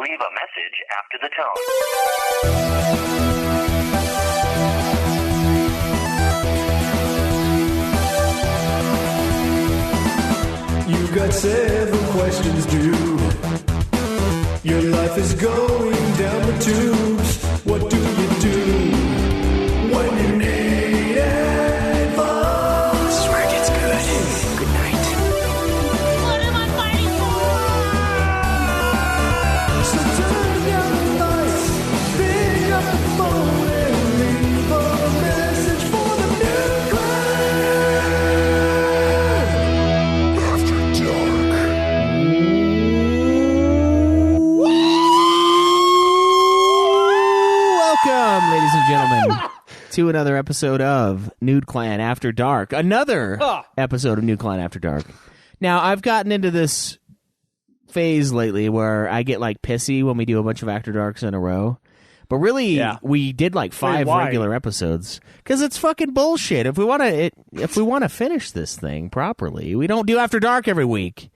leave a message after the tone. You got 7 questions due. Your life is going down the tubes. What do you do when you need advice? This is where it gets good. Good night. What am I fighting for? So turn down the lights, pick up the phone and leave a message for the new client. After dark. Welcome, ladies and gentlemen, to another episode of Nude Clan After Dark. Another episode of Nude Clan After Dark. Now, I've gotten into this phase lately where I get like pissy when we do a bunch of After Darks in a row. But really, we did like 5 regular episodes because it's fucking bullshit. If we want to finish this thing properly, we don't do After Dark every week.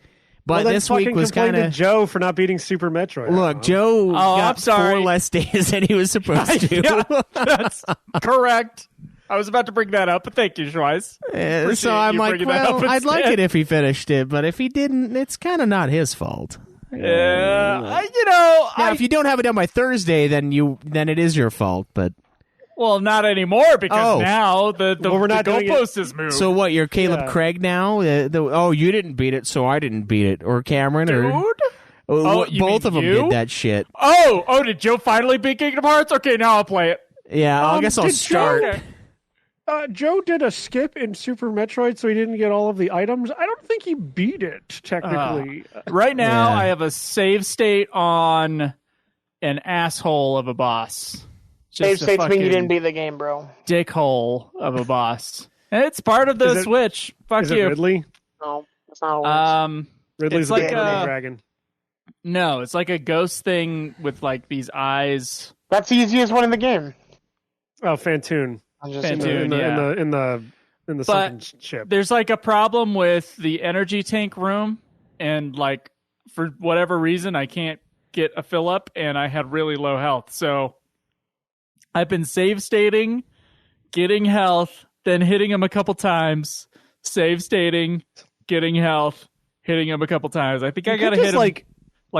But well, this week was kind of Joe for not beating Super Metroid. Look, Joe got I'm sorry. 4 less days than he was supposed to. Yeah, that's correct. I was about to bring that up, but thank you, Schweiss. So I'm like, well, I'd like it if he finished it, but if he didn't, it's kind of not his fault. Yeah, Now, if you don't have it done by Thursday, then it is your fault. But well, not anymore because now the we're not doing goalpost is moved. so what? You're Caleb Craig now. You didn't beat it, so I didn't beat it, or Cameron, Dude? or You both mean of them you? did that shit. Did Joe finally beat Kingdom Hearts? Okay, now I'll play it. Yeah, I guess I'll did start. Joe did a skip in Super Metroid, so he didn't get all of the items. I don't think he beat it, technically. Right now, Yeah. I have a save state on an asshole of a boss. Save Just a states mean you fucking didn't beat the game, bro. dickhole of a boss. And it's part of the Is it- Switch. Fuck Is it you. Ridley? No, that's not how it works. Ridley's it's the like big dragon. No, it's like a ghost thing with like these eyes. That's the easiest one in the game. Oh, Fantoon. I'm just Fantoon. In the But second ship. There's like a problem with the energy tank room, and like for whatever reason, I can't get a fill up, and I had really low health. So I've been save stating, getting health, then hitting him a couple times, save stating, getting health, hitting him a couple times. I think I gotta hit him like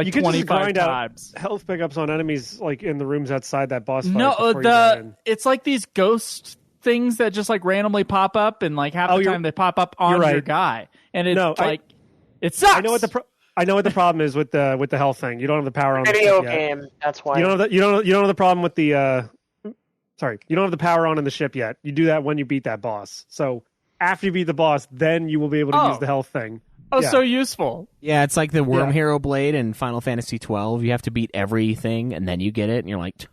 you could just 25 grind out times. health pickups on enemies like in the rooms outside that boss fight. No, before you go in. it's like these ghost things that just like randomly pop up, and like half the time they pop up on right. your guy, and it's No, like it sucks. I know what the problem is with the health thing. You don't have the power on Video the ship yet. game. That's why. You don't have the problem with the sorry. You don't have the power on in the ship yet. You do that when you beat that boss. So after you beat the boss, then you will be able to use the health thing. Oh, Yeah. so useful. Yeah, it's like the Worm Yeah. Hero Blade in Final Fantasy 12. You have to beat everything, and then you get it, and you're like,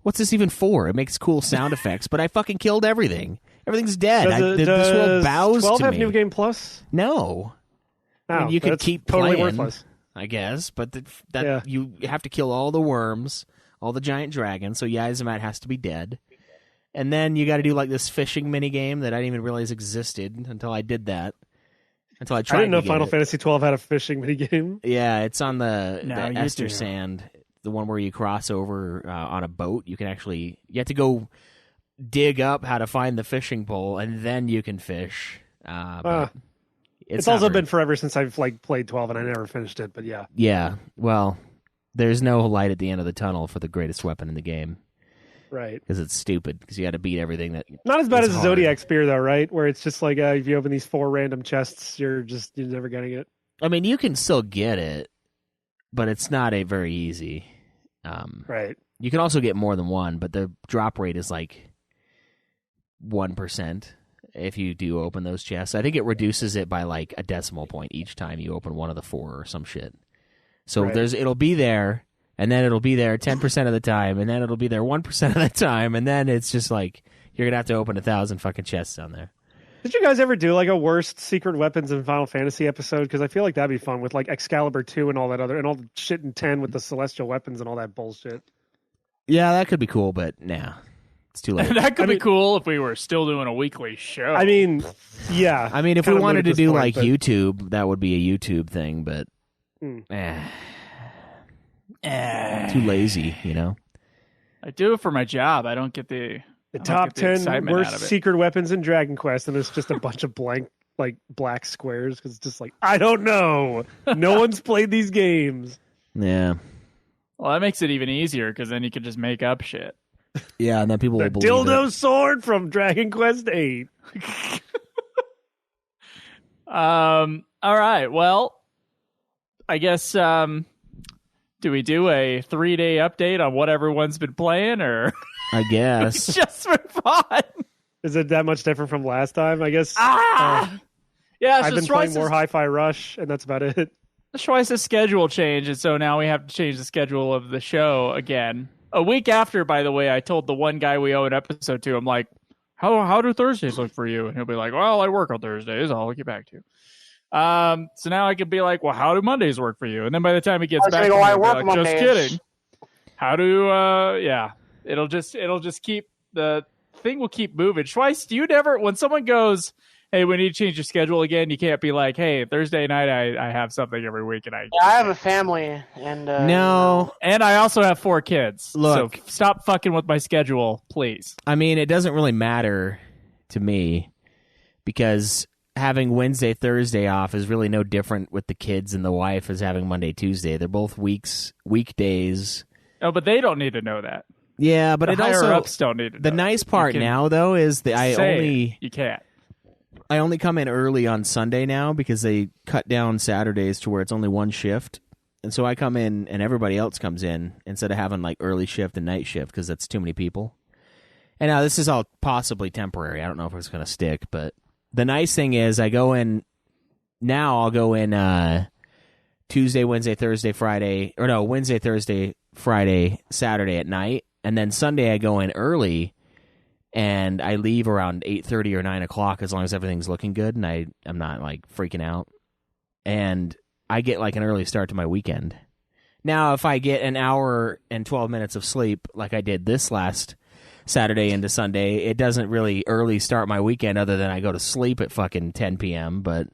what's this even for? It makes cool sound effects, but I fucking killed everything. Everything's dead. This world bows 12 to have me. New Game Plus? No. I mean, Oh, you could that's keep totally playing, worthless. I guess, but Yeah. you have to kill all the worms, all the giant dragons, so Yazamat has to be dead. And then you got to do like this fishing mini game that I didn't even realize existed until I did that. Until I tried I didn't know to get Final it. Fantasy 12 had a fishing minigame. Yeah, it's on the No, you Esther do. Sand, the one where you cross over on a boat. You have to go dig up how to find the fishing pole, and then you can fish. But It's not also very- been forever since I've played 12 and I never finished it, but yeah. Yeah, well, there's no light at the end of the tunnel for the greatest weapon in the game Right. because it's stupid because you got to beat everything that. Not as bad It's as hard. Zodiac Spear though, right? Where it's just like if you open these 4 random chests, you're never getting it. I mean, you can still get it, but it's not a very easy. Right. You can also get more than one, but the drop rate is like 1% if you do open those chests. I think it reduces it by like a decimal point each time you open one of the 4 or some shit. So Right. it'll be there, and then it'll be there 10% of the time, and then it'll be there 1% of the time, and then it's just like you're gonna have to open 1,000 fucking chests down there. Did you guys ever do like a worst secret weapons in Final Fantasy episode? Because I feel like that'd be fun with like Excalibur 2 and all that other and all the shit in 10 with the celestial weapons and all that bullshit. Yeah, that could be cool, but nah, it's too late. That could be cool if we were still doing a weekly show. I mean, yeah. I mean, if we Kinda wanted to moot at do this point, like but- YouTube, that would be a YouTube thing, but Too lazy, you know. I do it for my job. I don't get the top 10 excitement worst out of it. secret weapons in Dragon Quest, and it's just a bunch of blank, like black squares because it's just like I don't know. No one's played these games. Yeah. Well, that makes it even easier because then you can just make up shit. Yeah, and then people The will believe dildo it. sword from Dragon Quest VIII. All right. Well, I guess do we do a 3-day update on what everyone's been playing, or I guess. just for fun? Is it that much different from last time? I guess. Yeah, I've been playing more Hi-Fi Rush, and that's about it. Schweiss's schedule changed, and so now we have to change the schedule of the show again. A week after, by the way, I told the one guy we owe an episode to, I'm like, how do Thursdays look for you? And he'll be like, well, I work on Thursdays. I'll get back to you. So now I could be like, well, how do Mondays work for you? And then by the time he gets back to me, I I'll be work like, Mondays. just kidding. How do, yeah. It'll just keep, the thing will keep moving. Schweiss, do you never, when someone goes, hey, we need to change your schedule again, you can't be like, hey, Thursday night I have something every week, and Yeah, I have a family, and No. and I also have 4 kids. Look. So stop fucking with my schedule, please. I mean, it doesn't really matter to me because having Wednesday, Thursday off is really no different with the kids and the wife as having Monday, Tuesday. They're both weekdays. Oh, but they don't need to know that. Yeah, but The it higher also ups don't need to know the that. nice part You can now though is that you can't. I only come in early on Sunday now because they cut down Saturdays to where it's only one shift. And so I come in and everybody else comes in instead of having like early shift and night shift because that's too many people. And now this is all possibly temporary. I don't know if it's going to stick, but the nice thing is I'll go in Tuesday, Wednesday, Thursday, Friday, or no, Wednesday, Thursday, Friday, Saturday at night. And then Sunday I go in early and I leave around 8:30 or 9 o'clock as long as everything's looking good and I'm not like freaking out. And I get like an early start to my weekend. Now, if I get an hour and 12 minutes of sleep like I did this last Saturday into Sunday, it doesn't really early start my weekend other than I go to sleep at fucking 10 p.m., but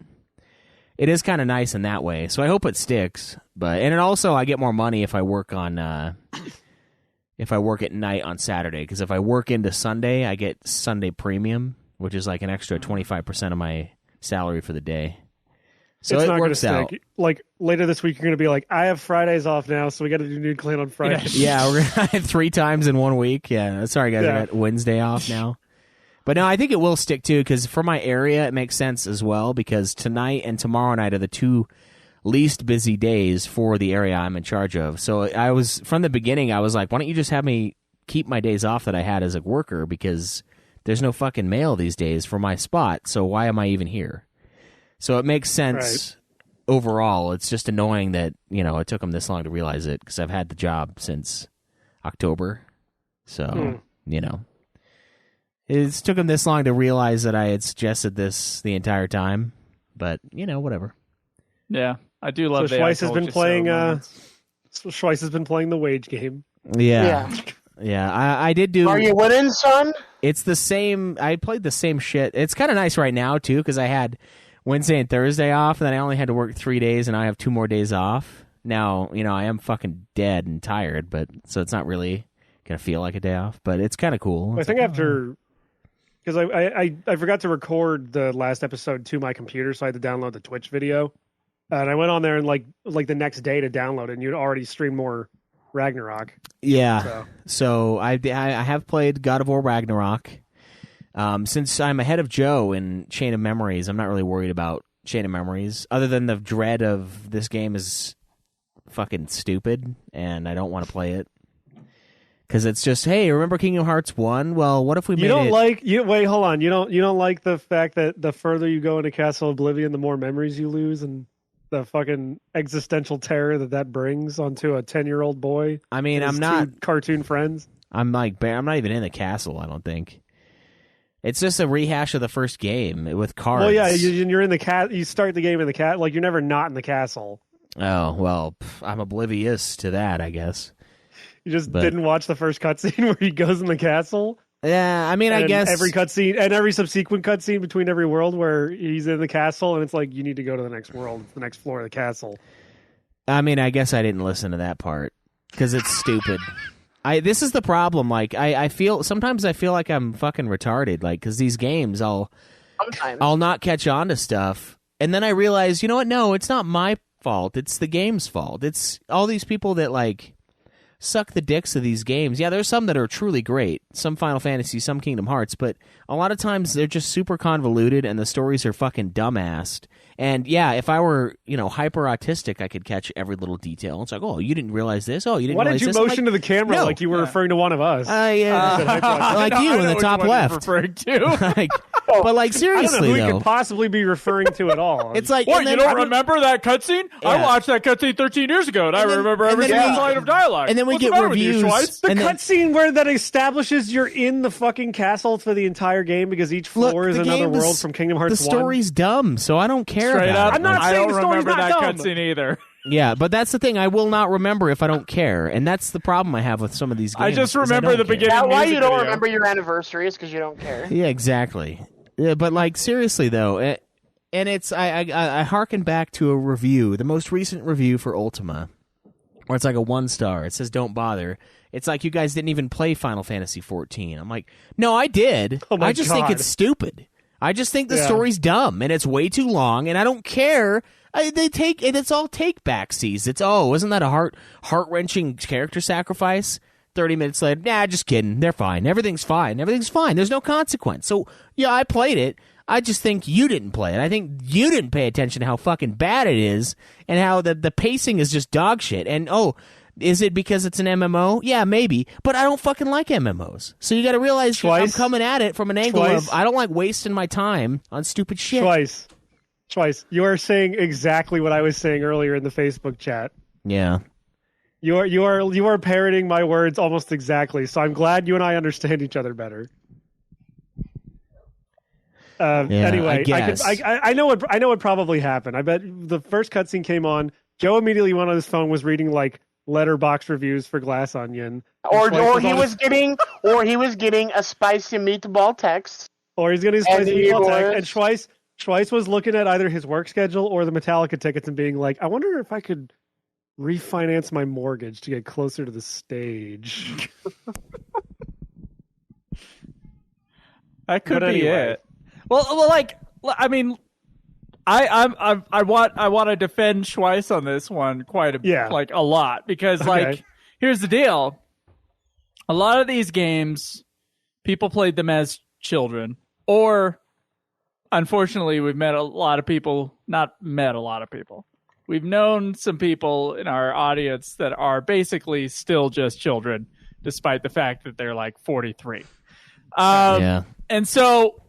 it is kind of nice in that way. So I hope it sticks. And it also, I get more money if I work on if I work at night on Saturday, because if I work into Sunday, I get Sunday premium, which is like an extra 25% of my salary for the day. So it's it not going to works out. stick. Like later this week, you're going to be like, I have Fridays off now, so we got to do Nude Clan on Friday. Yeah, we're gonna have 3 times in 1 week. Yeah, sorry guys, I got Wednesday off now. But no, I think it will stick too, because for my area, it makes sense as well, because tonight and tomorrow night are the 2 least busy days for the area I'm in charge of. So I was, from the beginning, I was like, why don't you just have me keep my days off that I had as a worker, because there's no fucking mail these days for my spot, so why am I even here? So it makes sense overall. It's just annoying that, it took them this long to realize it, because I've had the job since October. So, it took them this long to realize that I had suggested this the entire time. But, whatever. Yeah, I do love So the Schweiss has been playing. Schweiss has been playing the wage game. Yeah. I did do. Are you winning, son? It's the same. I played the same shit. It's kind of nice right now too, because I had Wednesday and Thursday off, and then I only had to work 3 days, and I have 2 more days off. Now, I am fucking dead and tired, but so it's not really gonna feel like a day off. But it's kind of cool. I think after, because I forgot to record the last episode to my computer, so I had to download the Twitch video, and I went on there and like the next day to download it, and you'd already streamed more Ragnarok. Yeah. So I have played God of War Ragnarok. Since I'm ahead of Joe in Chain of Memories, I'm not really worried about Chain of Memories, other than the dread of this game is fucking stupid, and I don't want to play it. Because it's just, hey, remember Kingdom Hearts 1? Well, what if we made it... Wait, hold on. You don't like the fact that the further you go into Castle Oblivion, the more memories you lose, and the fucking existential terror that brings onto a 10-year-old boy. I mean, and his I'm not... 2 cartoon friends. I'm not even in the castle, I don't think. It's just a rehash of the first game with cards. Well, yeah, you're in the you start the game in the cat. Like, you're never not in the castle. Oh, well, I'm oblivious to that, I guess. You just didn't watch the first cutscene where he goes in the castle? Yeah, I mean, I guess... every cutscene, and every subsequent cutscene between every world where he's in the castle, and it's like, you need to go to the next world, the next floor of the castle. I mean, I guess I didn't listen to that part. because it's stupid. This is the problem. Like I feel sometimes I feel like I'm fucking retarded. Like because these games, Sometimes. I'll not catch on to stuff, and then I realize, you know what? No, it's not my fault. It's the game's fault. It's all these people that like suck the dicks of these games. Yeah, there's some that are truly great. Some Final Fantasy, some Kingdom Hearts, but a lot of times they're just super convoluted and the stories are fucking dumbassed. And yeah, if I were, hyper autistic, I could catch every little detail. It's like, oh, you didn't realize this? Oh, you didn't Why realize did you this? I'm motion like, to the camera no. like you were referring to one of us? like you in the top left. Referring to. Like, but like I don't know seriously who he though, could possibly be referring to at all. it's like What, and you then- don't remember that cutscene? I Yeah. watched that cutscene 13 years ago, and I then- remember and every then single we- line of dialogue. and then we What's get the matter with you, reviews. Schweitz? the and then- cutscene where that establishes you're in the fucking castle for the entire game because each Look, floor is the another game world from Kingdom Hearts The 1. story's dumb, so I don't care Straight about up, it. I'm not I saying don't the story's remember not that dumb. cutscene either. Yeah, but that's the thing. I will not remember if I don't care, and that's the problem I have with some of these games. I just is remember don't the care. beginning. That's why music you don't video. remember your anniversary is because you don't care. Yeah, exactly. Yeah, but like seriously though, and it's I harken back to a review, the most recent review for Ultima, where it's like a 1 star. It says don't bother. It's like you guys didn't even play Final Fantasy 14. I'm like, no, I did. Oh my I just think God. it's stupid. I just think the Yeah. story's dumb and it's way too long, and I don't care. It's all take backsies. It's wasn't that a heart wrenching character sacrifice? 30 minutes later, nah, just kidding. They're fine. Everything's fine. Everything's fine. There's no consequence. So yeah, I played it. I just think you didn't play it. I think you didn't pay attention to how fucking bad it is and how the pacing is just dog shit. And is it because it's an MMO? Yeah, maybe. But I don't fucking like MMOs. So you got to realize I'm Twice. coming at it from an angle Twice. of I don't like wasting my time on stupid shit. Twice. You are saying exactly what I was saying earlier in the Facebook chat. Yeah. You are parroting my words almost exactly. So I'm glad you and I understand each other better. Anyway, I guess. I know what probably happened. I bet the first cutscene came on. Joe immediately went on his phone, was reading like letterbox reviews for Glass Onion, Or Schweitz he on was getting a spicy meatball text. or he's getting his And spicy he meatball tag. was- And Schweiss was looking at either his work schedule or the Metallica tickets and being like, I wonder if I could refinance my mortgage to get closer to the stage. That could But be anyway. it. Well, like, I mean, I want to defend Schweiss on this one like a lot because Okay. like here's the deal. A lot of these games, people played them as children, or unfortunately, we've met a lot of people. Not met a lot of people. We've known some people in our audience that are basically still just children, despite the fact that they're like 43. Yeah. And so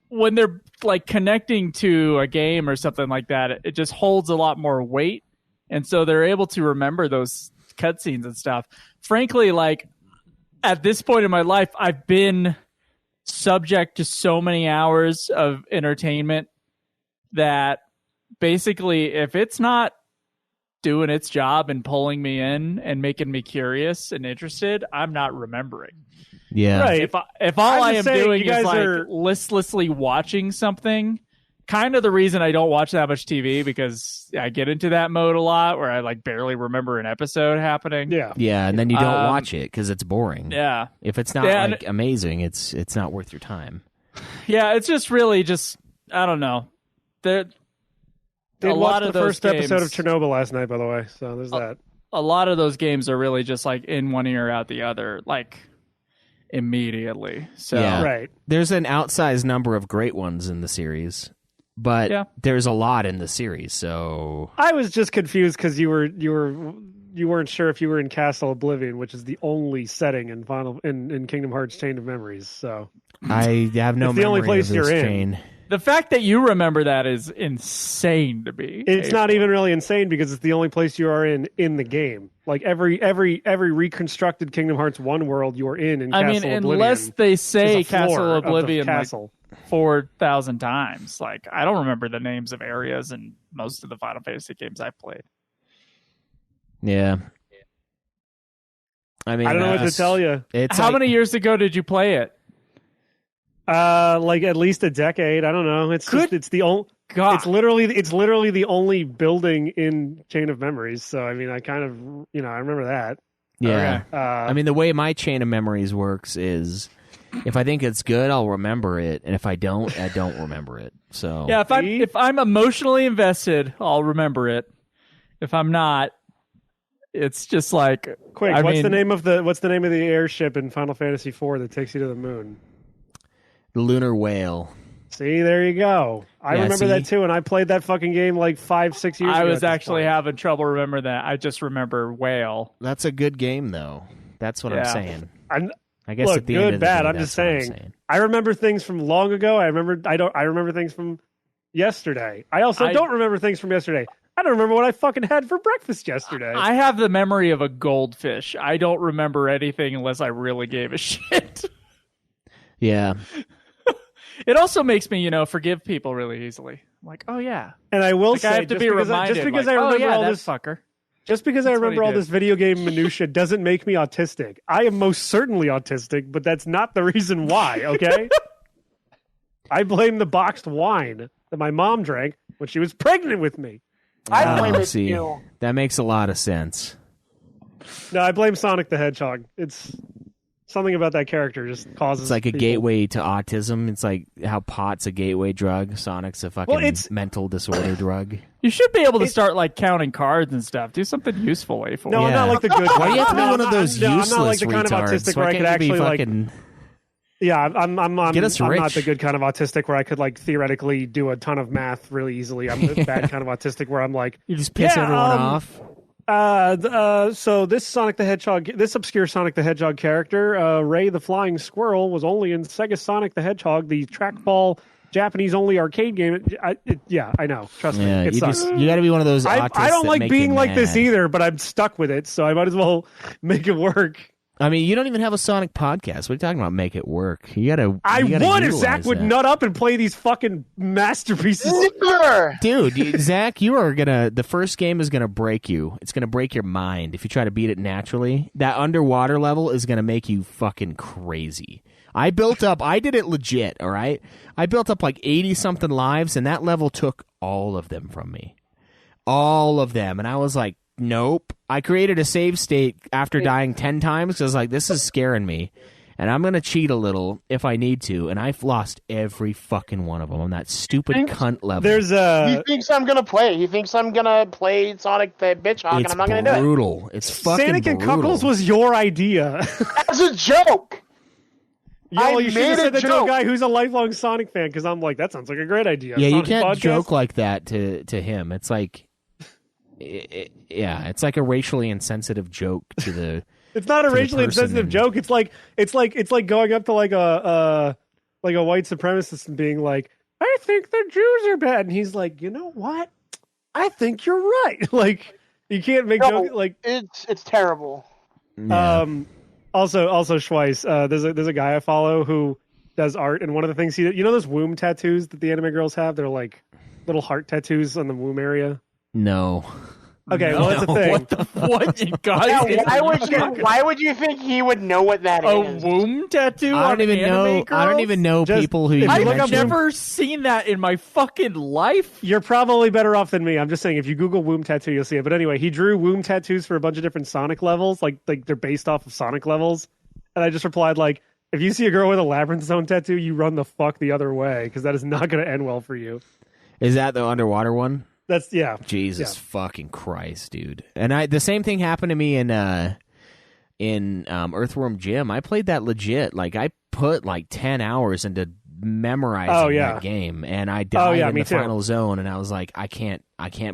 when they're like connecting to a game or something like that, it just holds a lot more weight. And so they're able to remember those cutscenes and stuff. Frankly, like at this point in my life, I've been subject to so many hours of entertainment that basically if it's not doing its job and pulling me in and making me curious and interested, I'm not remembering. Yeah. Right. If all I'm I just am saying, doing you guys is like are- listlessly watching something, kind of the reason I don't watch that much TV because I get into that mode a lot where I like barely remember an episode happening. Yeah. Yeah, and then you don't Um, watch it because it's boring. Yeah. If it's not Yeah, like amazing, it's not worth your time. Yeah, it's just really just I don't know. There Did a watch lot the of those first episode of games- Chernobyl last night, by the way. So there's that. a lot of those games are really just like in one ear out the other, like immediately. So Yeah. Right. There's an outsized number of great ones in the series, but Yeah. there's a lot in the series. So I was just confused because you weren't sure if you were in Castle Oblivion, which is the only setting in Kingdom Hearts Chain of Memories. So I have no It's the only memory place of this you're in. chain. the fact that you remember that is insane to me. it's not even really insane because it's the only place you are in the game. Like every reconstructed Kingdom Hearts 1 world you're in I Castle mean, Oblivion. unless they say is a floor Castle of the Oblivion like castle. 4,000 times, like I don't remember the names of areas in most of the Final Fantasy games I've played. Yeah. I mean, I don't know what to that's- tell you. It's How like- many years ago did you play it? Like at least a decade. I don't know. It's Good just, it's the only. God, It's literally the only building in Chain of Memories. So I mean, I kind of I remember that. Yeah. Okay. I mean, the way my chain of memories works is if I think it's good, I'll remember it, and if I don't remember it. So Yeah, if I'm emotionally invested, I'll remember it. If I'm not, it's just like Quick, I what's mean, the name of the airship in Final Fantasy IV that takes you to the moon? the Lunar Whale. See, there you go. I Yeah, remember see? that too, and I played that fucking game like 5-6 years ago. I at was this actually point. having trouble remembering that. I just remember whale. That's a good game, though. That's what I'm Yeah. saying. I'm, I guess look, at the end good, of the bad. day, I'm just that's what saying. I remember things from long ago. I remember things from yesterday. I also don't remember things from yesterday. I don't remember what I fucking had for breakfast yesterday. I have the memory of a goldfish. I don't remember anything unless I really gave a shit. Yeah. It also makes me, forgive people really easily. I'm like, oh yeah. and I will Like, say, I have to just be because reminded. just because like, I remember oh, yeah, all that this, fucker. just because I That's what remember he all did. this video game minutia doesn't make me autistic. I am most certainly autistic, but that's not the reason why. Okay. I blame the boxed wine that my mom drank when she was pregnant with me. I blame it see, you. that makes a lot of sense. No, I blame Sonic the Hedgehog. It's something about that character just causes. It's like a people- gateway to autism. It's like how pot's a gateway drug. Sonic's a fucking it's- mental disorder drug. You should be able to start like counting cards and stuff. Do something useful, A4. No, I'm Yeah. not like the good. Why do you have to be No, one of I'm those not- no, useless I'm not like the kind of retards? autistic Why where I can't could you be actually like. fucking... Yeah, I'm Get us I'm not rich. the good kind of autistic where I could like theoretically do a ton of math really easily. I'm the bad kind of autistic where I'm like, You just piss Yeah, everyone off. so this Sonic the Hedgehog, this obscure Sonic the Hedgehog character, Ray the Flying Squirrel, was only in Sega Sonic the Hedgehog, the trackball Japanese only arcade game. I know. Trust me, Yeah, it you sucks. just you got to be one of those I autists don't that like make being you like this mad. either, but I'm stuck with it, so I might as well make it work. I mean, you don't even have a Sonic podcast. What are you talking about? Make it work. You gotta. I you gotta would if Zach utilize would that. nut up and play these fucking masterpieces. Sure. Dude, Zach, you are gonna. The first game is gonna break you. It's gonna break your mind if you try to beat it naturally. That underwater level is gonna make you fucking crazy. I built up. I did it legit. All right. I built up like 80 something lives, and that level took all of them from me. All of them, and I was like, nope. I created a save state after dying 10 times because I was like, this is scaring me. And I'm going to cheat a little if I need to. And I've lost every fucking one of them on that stupid cunt level. There's He thinks I'm gonna play. He thinks I'm gonna play Sonic the Bitchhog, and it's I'm not gonna do it. brutal. It's fucking Sonic and brutal. Cuckles was your idea. As a joke. Yo, you should made have a said that to a joke. guy who's a lifelong Sonic fan because I'm like, that sounds like a great idea. Yeah, you Sonic can't podcast? joke like that to him. It's like, it's like a racially insensitive joke to the. It's not a the racially person insensitive and- joke. It's like going up to like a white supremacist and being like, I think the Jews are bad, and he's like, you know what? I think you're right. Like, you can't make No, joke like. it's terrible. Yeah. Also, Schweiss. There's a guy I follow who does art, and one of the things those womb tattoos that the anime girls have. They're like little heart tattoos on the womb area. No. Okay, well that's a thing. What the what? You guys Now, get why would you think he would know what that a is? womb tattoo? I on don't even anime know. Girls? I don't even know Just- people who. if you I've look up never seen that in my fucking life. You're probably better off than me. I'm just saying, if you Google womb tattoo, you'll see it. But anyway, he drew womb tattoos for a bunch of different Sonic levels, like they're based off of Sonic levels. And I just replied like, if you see a girl with a Labyrinth Zone tattoo, you run the fuck the other way because that is not going to end well for you. Is that the underwater one? That's yeah. Jesus Yeah. fucking Christ, dude! And the same thing happened to me in Earthworm Jim. I played that legit. Like I put like 10 hours into memorizing that game, and I died in me the too. final zone. And I was like, I can't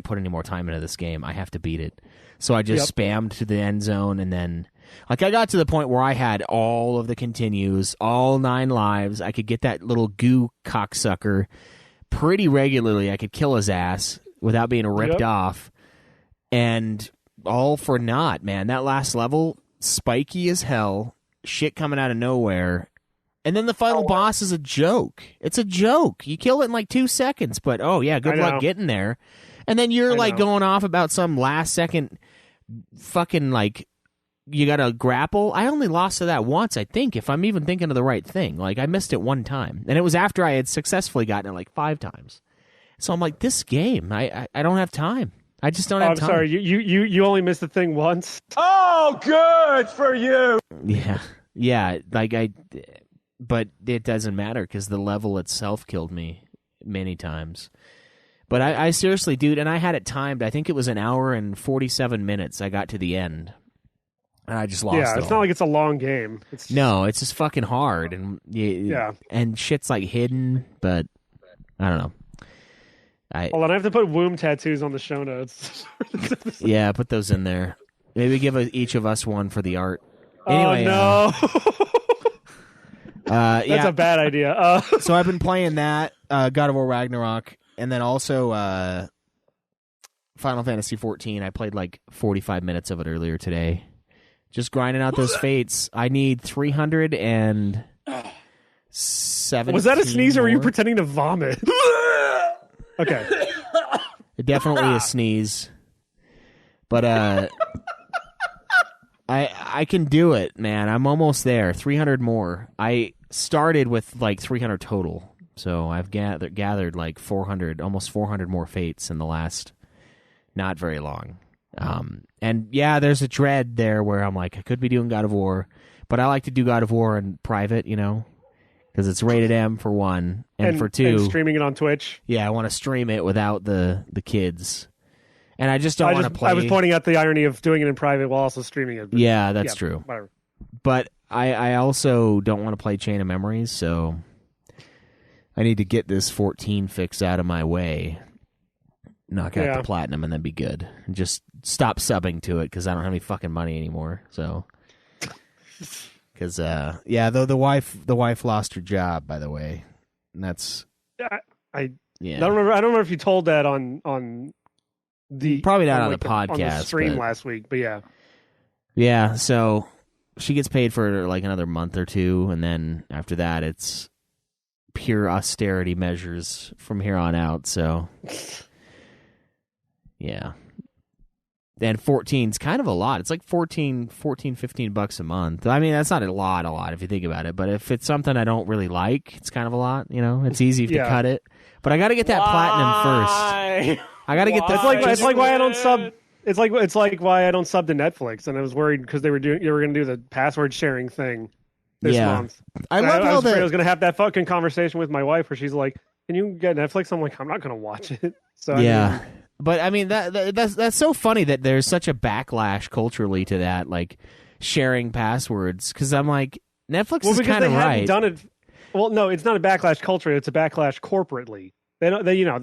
put any more time into this game. I have to beat it. So I just spammed to the end zone, and then like I got to the point where I had all of the continues, all 9 lives. I could get that little goo cocksucker pretty regularly. I could kill his ass without being ripped off, and all for naught, man. That last level, spiky as hell, shit coming out of nowhere, and then the final boss is a joke. It's a joke. You kill it in like 2 seconds, but oh yeah, good I luck know. getting there. And then you're I like know. going off about some last second fucking like you gotta grapple. I only lost to that once, I think, if I'm even thinking of the right thing. Like I missed it one time, and it was after I had successfully gotten it like 5 times. So I'm like, this game, I don't have time. I just don't Oh, have I'm time. sorry. You only missed the thing once. Oh, good for you. Yeah. But it doesn't matter because the level itself killed me many times. But I seriously, dude, and I had it timed. I think it was an hour and 47 minutes. I got to the end, and I just lost. Yeah, it it's all. not like it's a long game. No, it's just fucking hard, and Yeah. and shit's like hidden. But I don't know. Hold on, I have to put womb tattoos on the show notes. Yeah, put those in there. Maybe give each of us one for the art. Anyway, oh no, that's a bad idea. So I've been playing that God of War Ragnarok, and then also Final Fantasy 14. I played like 45 minutes of it earlier today. Just grinding out those fates. I need 307. Was that a sneeze or were you more. pretending to vomit? Okay. Definitely a sneeze. But I can do it, man. I'm almost there. 300 more. I started with like 300 total. So I've gathered like 400, almost 400 more fates in the last not very long. And yeah, there's a dread there where I'm like, I could be doing God of War, but I like to do God of War in private, you know, because it's rated M for one, and for two, and streaming it on Twitch. yeah, I want to stream it without the kids, and I just don't want to play. I was pointing out the irony of doing it in private while also streaming it. But Yeah, that's true. Whatever. But I also don't want to play Chain of Memories, so I need to get this 14 fix out of my way, knock out the platinum, and then be good. And just stop subbing to it because I don't have any fucking money anymore. So, because though the wife lost her job, by the way, and that's I don't remember if you told that on the probably not on like the podcast, on the stream but- last week, but yeah. Yeah, so she gets paid for like another month or two, and then after that, it's pure austerity measures from here on out. So, yeah. And 14's kind of a lot. It's like $15 a month. I mean, that's not a lot if you think about it. But if it's something I don't really like, it's kind of a lot. You know, it's easy to cut it. But I got to get that platinum first. I got to get the. It's like why I don't sub. It's like why I don't sub to Netflix, and I was worried because they were going to do the password sharing thing this month. I love how was afraid I was going to have that fucking conversation with my wife where she's like, "Can you get Netflix?" I'm like, "I'm not going to watch it." So yeah. But I mean that's so funny that there's such a backlash culturally to that, like sharing passwords. Because I'm like, Netflix is kind of right. Done it. Well, no, it's not a backlash culturally. It's a backlash corporately. They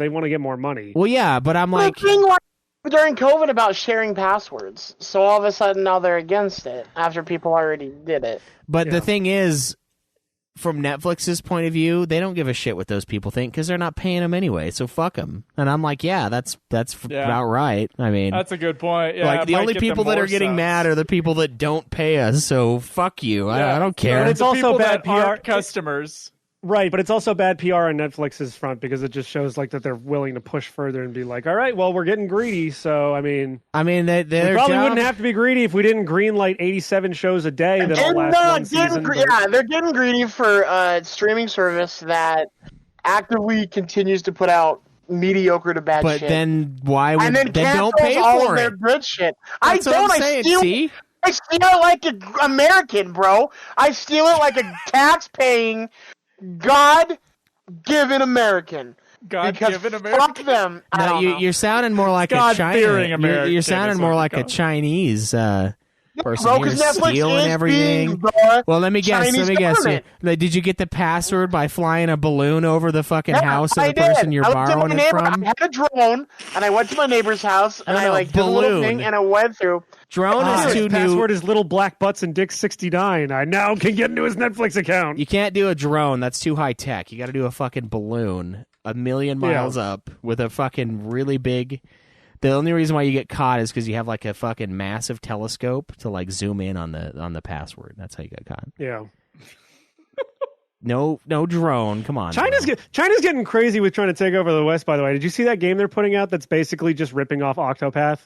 want to get more money. Well, yeah, but I'm like, during COVID about sharing passwords. So all of a sudden now they're against it after people already did it. But the thing is, from Netflix's point of view, they don't give a shit what those people think because they're not paying them anyway. So fuck them. And I'm like, yeah, that's about right. I mean, That's a good point. Yeah, like it the might only get them people that more are getting subs. mad are the people that don't pay us. So fuck you. Yeah. I don't care. But it's The also people bad that PR. aren't customers. Right, but it's also bad PR on Netflix's front because it just shows like that they're willing to push further and be like, all right, well, we're getting greedy. So, I mean, they probably wouldn't have to be greedy if we didn't greenlight 87 shows a day that all last one season. They're getting greedy for a streaming service that actively continues to put out mediocre to bad But shit. then why would and then they don't cancels pay all for of their it? good shit. That's what I'm saying, see? I steal it like an American, bro. I steal it like a tax-paying, God-given American. God-given Because American. fuck them. I No, don't know. you're sounding more like a God-fearing China. American You're is sounding what more we like call a it. Chinese person Bro, here 'cause Netflix stealing is everything. being the Well, let me guess. Chinese government. Did you get the password by flying a balloon over the fucking house of I the person did. you're I looked at my borrowing it neighbor, from? I had a drone, and I went to my neighbor's house, and I did a little balloon. thing, and I went through. Drone is His too new. password is little black butts and dick 69. I now can get into his Netflix account. You can't do a drone. That's too high tech. You got to do a fucking balloon 1,000,000 miles up with a fucking really big. The only reason why you get caught is because you have like a fucking massive telescope to like zoom in on the password. That's how you get caught. Yeah. No drone. Come on. China's getting crazy with trying to take over the West, by the way. Did you see that game they're putting out that's basically just ripping off Octopath?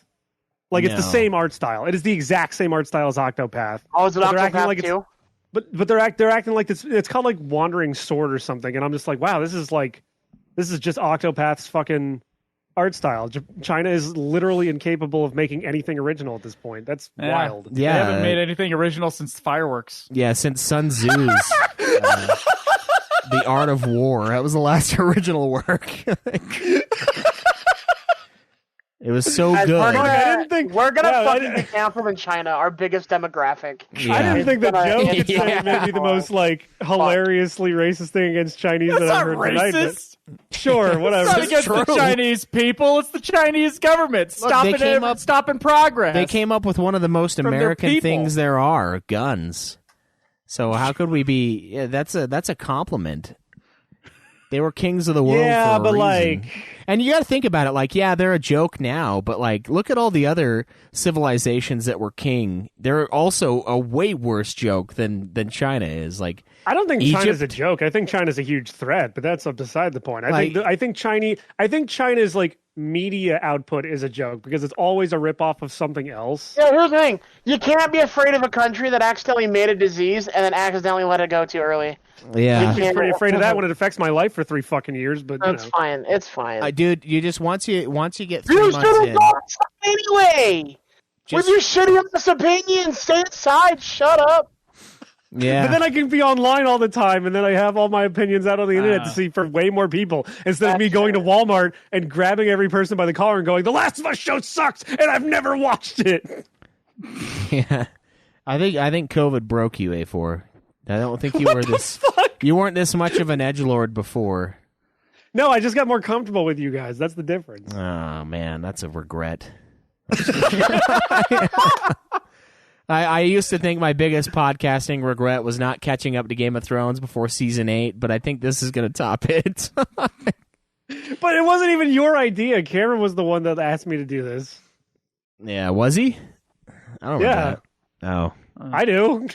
Like, it's the No. same art style. It is the exact same art style as Octopath. Oh, is it But they're acting Octopath like too? But they're acting like it's called like Wandering Sword or something, and I'm just like, wow, this is just Octopath's fucking art style. China is literally incapable of making anything original at this point. That's wild. They haven't made anything original since fireworks. Yeah, since Sun Tzu's The Art of War. That was the last original work. It was so As good. we're gonna Yeah, fucking be canceled in China, our biggest demographic. Yeah. I didn't think the joke It's itself Yeah. may be the most like hilariously racist thing against Chinese That's that I've not heard tonight. racist. But sure, whatever. It's not against the true. Chinese people. It's the Chinese government stopping progress. They came up with one of the most their American people. things there are, guns. So how could we be? Yeah, that's a compliment. They were kings of the world. Yeah, for a but, reason. like- and you got to think about it. Like, yeah, they're a joke now, but like, look at all the other civilizations that were king. They're also a way worse joke than China is. Like, I don't think Egypt- China's a joke. I think China's a huge threat, but that's beside the point. Like- I think China's like media output is a joke because it's always a ripoff of something else. Yeah, here's the thing. You can't be afraid of a country that accidentally made a disease and then accidentally let it go too early. yeah, I'm pretty afraid of that when it affects my life for 3 fucking years. But you It's know. fine. It's fine. dude, you just once you get 3 You months should have in, gone anyway. just- With your shitty ass opinions, stay inside. Shut up. yeah. But then I can be online all the time, and then I have all my opinions out on the internet to see for way more people instead of me going to Walmart and grabbing every person by the collar and going, "The Last of Us show sucks, and I've never watched it." Yeah, I think COVID broke you, A4. I don't think you were this. You weren't this much of an edgelord before. No, I just got more comfortable with you guys. That's the difference. Oh man, that's a regret. I used to think my biggest podcasting regret was not catching up to Game of Thrones before season 8, but I think this is going to top it. But it wasn't even your idea. Cameron was the one that asked me to do this. Yeah, was he? I don't remember that. Oh. I do.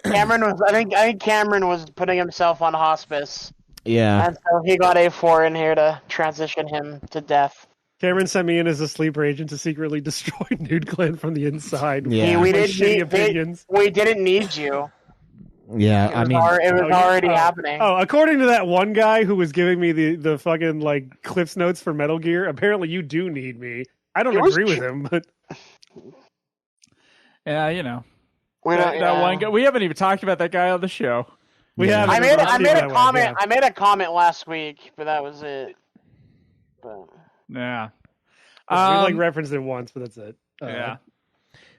Cameron was. I think Cameron was putting himself on hospice, Yeah. and so he got A4 in here to transition him to death. Cameron sent me in as a sleeper agent to secretly destroy Nude Clan from the inside. Yeah. We My didn't shitty need. opinions. We didn't need you. Yeah, I mean, It was already happening. Oh, according to that one guy who was giving me the fucking like Cliff's Notes for Metal Gear, apparently you do need me. I don't It was agree with true. him, but Yeah, you know. We don't- That yeah. one guy, we haven't even talked about that guy on the show. we Yeah. have. I made a that comment. one, yeah. I made a comment last week, but that was it. But Yeah. we like Um, referenced it once, but that's it. Yeah.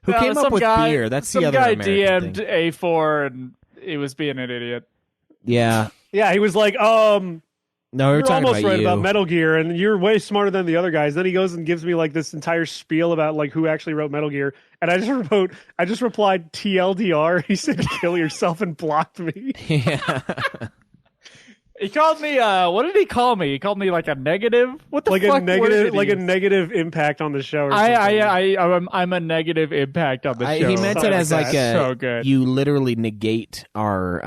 who No, came up some with guy- beer? That's some the other guy American DM'd thing. A4 and he was being an idiot. Yeah, he was like, No, we were you're talking almost about right you. about Metal Gear, and you're way smarter than the other guys. Then he goes and gives me like this entire spiel about like who actually wrote Metal Gear, and I just replied TLDR. He said, "Kill yourself," and blocked me. Yeah. He called me, what did he call me? He called me like a negative? What the like fuck a negative, word did he use? negative impact on the show. Or something. I'm a negative impact on the show. He meant it Something as like like that. a So good. you literally negate our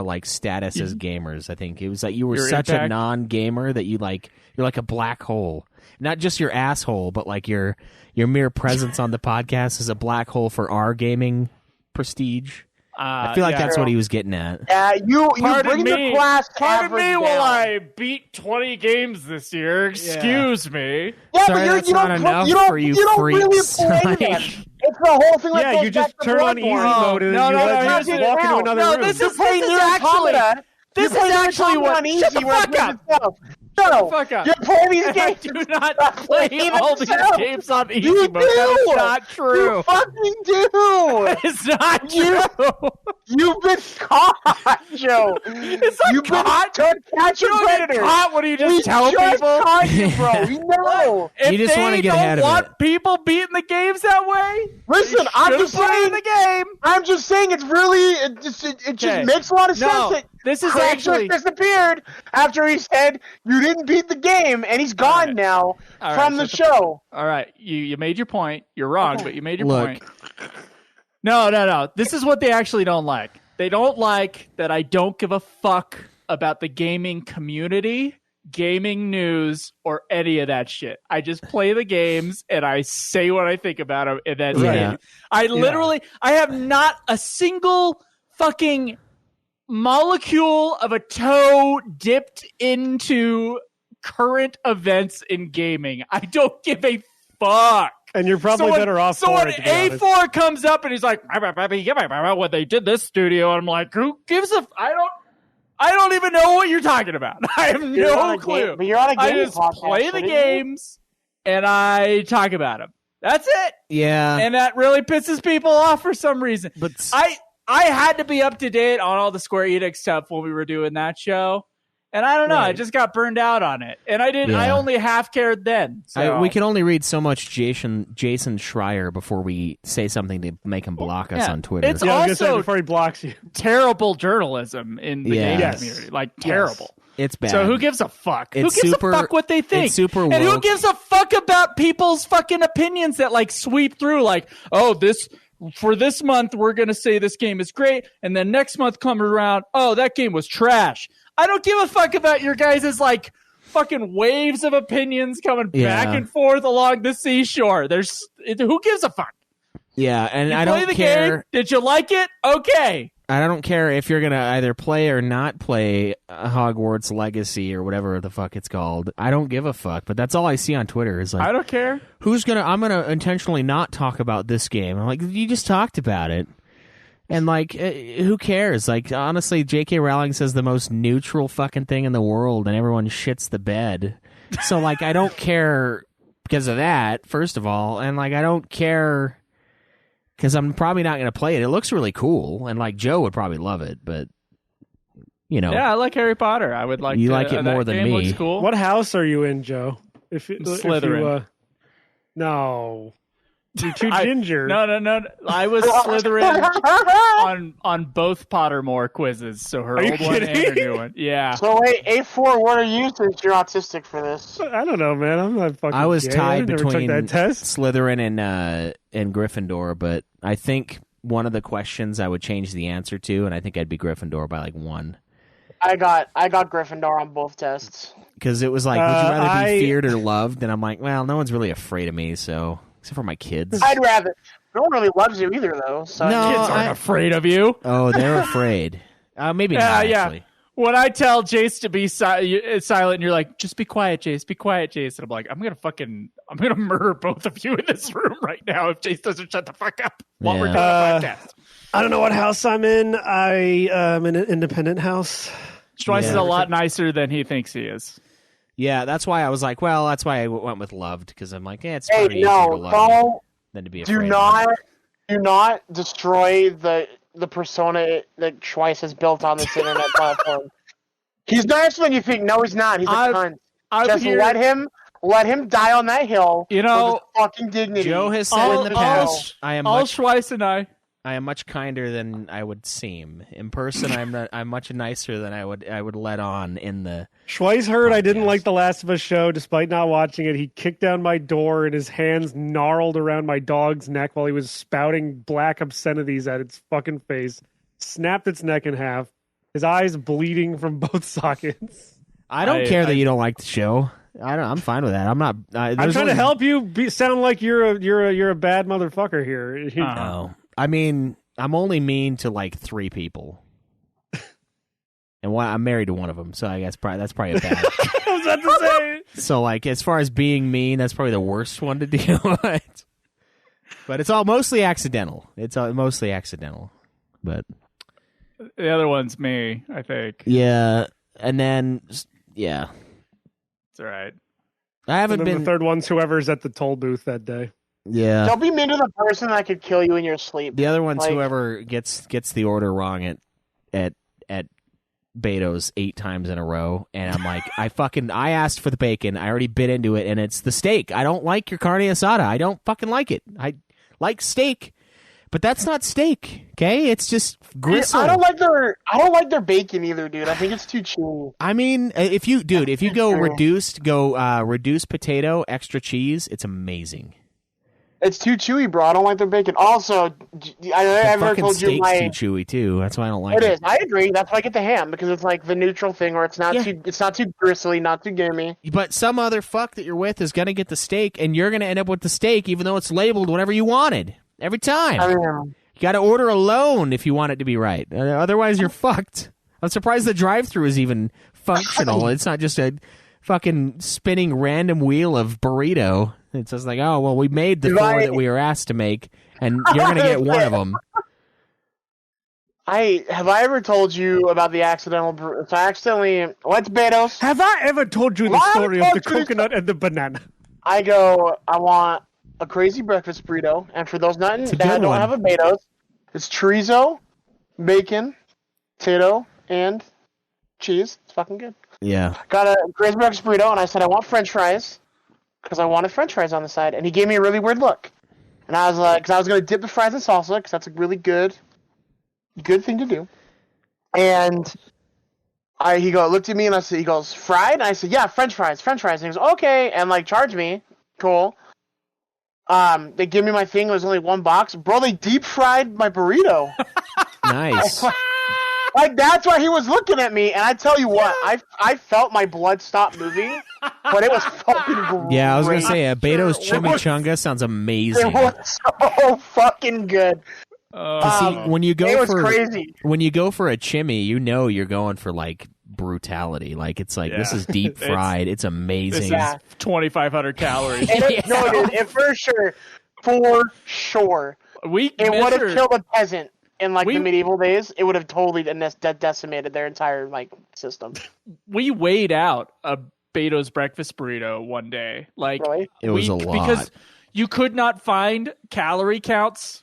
like status as gamers. I think it was like you were Your such a impact? non-gamer that you're like a black hole. Not just your asshole, but like your mere presence on the podcast is a black hole for our gaming prestige. I feel like yeah. that's what he was getting at. you Pardon bring me. the class Pardon average me down. while I beat 20 games this year. Excuse me. Yeah, Sorry, but you're, that's you not don't, enough you don't, for you you don't really freaks. play Like- them. It's the whole thing. Like Yeah, goes you just back to turn on easy Bloodborne. mode and No, you no, let no, you just here's walk the- into another no, room. this You're is playing Nier actually- Automata. This You're is playing actually Nier what. Automata on Shut easy the where it fuck plays up. itself. No, fuck up. you're playing these I games. do not play Playing all these itself. games on easy You mode. That do. is not true. You fucking do. It's not You- true. You've been caught, Joe. It's not You've caught. been catching You don't get predators. caught when you just We tell just people. caught you, bro. We know. If You just they wanna get don't ahead of want it. people beating the games that way, Listen, I'm should've just put it saying. in the game. I'm just saying it's really it just Okay. makes a lot of No, sense that this is Craig actually- just disappeared after he said you didn't beat the game and he's gone right. now All from right, the show. All right, you made your point. You're wrong, but you made your Look. point. No. This is what they actually don't like. They don't like that I don't give a fuck about the gaming community, gaming news, or any of that shit. I just play the games and I say what I think about them, and that's Yeah. it. I literally, I have not a single fucking molecule of a toe dipped into current events in gaming. I don't give a fuck. And you're probably better off So for when it, to be honest. A4 comes up and he's like, what they did this studio, and I'm like, who gives a? I don't even know what you're talking about. I have no clue. But you're on a I gaming just podcast, play the shouldn't you? games and I talk about them. That's it. Yeah. And that really pisses people off for some reason. But I had to be up to date on all the Square Enix stuff when we were doing that show. And I don't know. I just got burned out on it. And I didn't. Yeah. I only half cared then. So. we can only read so much Jason Schreier before we say something to make him block us on Twitter. It's Yeah, I was gonna say, also before he blocks you. terrible journalism in the Yeah. gaming Yes. community. Like, terrible. It's bad. So who gives a fuck? It's Who gives super- a fuck what they think? it's super and who woke. gives a fuck about people's fucking opinions that like sweep through? Like, oh, for this month we're gonna say this game is great, and then next month comes around, oh, that game was trash. I don't give a fuck about your guys' like fucking waves of opinions coming back and forth along the seashore. Who gives a fuck? Yeah, and You I play don't the care. game. Did you like it? Okay. I don't care if you're gonna either play or not play Hogwarts Legacy or whatever the fuck it's called. I don't give a fuck. But that's all I see on Twitter is like, I don't care. I'm gonna intentionally not talk about this game. I'm like, you just talked about it, and like, who cares? Like, honestly, J.K. Rowling says the most neutral fucking thing in the world, and everyone shits the bed. So like, I don't care because of that. First of all, and like, I don't care. Because I'm probably not going to play it. It looks really cool, and like Joe would probably love it, but you know, Yeah, I like Harry Potter. I would like. You to, like it more that than game me. Looks cool. What house are you in, Joe? If you, Slytherin. No. You're too I- ginger. No. I was Slytherin on both Pottermore quizzes. So her Are you old one and her kidding? new one. Yeah. So wait, A4, what are you since you're autistic for this? I don't know, man. I'm not fucking I was gay. tied I never between took that test. Slytherin and Gryffindor, but I think one of the questions I would change the answer to, and I think I'd be Gryffindor by like 1. I got Gryffindor on both tests. Because it was like, would you rather be I- feared or loved? And I'm like, well, no one's really afraid of me, so except for my kids. I'd rather. No one really loves you either, though. So No. Kids aren't I- afraid of you. Oh, they're afraid. Maybe Yeah, not, yeah. actually. When I tell Jace to be silent, and you're like, just be quiet, Jace. Be quiet, Jace. And I'm like, I'm gonna murder both of you in this room right now if Jace doesn't shut the fuck up while we're doing Yeah. a podcast. I don't know what house I'm in. I am in an independent house. Schweiss is Yeah. a lot nicer than he thinks he is. Yeah, that's why I was like, well, that's why I went with loved, because I'm like, it's hey, probably easier to no, love don't you than to be afraid. do not destroy the persona that Schweiss has built on this internet platform. He's nicer than you think. No, he's not. He's a cunt. Just let him die on that hill. You know, with his fucking dignity. Joe has said all, in the all, past, I am all much Schweiss and I am much kinder than I would seem. In person, I'm much nicer than I would let on in the. Schweiss heard I didn't Podcast. like The Last of Us show despite not watching it. He kicked down my door and his hands gnarled around my dog's neck while he was spouting black obscenities at its fucking face. Snapped its neck in half. His eyes bleeding from both sockets. I don't care that you don't like the show. I'm fine with that. I'm not. I'm trying to help you sound like you're a bad motherfucker here. No, I mean I'm only mean to like 3 people, and I'm married to one of them, so I guess that's probably a bad. I was about to say. So like as far as being mean, that's probably the worst one to deal with. But it's all mostly accidental. It's mostly accidental. But the other one's me, I think. yeah, and then yeah, It's all right. I haven't And then been. the third one's whoever's at the toll booth that day. Yeah, Don't be mean to the person that could kill you in your sleep. the other one's Like- whoever gets the order wrong at Beto's 8 times in a row, and I'm like, I asked for the bacon. I already bit into it, and it's the steak. I don't like your carne asada. I don't fucking like it. I like steak, but that's not steak. Okay, it's just gristle. I don't like their bacon either, dude. I think it's too chewy. I mean, if you go reduced potato, extra cheese, it's amazing. It's too chewy, bro. I don't like their bacon. Also, The I've never fucking told you steak's my. too chewy too. That's why I don't like It it. is. I agree. That's why I get the ham because it's like the neutral thing, where it's not Yeah. too gristly, not too gamey. But some other fuck that you're with is gonna get the steak, and you're gonna end up with the steak, even though it's labeled whatever you wanted every time. I mean, You got to order alone if you want it to be right. Otherwise, you're fucked. I'm surprised the drive-through is even functional. It's not just a fucking spinning random wheel of burrito. It's just like, oh, well, we made the four that we were asked to make, and you're going to get one of them. Have I ever told you about the accidental? So I accidentally went to Beto's. Have I ever told you the story of the coconut and the banana? I go, I want a crazy breakfast burrito, and for those that don't have a Beto's, it's chorizo, bacon, potato, and cheese. It's fucking good. Yeah. Got a crazy breakfast burrito, and I said I want French fries because I wanted French fries on the side, and he gave me a really weird look. And I was like, because I was gonna dip the fries in salsa because that's a really good thing to do. And he looked at me and he goes, fried? And I said, yeah, French fries. And he goes, okay, and like charge me. Cool. They give me my thing. It was only one box. Bro, they deep fried my burrito. Nice. Like that's why he was looking at me. And I tell you what, I felt my blood stop moving, but it was fucking great. Yeah, I was gonna say Beto's chimichanga sounds amazing. It was so fucking good. See, when you go crazy. When you go for a chimmy, you know you're going for like brutality. Like it's like this is deep fried. It's amazing. This is 2,500 calories. No, dude, for sure. It would have killed a peasant in like the medieval days. It would have totally decimated their entire like system. We weighed out a Beto's breakfast burrito one day. Like really? It was a lot because you could not find calorie counts.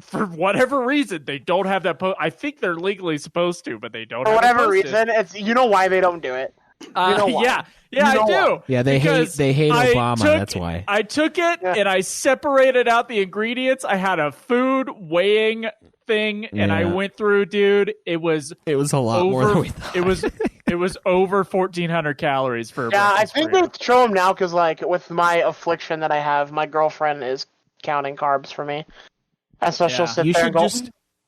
For whatever reason, they don't have that. I think they're legally supposed to, but they don't. For whatever reason, it's why they don't do it. You know why. Yeah, I do. Yeah, they hate Obama. That's why. I took it and I separated out the ingredients. I had a food weighing thing, and I went through, dude. It was a lot more than we thought. It was over 1,400 calories for. I think they show them now because, like, with my affliction that I have, my girlfriend is counting carbs for me. And so she'll sit there and go,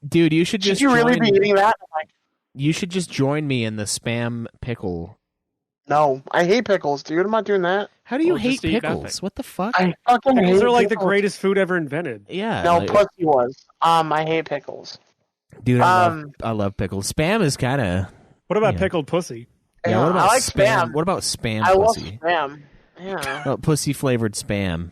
dude, you should just should you really be eating that? Like, you should just join me in the spam pickle. No, I hate pickles, dude. I'm not doing that. How do you hate pickles? What the fuck? I fucking hate Pickles are like pickles. the greatest food ever invented. Yeah. No, pussy was. I hate pickles. Dude, I love pickles. Spam is kind of... What about pickled pussy? Yeah, what about I like spam. What about spam I love pussy? spam. Yeah. Oh, pussy-flavored spam.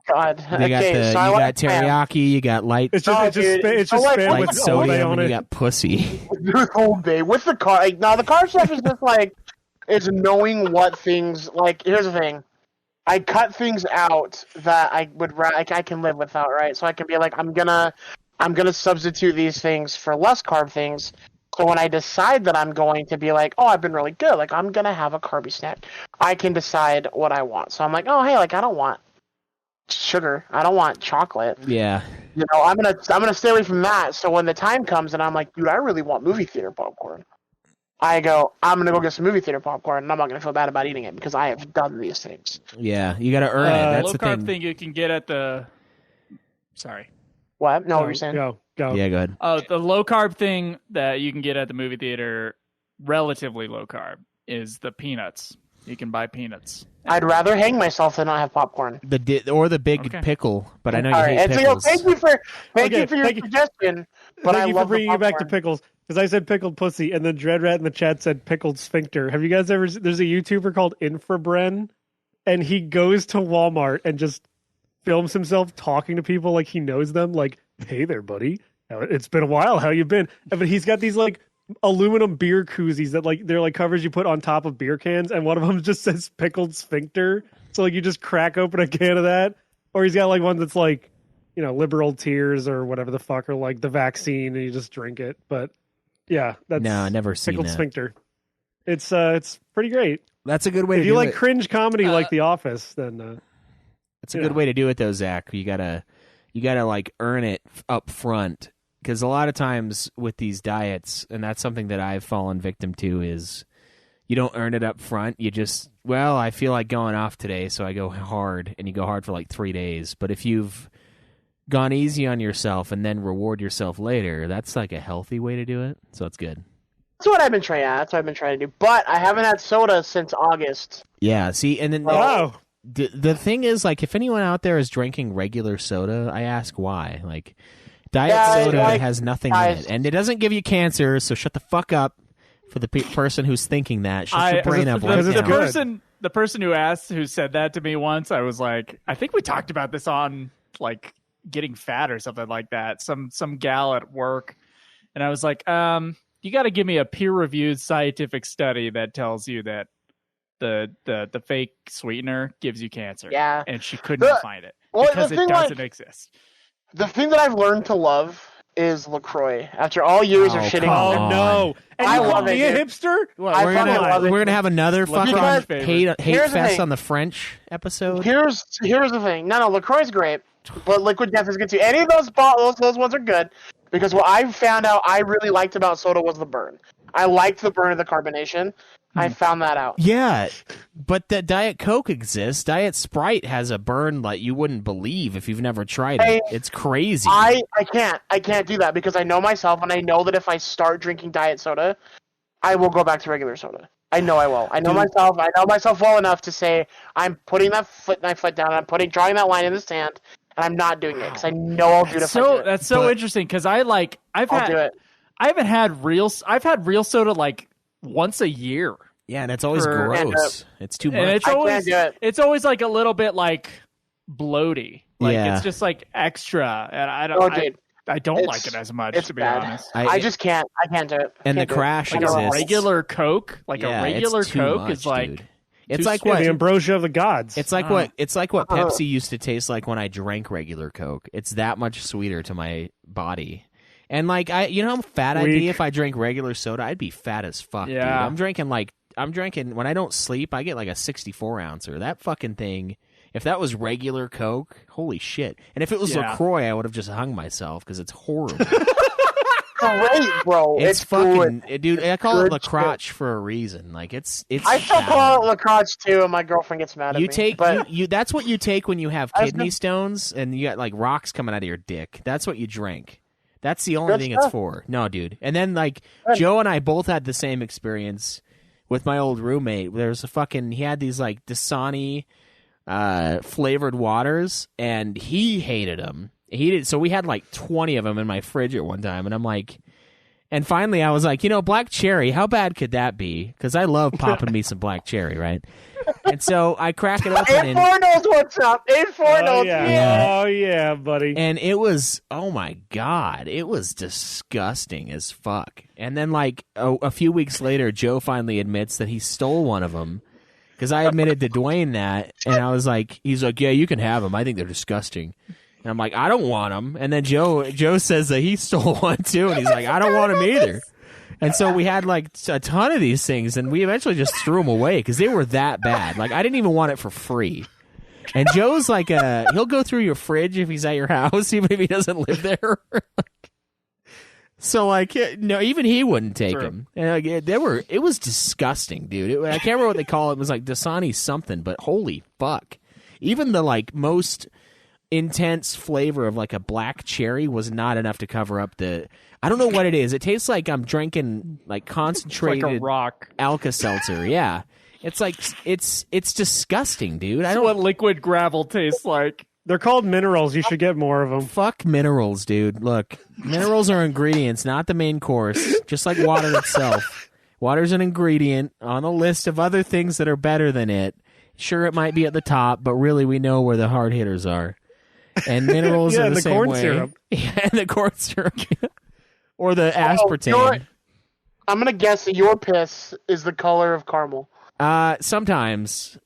God. You got you got teriyaki, you got light. It's just spam light with sodium, on and you it. got pussy. With Old Bay. With the car. Like, no, the car stuff is just like, it's knowing what things, like, here's the thing. I cut things out that I can live without, right? So I can be like, I'm gonna substitute these things for less carb things. So when I decide that I'm going to be like, oh, I've been really good, like I'm gonna have a carby snack, I can decide what I want. So I'm like, oh, hey, like I don't want sugar, I don't want chocolate. Yeah. You know, I'm gonna stay away from that. So when the time comes and I'm like, dude, I really want movie theater popcorn, I go, I'm gonna go get some movie theater popcorn, and I'm not gonna feel bad about eating it because I have done these things. Yeah, you got to earn it. That's low the carb thing. thing you can get at the. Sorry. What? No, what were you saying? Go. Yeah, go ahead. The low carb thing that you can get at the movie theater, relatively low carb, is the peanuts. You can buy peanuts. I'd rather hang myself than not have popcorn. Or the big pickle, but I know you All hate right, and pickles. so, thank you for your suggestion. But Thank I you love for bringing the it back to popcorn. pickles. Because I said pickled pussy, and then Dreadrat in the chat said pickled sphincter. Have you guys ever... There's a YouTuber called Infrabren, and he goes to Walmart and just films himself talking to people like he knows them. Like, hey there, buddy. It's been a while. How you been? But he's got these, like, aluminum beer koozies that, like, they're, like, covers you put on top of beer cans, and one of them just says pickled sphincter. So, like, you just crack open a can of that. Or he's got, like, one that's, like, you know, liberal tears or whatever the fuck, or, like, the vaccine, and you just drink it. But... yeah, that's No, I never seen pickled that. sphincter. It's pretty great. That's a good way If to you do like it. cringe comedy like The Office, then It's a good way to do it, though, Zach. You gotta like earn it up front, because a lot of times with these diets, and that's something that I've fallen victim to, is you don't earn it up front. You just, well, I feel like going off today, so I go hard, and you go hard for like 3 days. But if you've gone easy on yourself and then reward yourself later, that's like a healthy way to do it. So it's good. That's what I've been trying. Yeah, that's what I've been trying to do. But I haven't had soda since August. Yeah. See, and then the thing is, like, if anyone out there is drinking regular soda, I ask why. Like, diet soda has nothing in it, and it doesn't give you cancer. So shut the fuck up for the person who's thinking that. Shut your brain up right now. the person who said that to me once, I was like, I think we talked about this on like getting fat or something like that. Some gal at work, and I was like, you got to give me a peer-reviewed scientific study that tells you that the fake sweetener gives you cancer. Yeah. And she couldn't find it because it doesn't exist. The thing that I've learned to love is LaCroix. After all years of shitting on Oh it. no! And I you call love me it, a dude. hipster? I We're fucking love it. gonna have another LaCroix's fucking favorite. hate Here's the fest thing. on the French episode. Here's the thing. No, LaCroix's great, but Liquid Death is good too. Any of those bottles, those ones are good because what I found out I really liked about soda was the burn. I liked the burn of the carbonation. I found that out. Yeah, but that Diet Coke exists. Diet Sprite has a burn like you wouldn't believe if you've never tried it. It's crazy. I can't do that because I know myself and I know that if I start drinking diet soda, I will go back to regular soda. I know I will. I know myself. I know myself well enough to say I'm putting my foot down. I'm drawing that line in the sand, and I'm not doing it because I know I'll do it. If I do it. That's so interesting because I've do it. had real soda like once a year. Yeah, and it's always For- gross. It's too much. And it's I always can't do it. it's always like a little bit like bloaty. Like Yeah. it's just like extra, and I Oh, don't dude. I don't It's- like it as much it's to be bad. honest. I just can't. I can't do it. And the Can't do it. crash Like exists. a regular Coke, like Yeah, a regular it's too Coke much, is like dude. It's too like Yeah, what the ambrosia of the gods. It's like what Pepsi used to taste like when I drank regular Coke. It's that much sweeter to my body. And like you know how fat I'd be Weak. if I drank regular soda? I'd be fat as fuck, dude. Yeah. I'm drinking when I don't sleep, I get like a 64 ouncer. That fucking thing. If that was regular Coke, holy shit. And if it was Yeah. LaCroix, I would have just hung myself because it's horrible. Great, bro. It's good. fucking dude. I call it Good LaCroix for a reason. Like it's. I still call it LaCroix too, and my girlfriend gets mad at You me. take but you. That's what you take when you have I was kidney gonna- stones and you got like rocks coming out of your dick. That's what you drink. That's the only Good thing stuff. it's for. No, dude. And then like Good. Joe and I both had the same experience with my old roommate. There's he had these like Dasani flavored waters, and he hated them. So we had like 20 of them in my fridge at one time, and I'm like. And finally, I was like, black cherry, how bad could that be? Because I love popping me some black cherry, right? And so I crack it open, and 8-4 knows what's up. 8-4 oh knows. yeah. Yeah. Oh yeah, buddy. And it was, oh my God, it was disgusting as fuck. And then, like, a few weeks later, Joe finally admits that he stole one of them. Because I admitted to Dwayne that. And I was like, he's like, yeah, you can have them. I think they're disgusting. And I'm like, I don't want them. And then Joe says that he stole one too. And he's like, I don't want them either. And so we had like a ton of these things. And we eventually just threw them away because they were that bad. Like, I didn't even want it for free. And Joe's like, he'll go through your fridge if he's at your house, even if he doesn't live there. So, like, no, even he wouldn't take True. them. And like, it was disgusting, dude. I can't remember what they call it. It was like Dasani something, but holy fuck. Even the, like, most intense flavor of, like, a black cherry was not enough to cover up I don't know what it is. It tastes like I'm drinking, like, concentrated like a rock. Alka-Seltzer. Yeah. It's like, it's disgusting, dude. I That's don't what liquid gravel tastes like. They're called minerals. You should get more of them. Fuck minerals, dude. Look, minerals are ingredients, not the main course, just like water itself. Water's an ingredient on a list of other things that are better than it. Sure, it might be at the top, but really we know where the hard hitters are. And minerals Yeah, are and the the same corn way. syrup. Yeah, and the corn syrup. Or the aspartame. I'm gonna guess that your piss is the color of caramel. Sometimes.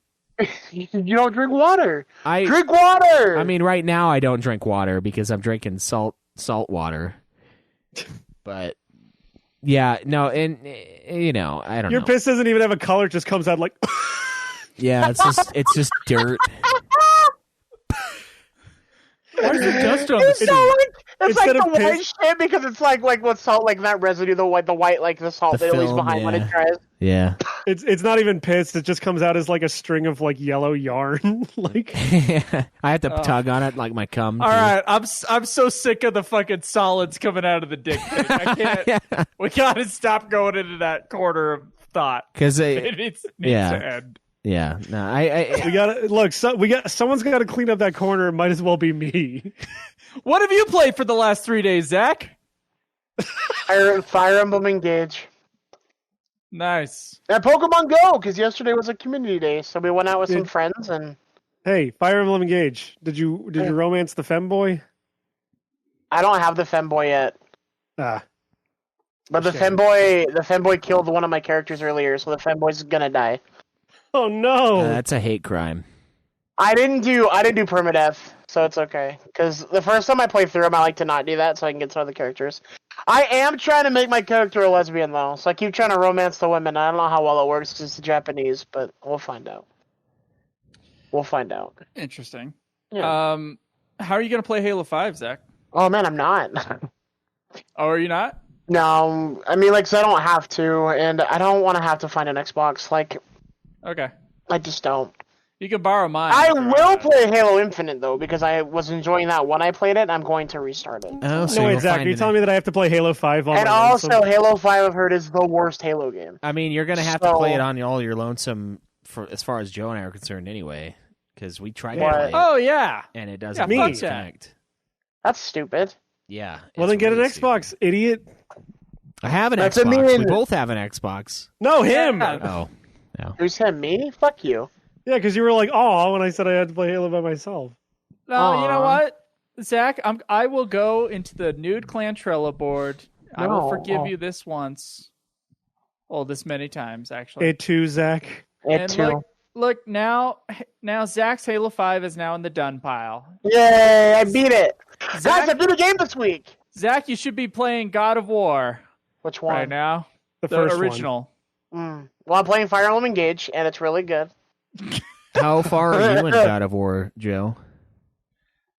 You don't drink water. I Drink water. I mean, right now I don't drink water because I'm drinking salt water. But yeah, no, and I don't Your know. piss doesn't even have a color; it just comes out like. Yeah, it's just dirt. Where's the dust on the it's like Instead the of white piss- shit because it's like with salt, like that residue, the white, like the salt The that it leaves film, behind when yeah. it dries. Yeah. It's not even piss; it just comes out as like a string of like yellow yarn. Like I have to tug on it like my cum. All too. right, I'm so sick of the fucking solids coming out of the dick thing. I can't. Yeah. We gotta stop going into that corner of thought. Because It needs Yeah. to end. yeah, no, I we gotta look. Someone's got to clean up that corner. It might as well be me. What have you played for the last 3 days, Zach? Fire Emblem Engage. Nice. And Pokemon Go, because yesterday was a community day, so we went out with some friends and. Hey, Fire Emblem Engage. Did you romance the femboy? I don't have the femboy yet. Ah. But the femboy killed one of my characters earlier, so the femboy's gonna die. Oh no! That's a hate crime. I didn't do permadeath, so it's okay. Because the first time I played through them, I like to not do that so I can get some other characters. I am trying to make my character a lesbian though, so I keep trying to romance the women. I don't know how well it works because it's Japanese, but we'll find out. Interesting. Yeah. How are you gonna play Halo 5, Zach? Oh man, I'm not. Oh, are you not? No, I mean, so I don't have to, and I don't want to have to find an Xbox. Okay. I just don't. You can borrow mine. I will play Halo Infinite though, because I was enjoying that when I played it. I'm going to restart it. Oh, so no, wait, you'll Zach, find are you it- telling me that I have to play Halo 5 on And my also, lonesome? Halo 5, I've heard, is the worst Halo game. I mean, you're gonna have to play it on all your lonesome, for as far as Joe and I are concerned, anyway. Because we tried to What? play it, Oh yeah. and it doesn't Yeah, fuck really that. connect. That's stupid. Yeah. Well, it's then get an really Xbox, stupid. idiot. I have an That's a Xbox. We mean- both have an Xbox. No, him. Yeah. Oh, no. Who's him? Me? Fuck you. Yeah, because you were like, "Aw," when I said I had to play Halo by myself. No, you know Aw. what, Zach? I will go into the Nude Clan Trello board. I will No. forgive you this once. Well, this many times actually. It too, Zach. It and too. look now Zach's Halo 5 is now in the done pile. Yay, I beat it. Zach- Guys, I beat a game this week. Zach, you should be playing God of War Which one? right now. The The first original. Well, I'm playing Fire Emblem Engage, and it's really good. How far are you in God of War, Joe?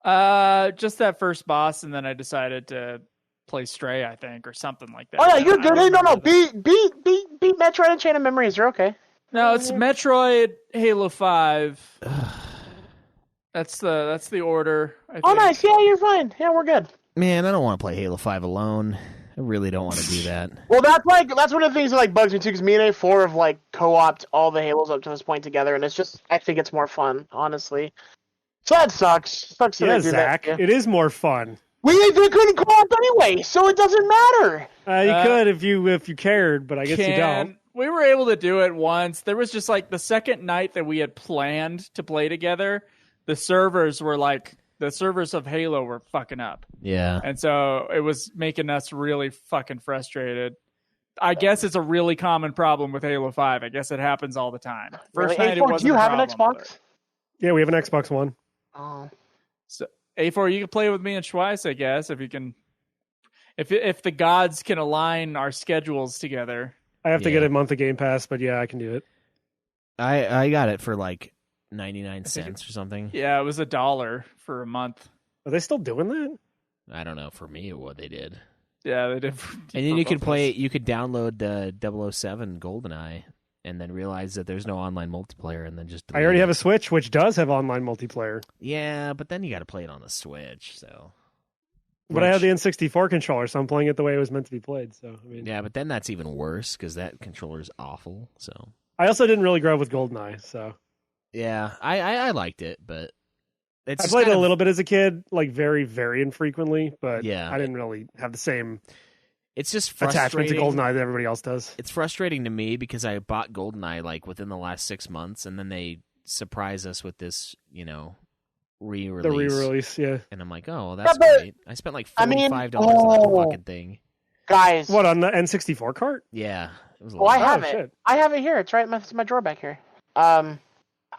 Just that first boss, and then I decided to play Stray, I think, or something like that. Oh yeah, you're I good. don't Hey, no, remember the- beat Metroid and Chain of Memories. You're okay. No, it's Metroid, Halo 5. That's the order. I think. Oh, nice. Yeah, you're fine. Yeah, we're good. Man, I don't want to play Halo 5 alone. I really don't want to do that. Well, that's one of the things that bugs me too, because me and A4 have co-opted all the Halos up to this point together, and I think it's more fun, honestly. So that sucks. Sucks that Yeah, I do Zach, that. it is more fun. We couldn't co-op anyway, so it doesn't matter. You could if you cared, but I guess you don't. We were able to do it once. There was just the second night that we had planned to play together, the servers of Halo were fucking up. Yeah. And so it was making us really fucking frustrated. I guess it's a really common problem with Halo 5. I guess it happens all the time. First Really? night it A4, wasn't do you a have an problem, Xbox? Yeah, we have an Xbox One. Oh. So A4, you can play with me and Schweiss, I guess, if you can. If the gods can align our schedules together. I have to Yeah. get a month of Game Pass, but yeah, I can do it. I got it for 99 cents or something. Yeah, it was $1 for a month. Are they still doing that? I don't know. For me, what they did. Yeah, they did. And then you could download the 007 GoldenEye and then realize that there's no online multiplayer and then just I already have a Switch, which does have online multiplayer. Yeah, but then you got to play it on the Switch, so. But I have the N64 controller, so I'm playing it the way it was meant to be played. So I mean, Yeah, but then that's even worse because that controller's awful, so. I also didn't really grow up with GoldenEye, so Yeah, I liked it, but it's I just played it kind a of- little bit as a kid, very, very infrequently. But Yeah. I didn't really have the same It's just attachment to frustrating. GoldenEye that everybody else does. It's frustrating to me because I bought GoldenEye within the last 6 months, and then they surprise us with this, re-release. The re-release, yeah. And I'm like, oh, well, that's but- great. I spent I mean, $45 on the oh. fucking thing. Guys. What, on the N64 cart? Yeah, it was a Well, I lot. have Oh, it. shit. I have it here. It's right in my drawer back here.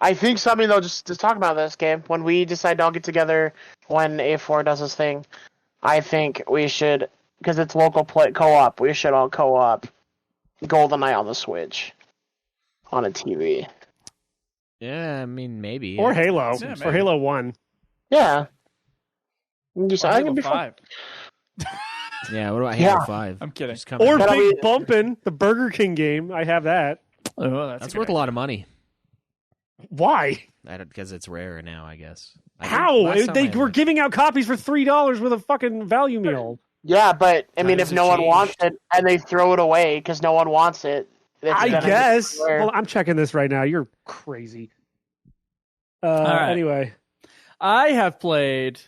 I think something though, just talk about this game. When we decide to all get together, when A4 does his thing, I think we should, because it's local co-op. We should all co-op GoldenEye on the Switch, on a TV. Yeah, I mean, maybe. Or Halo. Yeah, or maybe. Halo 1. Yeah. Just, Or I think Halo it'd be fun. 5. Yeah, what about Halo Yeah. 5? I'm kidding. Just come Or out. That'll Big be- Bumpin', the Burger King game. I have that. Oh, That's worth a lot of money. Why? Because it's rare now, I guess. How? They were giving out copies for $3 with a fucking value meal. Yeah, but I mean, Times if no have one wants changed. it and they throw it away because no one wants it, it's I gonna guess. disappear. Well, I'm checking this right now. You're crazy. right. Anyway. I have played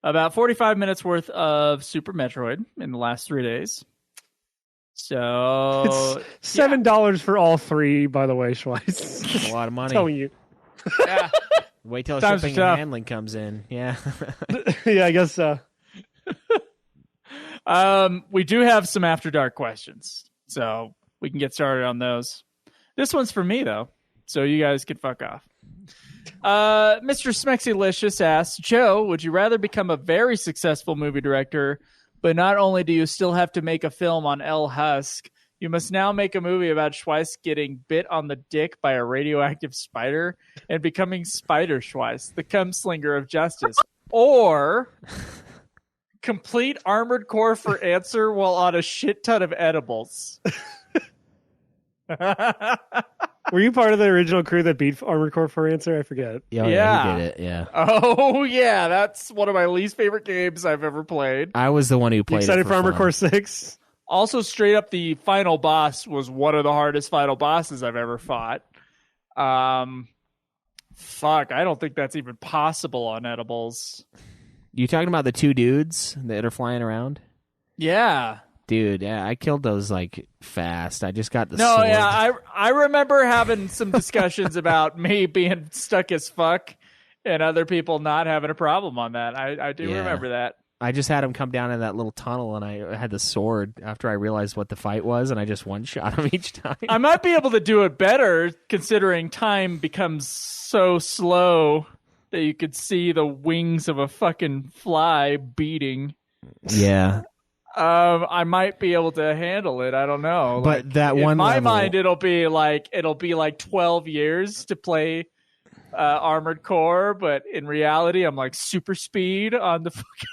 about 45 minutes worth of Super Metroid in the last 3 days. So It's $7 for all three, by the way, Schweiss. A lot of money. Telling you. yeah. Wait till Times shipping are and tough. handling comes in. Yeah. Yeah, I guess so. We do have some After Dark questions, so we can get started on those. This one's for me, though, so you guys can fuck off. Mr. Smexylicious asks, Joe, would you rather become a very successful movie director, but not only do you still have to make a film on El Husk, you must now make a movie about Schweiss getting bit on the dick by a radioactive spider and becoming Spider Schweiss, the cumslinger of justice, or complete Armored Core for answer while on a shit ton of edibles. Were you part of the original crew that beat Armored Core for answer? I forget. Yeah, he did it. Yeah. Oh, yeah. That's one of my least favorite games I've ever played. I was the one who You played excited it for Armored fun. Core 6? Also, straight up, the final boss was one of the hardest final bosses I've ever fought. Fuck, I don't think that's even possible on edibles. You talking about the two dudes that are flying around? Yeah. Dude, yeah, I killed those like fast. I just got the No, sword. yeah, I remember having some discussions about me being stuck as fuck and other people not having a problem on that. I do Yeah. remember that. I just had him come down in that little tunnel, and I had the sword after I realized what the fight was, and I just one-shot him each time. I might be able to do it better considering time becomes so slow that you could see the wings of a fucking fly beating. Yeah. I might be able to handle it. I don't know. But Like, that one in my level- mind, it'll be like 12 years to play Armored Core, but in reality, I'm like super speed on the fucking,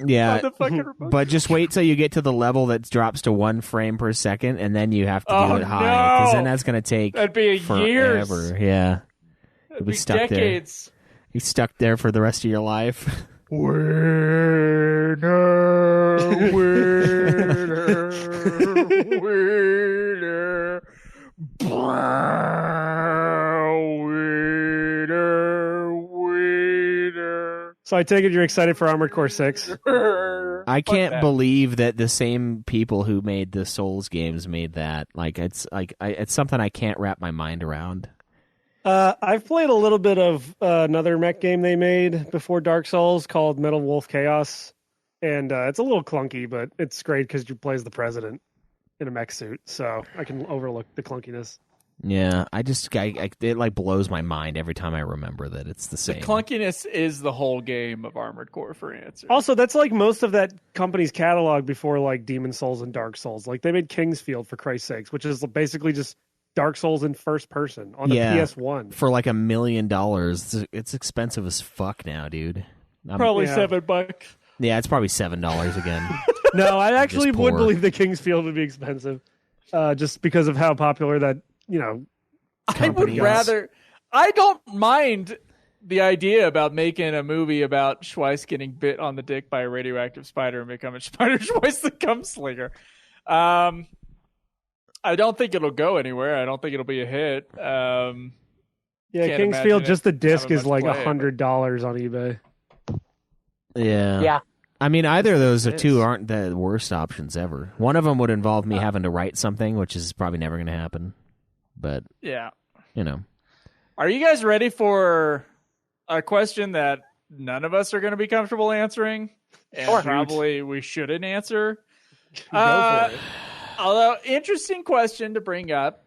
Yeah. on the fucking remote. But just wait till you get to the level that drops to 1 frame per second, and then you have to do Oh, it high, because no! then that's going to take That'd be years. forever. Yeah. It'd be be stuck there. decades. You're stuck there for the rest of your life. Winner, winner, winner. So I take it you're excited for Armored Core 6? I can't that. believe that the same people who made the Souls games made that. It's something I can't wrap my mind around. I've played a little bit of another mech game they made before Dark Souls called Metal Wolf Chaos, and it's a little clunky, but it's great because you play as the president in a mech suit, so I can overlook the clunkiness. Yeah, it like blows my mind every time I remember that it's the The same. clunkiness is the whole game of Armored Core for answer. Also, that's like most of that company's catalog before like Demon Souls and Dark Souls. Like they made Kingsfield for Christ's sakes, which is basically just Dark Souls in first person on the Yeah. PS1. For like $1 million. It's expensive as fuck now, dude. Probably Yeah. $7. Yeah, it's probably $7 again. No, I actually Just would poor. believe that Kingsfield would be expensive, just because of how popular that I would Company is. rather. I don't mind the idea about making a movie about Schweiss getting bit on the dick by a radioactive spider and becoming Spider Schweiss the Cumslinger. I don't think it'll go anywhere. I don't think it'll be a hit. Yeah, Can't Kingsfield, imagine just the it disc having is much like play, $100 on eBay. Yeah. Yeah. I mean, either of those It two is. aren't the worst options ever. One of them would involve me having to write something, which is probably never going to happen. But, Yeah. you know. Are you guys ready for a question that none of us are going to be comfortable answering? And Sure. probably we shouldn't answer? Go for it. Although, interesting question to bring up.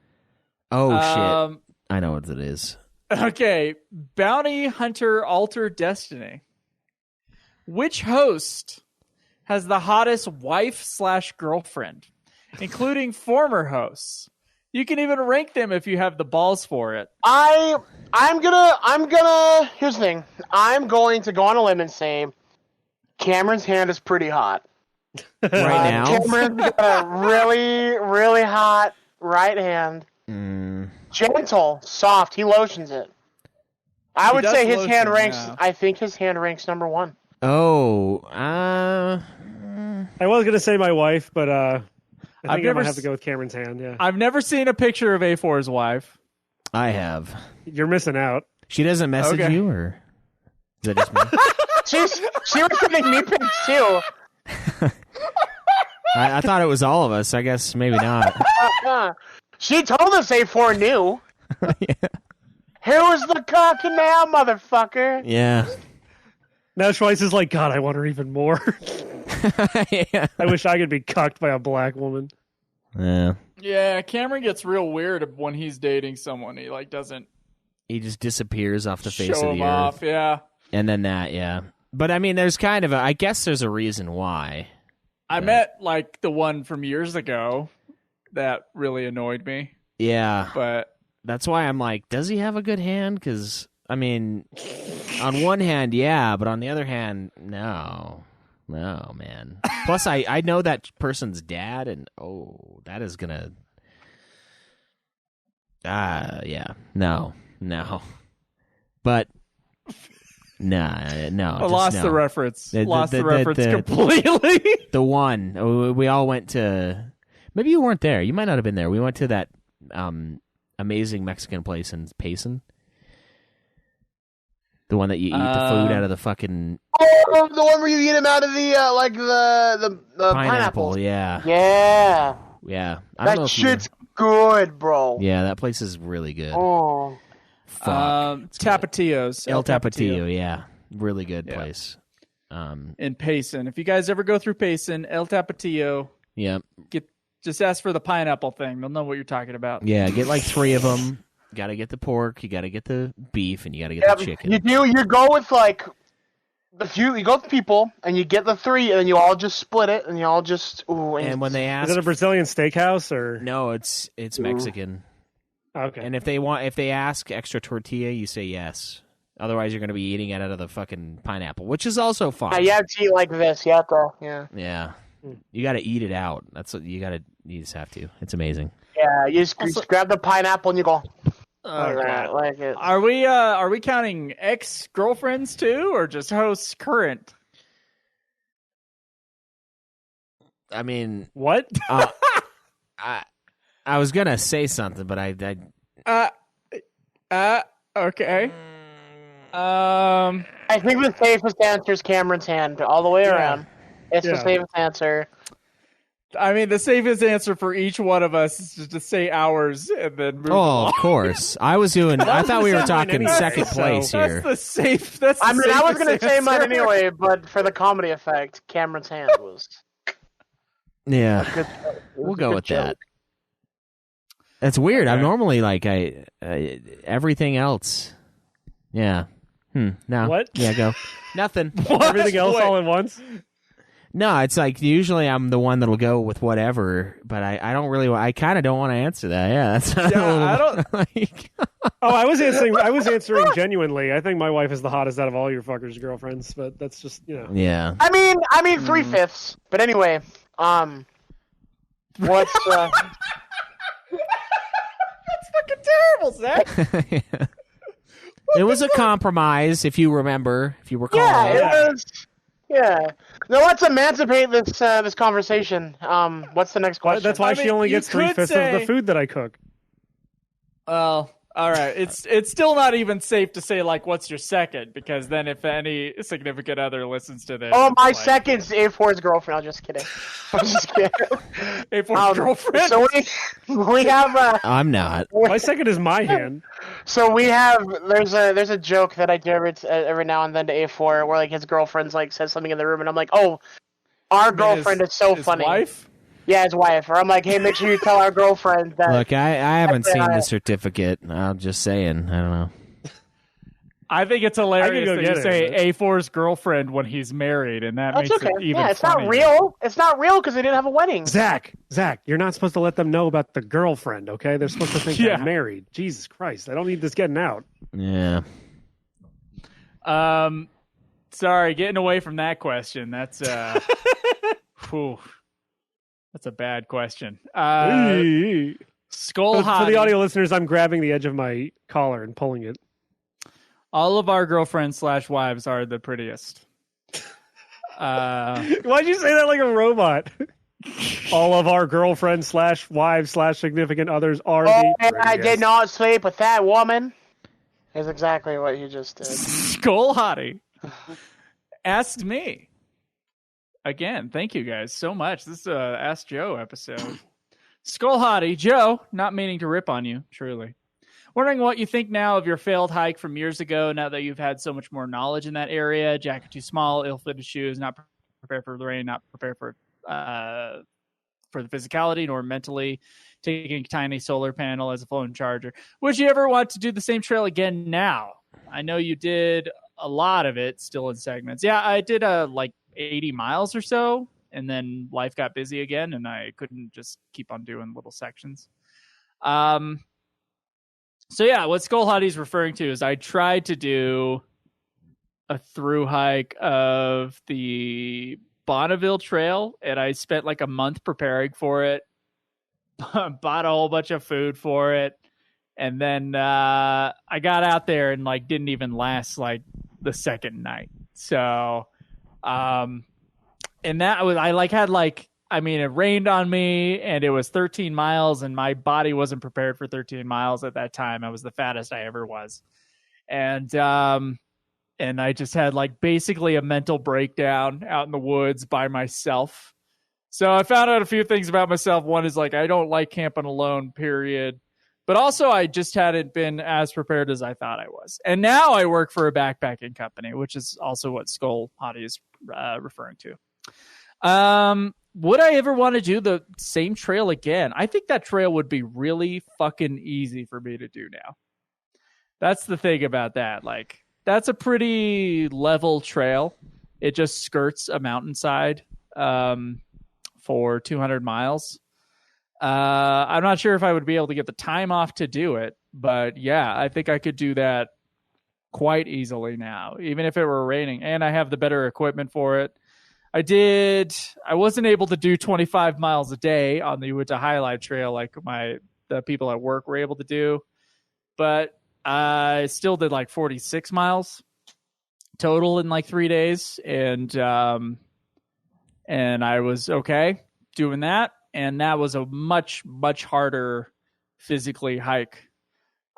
Oh, shit. Um, I know what it is. Okay, Bounty Hunter Alter Destiny. Which host has the hottest wife/girlfriend, including former hosts? You can even rank them if you have the balls for it. I'm gonna here's the thing. I'm going to go on a limb and say Cameron's hand is pretty hot. Right now? Cameron's got a really, really hot right hand. Mm, Gentle, soft. He lotions it. I He would does say his lotion, hand ranks. yeah. I think his hand ranks number one. oh, I was gonna say my wife, but I think I've I'm never gonna have to s- go with Cameron's hand. Yeah, I've never seen a picture of A4's wife. I have. you're missing out. She doesn't message Okay. you, or is that just me? She was sending me pics too. I thought it was all of us. I guess maybe not. She told us A4 knew. Yeah. Here was the cock now, motherfucker. Yeah. Now Schweiss is like, God, I want her even more. Yeah. I wish I could be cucked by a black woman. Yeah. Yeah, Cameron gets real weird when he's dating someone. He like doesn't He just disappears off the face show of him the earth. off. Yeah, And then that, yeah. But I mean, there's kind of I guess there's a reason why. I met like the one from years ago that really annoyed me. Yeah. But That's why I'm like, does he have a good hand? Because, I mean, on one hand, yeah, but on the other hand, no. No, man. Plus, I know that person's dad, and, that is going to... yeah. No. But, no. I lost no. the reference. Lost the reference the- completely. The one. We all went to... Maybe you weren't there. You might not have been there. We went to that amazing Mexican place in Payson. The one that you eat the food out of the fucking... Oh, the one where you eat him out of the, the pineapple, yeah. Yeah. Yeah. I don't know That if you- shit's good, bro. Yeah, that place is really good. Oh. Fuck. Tapatio's. El Tapatio, yeah. Really good place. In Payson. If you guys ever go through Payson, El Tapatio, Yeah. just ask for the pineapple thing. They'll know what you're talking about. Yeah, get like 3 of them. Got to get the pork, you got to get the beef, and you got to get the chicken. You go with like you go with people and you get the 3 and then you all just split it and you all just And when they ask... Is it a Brazilian steakhouse or? No, it's Mexican. Okay. And if they ask extra tortilla, you say yes. Otherwise, you're going to be eating it out of the fucking pineapple, which is also fine. you have to eat like this. You have to, yeah. Yeah. You got to eat it out. That's what you got to. You just have to. It's amazing. Yeah, you just grab the pineapple and you go. Oh, God. Like it. Are we counting ex-girlfriends too, or just hosts current? I mean, What? I was gonna say something, but I Okay. I think the safest answer is Cameron's hand all the way around. It's the Yeah. safest answer. I mean, the safest answer for each one of us is just to say ours and then move Oh, on. of course. I was doing. I thought we were talking anyway, second so- place here. That's the safe. That's the I mean, I was safest going to say mine answer. anyway, but for the comedy effect, Cameron's hand was. Yeah, Good, we'll go with that. That's weird. I'm normally like everything else. Yeah. No. What? Yeah. Go. Nothing. Everything else Wait. all at once? No, it's like usually I'm the one that'll go with whatever, but I don't really. I kind of don't want to answer that. Yeah, that's. Yeah, I don't. Like, Oh, I was answering genuinely. I think my wife is the hottest out of all your fuckers' girlfriends, but that's just, you know. yeah. I mean 3/5. But anyway, what's That's fucking terrible, Zach. It was a compromise, if you remember, if you recall. yeah, it was. Yeah. Now let's emancipate this this conversation. What's the next question? That's why I she mean, only you gets could 3/5 of say- the food that I cook. Well, all right. It's still not even safe to say like what's your second, because then if any significant other listens to this, Oh, it's my like, second's A4's girlfriend. I'm just kidding. I'm just kidding. Hey, for girlfriend. So we have I'm not. My second is my hand. so we have there's a joke that I do every now and then to A4 where like his girlfriend's like says something in the room and I'm like, oh, our girlfriend is so his funny. Wife? Yeah, his wife. Or I'm like, hey, make sure you tell our girlfriend that. Look, I haven't seen I- the certificate. I'm just saying. I don't know. I think it's hilarious go that get you it, say A4's girlfriend when he's married, and that That's makes okay. it even Yeah, it's funnier. not real. It's not real because they didn't have a wedding. Zach, you're not supposed to let them know about the girlfriend, okay? They're supposed to think Yeah. I'm married. Jesus Christ, I don't need this getting out. Yeah. Sorry, getting away from that question. That's whew, that's a bad question. Skull For the Hottie. audio listeners, I'm grabbing the edge of my collar and pulling it. All of our girlfriends / wives are the prettiest. Why'd you say that like a robot? All of our girlfriends / wives / significant others are the I prettiest. did not sleep with that woman. Is exactly what you just did. Skull Hottie asked me, again, thank you guys so much. This is a Ask Joe episode. Skull Hottie, Joe, not meaning to rip on you, truly. Wondering what you think now of your failed hike from years ago, now that you've had so much more knowledge in that area. Jacket too small, ill-fitted shoes, not prepared for the rain, not prepared for the physicality nor mentally. Taking a tiny solar panel as a phone charger. Would you ever want to do the same trail again now? I know you did a lot of it still in segments. Yeah, I did like 80 miles or so, and then life got busy again, and I couldn't just keep on doing little sections. So yeah, what Skull Hottie's referring to is I tried to do a through hike of the Bonneville Trail, and I spent like a month preparing for it, bought a whole bunch of food for it, and then I got out there and like didn't even last like the second night. So, and that was, I like had like, I mean, it rained on me and it was 13 miles and my body wasn't prepared for 13 miles at that time. I was the fattest I ever was. And I just had like basically a mental breakdown out in the woods by myself. So I found out a few things about myself. One is like, I don't like camping alone, period. But also I just hadn't been as prepared as I thought I was. And now I work for a backpacking company, which is also what Skull Hottie is referring to. Would I ever want to do the same trail again? I think that trail would be really fucking easy for me to do now. That's the thing about that. Like, that's a pretty level trail. It just skirts a mountainside for 200 miles. I'm not sure if I would be able to get the time off to do it, but yeah, I think I could do that quite easily now, even if it were raining, and I have the better equipment for it. I wasn't able to do 25 miles a day on the Uinta Highlight Trail like the people at work were able to do, but I still did like 46 miles total in like 3 days, and I was okay doing that, and that was a much, much harder physically hike.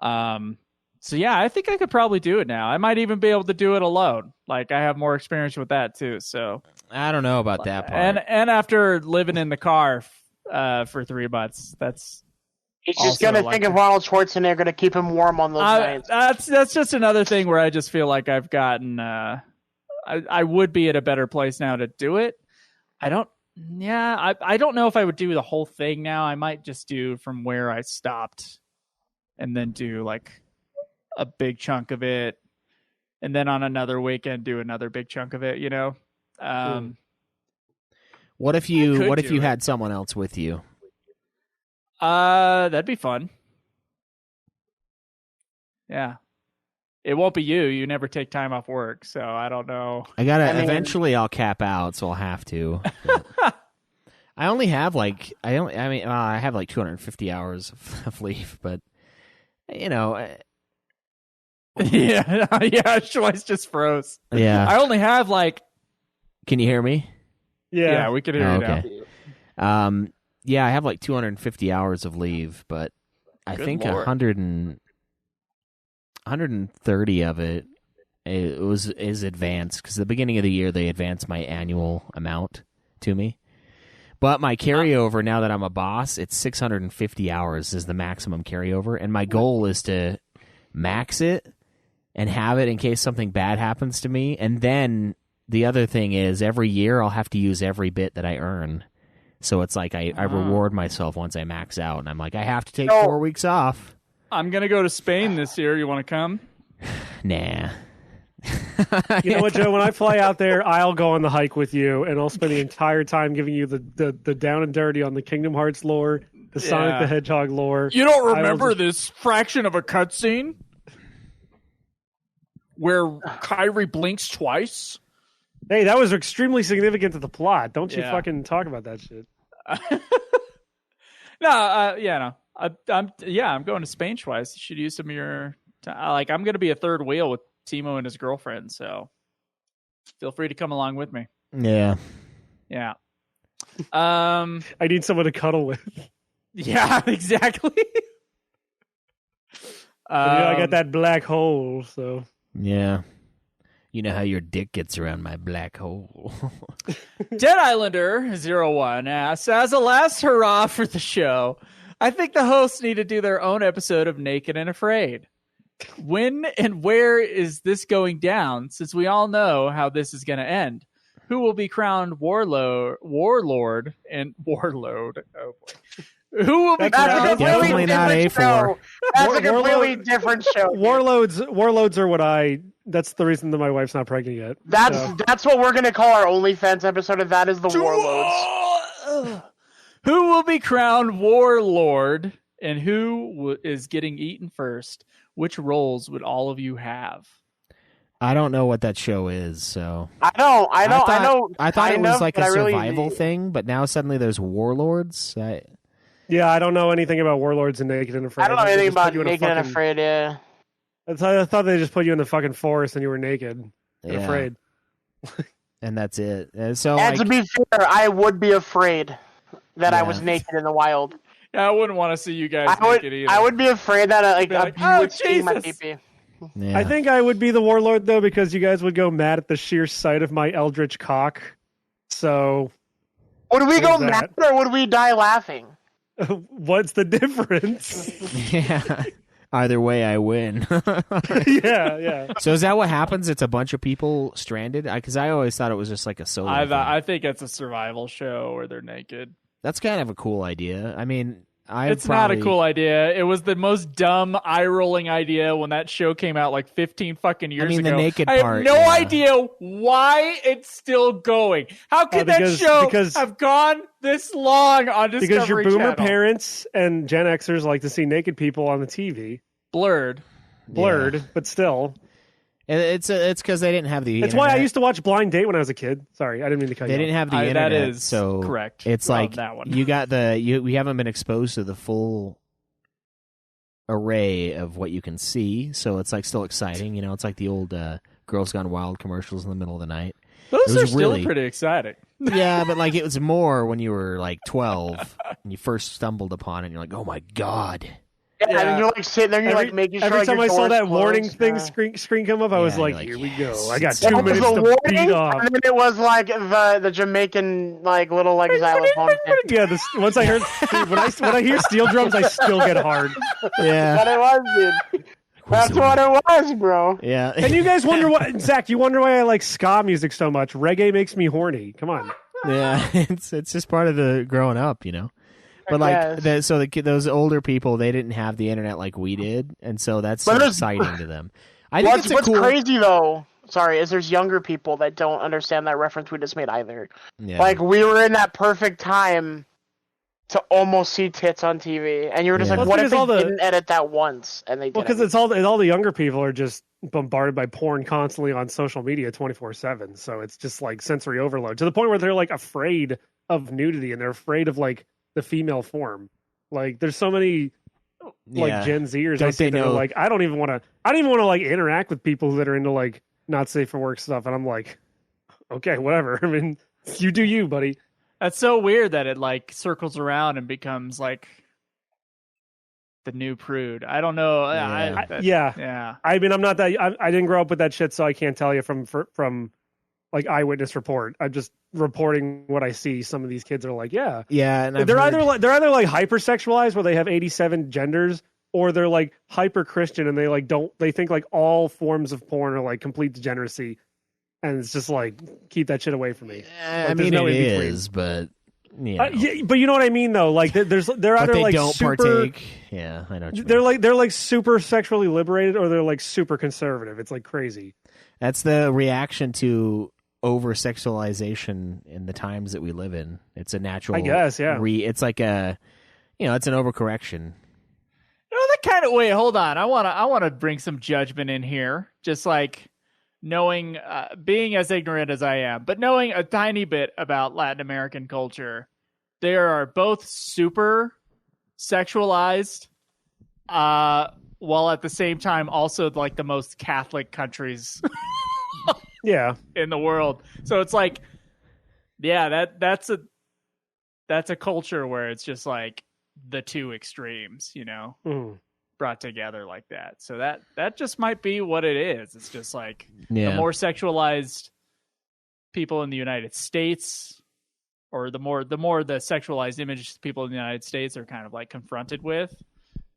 So yeah, I think I could probably do it now. I might even be able to do it alone. Like, I have more experience with that too. So I don't know about that part. And after living in the car for 3 months, that's he's just gonna think of Arnold Schwarzenegger to keep him warm on those nights. That's just another thing where I just feel like I've gotten. I would be at a better place now to do it. I don't know if I would do the whole thing now. I might just do from where I stopped, and then do like a big chunk of it, and then on another weekend do another big chunk of it, you know. What if you had someone else with you? That'd be fun. Yeah. It won't be you. You never take time off work, so I don't know. Eventually I'll cap out, so I'll have to. I only have like I have like 250 hours of leave, but you know. Yeah, Schweiss just froze. Yeah. I only have like. Can you hear me? Yeah, we can hear you now. Yeah, I have like 250 hours of leave, but I think 130 of it is advanced, because the beginning of the year they advance my annual amount to me. But my carryover, now that I'm a boss, it's 650 hours is the maximum carryover, and my goal is to max it and have it in case something bad happens to me. And then the other thing is, every year I'll have to use every bit that I earn. So it's like I reward myself once I max out, and I'm like, I have to take 4 weeks off. I'm going to go to Spain this year. You want to come? Nah. You know what, Joe? When I fly out there, I'll go on the hike with you, and I'll spend the entire time giving you the down and dirty on the Kingdom Hearts lore, the Sonic the Hedgehog lore. You don't remember this fraction of a cutscene where Kyrie blinks twice? Hey, that was extremely significant to the plot. Don't you fucking talk about that shit. I'm going to Spain twice. You should use some of your like, I'm going to be a third wheel with Timo and his girlfriend, so feel free to come along with me. Yeah. I need someone to cuddle with. Yeah, exactly. I got that black hole, so yeah. You know how your dick gets around my black hole. Dead Islander 01 asks, as a last hurrah for the show, I think the hosts need to do their own episode of Naked and Afraid. When and where is this going down, since we all know how this is going to end? Who will be crowned warlord and warlord? Oh boy. Who will be crowned? Definitely not A4. That's a completely different show. Warlords are what that's the reason that my wife's not pregnant yet. That's what we're gonna call our OnlyFans episode, and that is the Warlords. Who will be crowned warlord, and who is getting eaten first? Which roles would all of you have? I don't know what that show is, so I know. I thought it was like a really- survival thing, but now suddenly there's warlords. Yeah, I don't know anything about Warlords and Naked and Afraid. I don't know They anything just put about you in a Naked and fucking- Afraid. Yeah. I thought they just put you in the fucking forest and you were naked and Yeah. afraid. And that's it. And so, And like, to be fair, I would be afraid that I was Yeah. naked in the wild. Yeah, I wouldn't want to see you guys I would. naked either. I would be afraid that Be like, you "Oh, would see my Jesus." pee-pee. yeah. I think I would be the Warlord though, because you guys would go mad at the sheer sight of my eldritch cock. So, Would we go There's mad that. or would we die laughing? what's the difference? yeah. Either way, I win. yeah. So is that what happens? It's a bunch of people stranded? Because I always thought it was just like a solo. thing. I think it's a survival show where they're naked. That's kind of a cool idea. I mean, It's not a cool idea. It was the most dumb, eye-rolling idea when that show came out like 15 fucking years mean, the ago. naked I part, have no yeah. idea why it's still going. How could that show have gone this long on Discovery Because your boomer Channel? parents and Gen Xers like to see naked people on the TV. Blurred. Blurred, but still. And it's because they didn't have the. It's why I internet. used to watch Blind Date when I was a kid. Sorry, I didn't mean to cut They you didn't off. have the That internet, is so correct. It's Love like that one. you got we haven't been exposed to the full array of what you can see, so it's like still exciting. You know, it's like the old Girls Gone Wild commercials in the middle of the night. Those It are was still really- pretty exciting. Yeah, but like it was more when you were like 12 and you first stumbled upon it. And you're like, oh my god. Yeah, Yeah. and you're like sitting there, and you're like making sure. Every like, time your I saw door's that warning closed. thing screen come up, I was Yeah, like, you're like, here we yes. go. I got It 2 was minutes a to warning, beat off. and then it was like the Jamaican like little like xylophone thing. Yeah, once I heard when I hear steel drums, I still get hard. Yeah. But it was, dude. That's what it was, bro. Yeah. And you guys wonder why, Zach? You wonder why I like ska music so much? Reggae makes me horny. Come on. Yeah, it's just part of the growing up, you know. But like, guess. those older people, they didn't have the internet like we did, and so that's But so there's- exciting to them. I think What's it's a cool. crazy though? Sorry, is there's younger people that don't understand that reference we just made either. Yeah. Like we were in that perfect time to almost see tits on TV, and you were just Yeah. like, Well, what it's if they because all the- didn't edit that once and they did? Well, because it's all the younger people are just bombarded by porn constantly on social media 24/7. So it's just like sensory overload to the point where they're like afraid of nudity and they're afraid of like the female form. Like there's so many like Yeah. Gen Zers Don't I see they that are know- like I don't even want to like interact with people that are into like not safe for work stuff, and I'm like, okay, whatever. I mean, you do you, buddy. That's so weird that it like circles around and becomes like the new prude. I don't know. Yeah. Yeah. I mean, I'm not that. I didn't grow up with that shit, so I can't tell you from like eyewitness report. I'm just reporting what I see. Some of these kids are like, yeah, Yeah, and I've they're heard- either like hypersexualized where they have 87 genders, or they're like hyper Christian and they think like all forms of porn are like complete degeneracy, and it's just like keep that shit away from me. I Like, there's mean, no it in-between. is, but you know. Yeah, but you know what I mean though. Like they're but either they like don't super. partake. Yeah, I know. What you They're mean. like super sexually liberated, or they're like super conservative. It's like crazy. That's the reaction to over sexualization in the times that we live in. It's a natural. I guess, yeah. It's like a, it's an overcorrection. You know, that kind of wait, hold on. I wanna bring some judgment in here. Just like knowing being as ignorant as I am, but knowing a tiny bit about Latin American culture, they are both super sexualized, while at the same time also like the most Catholic countries Yeah. in the world. So it's like, yeah, that's a culture where it's just like the two extremes, you know. Mm. brought together like that. So that just might be what it is. It's just like Yeah. the more sexualized people in the United States, or the more the sexualized images people in the United States are kind of like confronted with,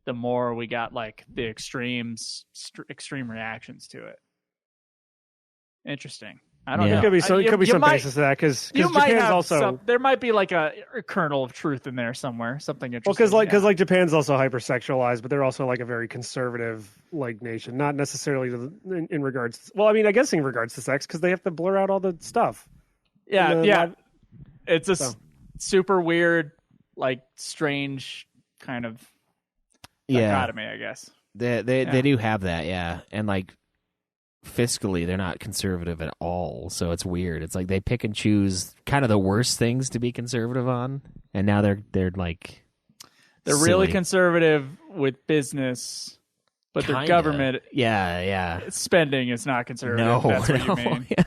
the more we got like the extreme reactions to it. Interesting. I don't Yeah. know. It could be some might- basis to that because You might Japan's have also there might be like a kernel of truth in there somewhere, something well interesting. because yeah. Japan's also hypersexualized, but they're also like a very conservative like nation, not necessarily in regards. Well, I mean, I guess in regards to sex because they have to blur out all the stuff. yeah, And, yeah, live- it's a so. super weird, like strange kind of Yeah, dichotomy, I guess. they do have that, yeah, and like fiscally, they're not conservative at all. So it's weird. It's like they pick and choose kind of the worst things to be conservative on, and now they're like They're silly. really conservative with business, but their Kinda. government Yeah. spending is not conservative. No, That's what no. you mean. Yeah.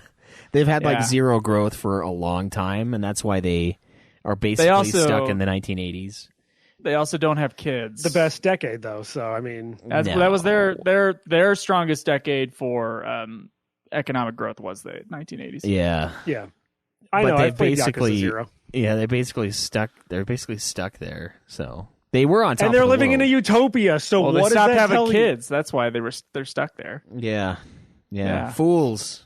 They've had like Yeah. zero growth for a long time, and that's why they are basically also- stuck in the 1980s. They also don't have kids. the best decade though. So I mean, That was their strongest decade for economic growth was the 1980s. Yeah, yeah, I But know. they I played Yakuza basically- 0. yeah. They're basically stuck there. So they were on top, And they're of the living in a world. utopia. So Well, they what does stopped that having tell you? kids. That's why they're stuck there. Yeah. Yeah. Fools.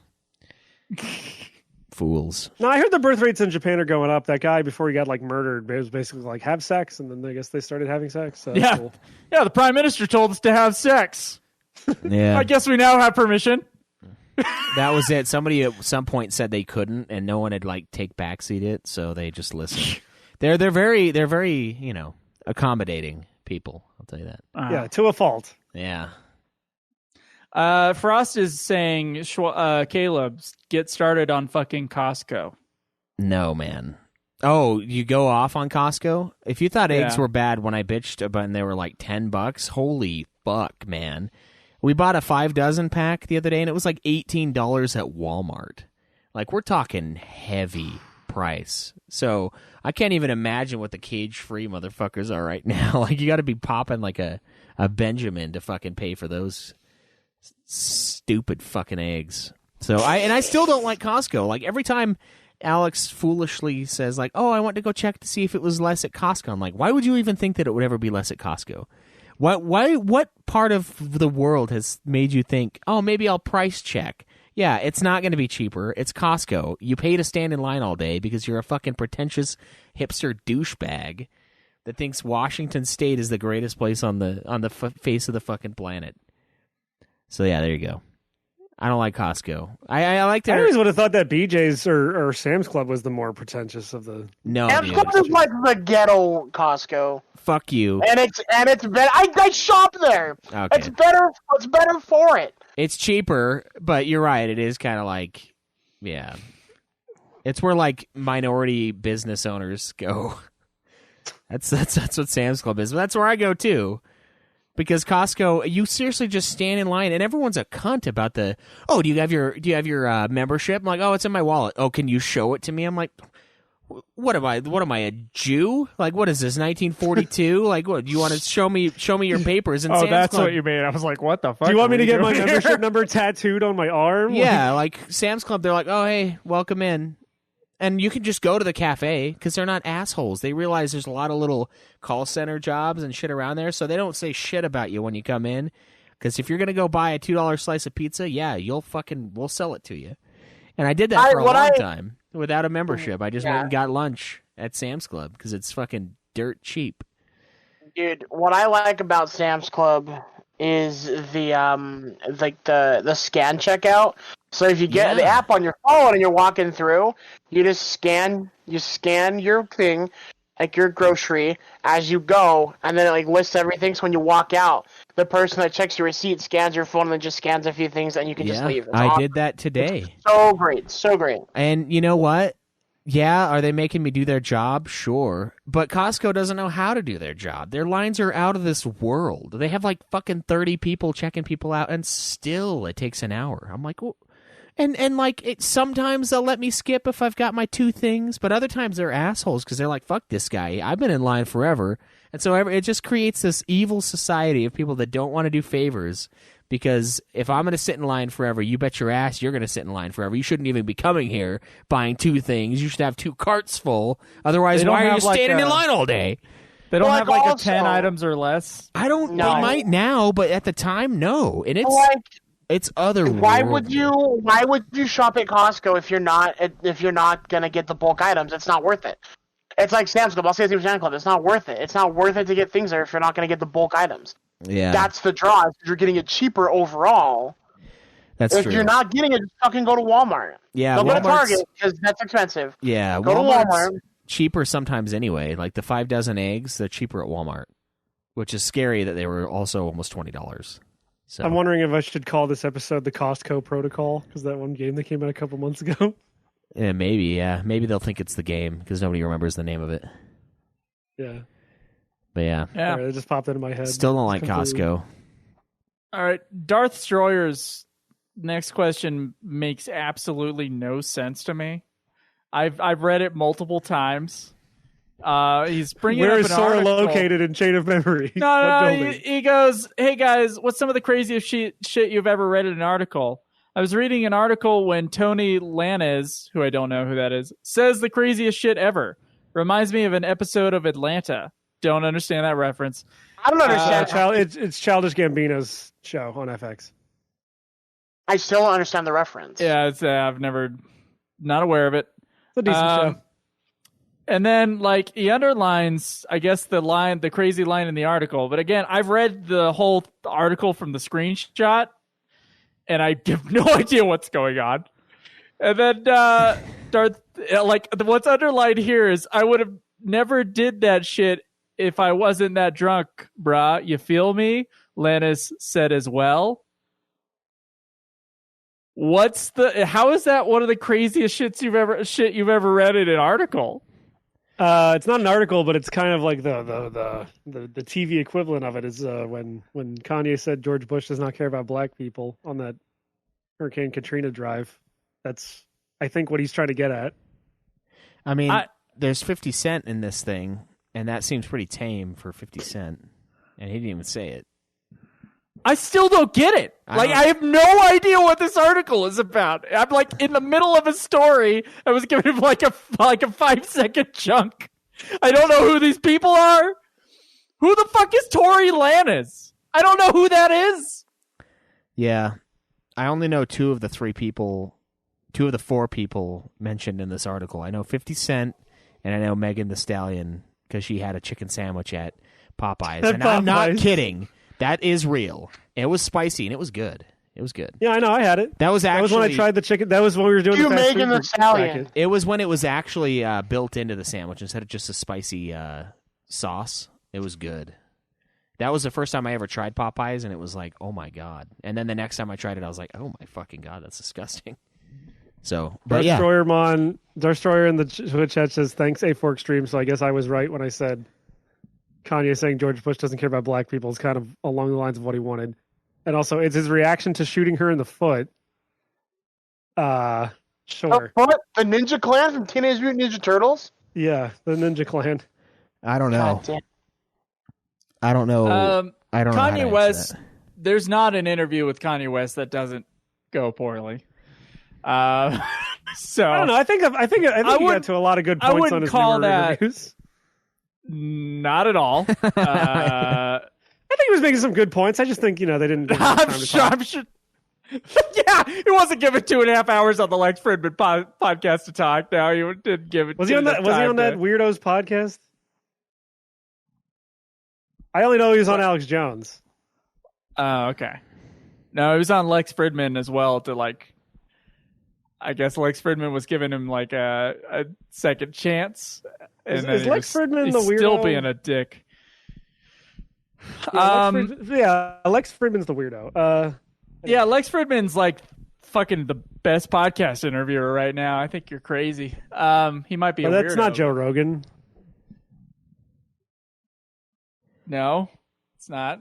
Fools. No, I heard the birth rates in Japan are going up. That guy before he got like murdered, it was basically like have sex, and then I guess they started having sex. So that's Yeah. cool. Yeah, the prime minister told us to have sex. Yeah. I guess we now have permission. That was it. Somebody at some point said they couldn't, and no one had like take backseat it, so they just listened. They're very accommodating people. I'll tell you that. Yeah, to a fault. Yeah. Frost is saying, Caleb, get started on fucking Costco. No, man. Oh, you go off on Costco? If you thought eggs Yeah. were bad when I bitched about and they were like $10, holy fuck, man. We bought a 5 dozen pack the other day and it was like $18 at Walmart. Like we're talking heavy price. So I can't even imagine what the cage-free motherfuckers are right now. Like you got to be popping like a Benjamin to fucking pay for those stupid fucking eggs. So I still don't like Costco. Like every time Alex foolishly says like, "Oh, I want to go check to see if it was less at Costco." I'm like, "Why would you even think that it would ever be less at Costco? What part of the world has made you think, "Oh, maybe I'll price check"? Yeah, it's not going to be cheaper. It's Costco. You pay to stand in line all day because you're a fucking pretentious hipster douchebag that thinks Washington State is the greatest place on the face of the fucking planet. So yeah, there you go. I don't like Costco. I like I their always would have thought that BJ's or Sam's Club was the more pretentious of the. no. Sam's Dude. Club is like the ghetto Costco, Fuck you. and it's better. I shop there. Okay. It's better. It's better for it. It's cheaper, but you're right. It is kind of like, yeah. It's where like minority business owners go. That's what Sam's Club is. But that's where I go too. Because Costco, you seriously just stand in line, and everyone's a cunt about the. Oh, do you have your membership? I'm like, oh, it's in my wallet. Oh, can you show it to me? I'm like, what am I, a Jew? Like, what is this, 1942? Like, what? Do you want to show me your papers? And Oh, Sam's that's Club, what you mean. I was like, what the fuck? Do you want me are to we get my doing membership here? number tattooed on my arm? Yeah, like Sam's Club, they're like, oh, hey, welcome in. And you can just go to the cafe because they're not assholes. They realize there's a lot of little call center jobs and shit around there, so they don't say shit about you when you come in. Because if you're going to go buy a $2 slice of pizza, yeah, we'll sell it to you. And I did that for a long time without a membership. I just went and got lunch at Sam's Club because it's fucking dirt cheap. Dude, what I like about Sam's Club is the scan checkout. So if you get the app on your phone and you're walking through, you just scan your thing, like your grocery, as you go, and then it like lists everything. So when you walk out, the person that checks your receipt scans your phone and then just scans a few things, and you can just leave. It's I awesome. did that today. So great, so great. And you know what? Yeah, are they making me do their job? Sure. But Costco doesn't know how to do their job. Their lines are out of this world. They have like fucking 30 people checking people out, and still it takes an hour. I'm like, well, And like sometimes they'll let me skip if I've got my 2 things, but other times they're assholes because they're like, "Fuck this guy! I've been in line forever," and so it just creates this evil society of people that don't want to do favors. Because if I'm going to sit in line forever, you bet your ass you're going to sit in line forever. You shouldn't even be coming here buying 2 things. You should have 2 carts full. Otherwise, why are you standing in line all day? They don't have like also, a 10 items or less. I don't. No. They might now, but at the time, no. And it's Like, it's other. why would you shop at Costco if you're not gonna get the bulk items? It's not worth it. It's like Sam's Club. I'll say it's like Sam's Club. It's not worth it. It's not worth it to get things there if you're not gonna get the bulk items. Yeah, That's the draw. You're getting it cheaper overall. that's If true. you're not getting it, just fucking go to Walmart. Yeah, Don't go to Walmart's- Target because that's expensive. Yeah, Go to Walmart's Walmart. cheaper sometimes anyway. Like the 5 dozen eggs, they're cheaper at Walmart, which is scary that they were also almost $20. So I'm wondering if I should call this episode the Costco Protocol because that one game that came out a couple months ago. yeah, maybe they'll think it's the game because nobody remembers the name of it. Yeah, But yeah, Yeah. Sorry, it just popped into my head. still don't like Completely. Costco. All right, Darth Stroyer's next question makes absolutely no sense to me. I've read it multiple times. He's bringing Where up is an Sora article. located in Chain of Memory? No, What no, building? he goes, "Hey guys, what's some of the craziest shit you've ever read in an article?" I was reading an article when Tony Lanez, who I don't know who that is, says the craziest shit ever. Reminds me of an episode of Atlanta. Don't understand that reference. I don't understand. It's Childish Gambino's show on FX. I still don't understand the reference. Yeah, it's I've never, not aware of it. It's a decent show. And then, like, he underlines, I guess, the crazy line in the article. But again, I've read the whole article from the screenshot, and I have no idea what's going on. And then, Darth, like, what's underlined here is, I would have never did that shit if I wasn't that drunk, brah. You feel me? Lannis said as well. How is that one of the craziest shit you've ever read in an article? It's not an article, but it's kind of like the TV equivalent of it is when Kanye said George Bush does not care about black people on that Hurricane Katrina drive. That's, I think, what he's trying to get at. I mean, there's 50 Cent in this thing, and that seems pretty tame for 50 Cent, and he didn't even say it. I still don't get it. I have no idea what this article is about. I'm like in the middle of a story. I was giving him like a 5-second chunk. I don't know who these people are. Who the fuck is Tory Lanez? I don't know who that is. Yeah, I only know 2 of the 4 people mentioned in this article. I know 50 Cent, and I know Megan Thee Stallion because she had a chicken sandwich at Popeyes. And I'm not Popeyes. kidding. That is real. It was spicy, and it was good. It was good. Yeah, I know. I had it. That was That was when I tried the chicken. That was when we were doing You the fast Megan food Thee Stallion. bracket. It was when it was actually built into the sandwich instead of just a spicy sauce. It was good. That was the first time I ever tried Popeyes, and it was like, oh my god. And then the next time I tried it, I was like, oh my fucking god, that's disgusting. So, but Darth yeah, Destroyer in the Twitch chat says, thanks, A4 Extreme. So I guess I was right when I said Kanye saying George Bush doesn't care about black people is kind of along the lines of what he wanted. And also, it's his reaction to shooting her in the foot. Sure. What? The Ninja Clan from Teenage Mutant Ninja Turtles? Yeah, the Ninja Clan. I don't know. God damn. I don't know. I don't know. how to Kanye answer West. that. There's not an interview with Kanye West that doesn't go poorly. So I don't know. I think he got to a lot of good I points wouldn't on his call newer that- interviews. Not at all. I think he was making some good points. I just think, they didn't give him time to talk. I'm sure. Yeah, he wasn't given 2.5 hours on the Lex Fridman podcast to talk. No, he didn't give it. Was he on that Weirdos podcast? I only know he was on Alex Jones. Oh, okay. No, he was on Lex Fridman as well I guess Lex Fridman was giving him like a second chance. And then Is he Lex was- Fridman he's the weirdo? still being a dick. Lex Fridman's the weirdo. Yeah, Lex Fridman's like fucking the best podcast interviewer right now. I think you're crazy. He might be a That's weirdo. not Joe Rogan. No, it's not.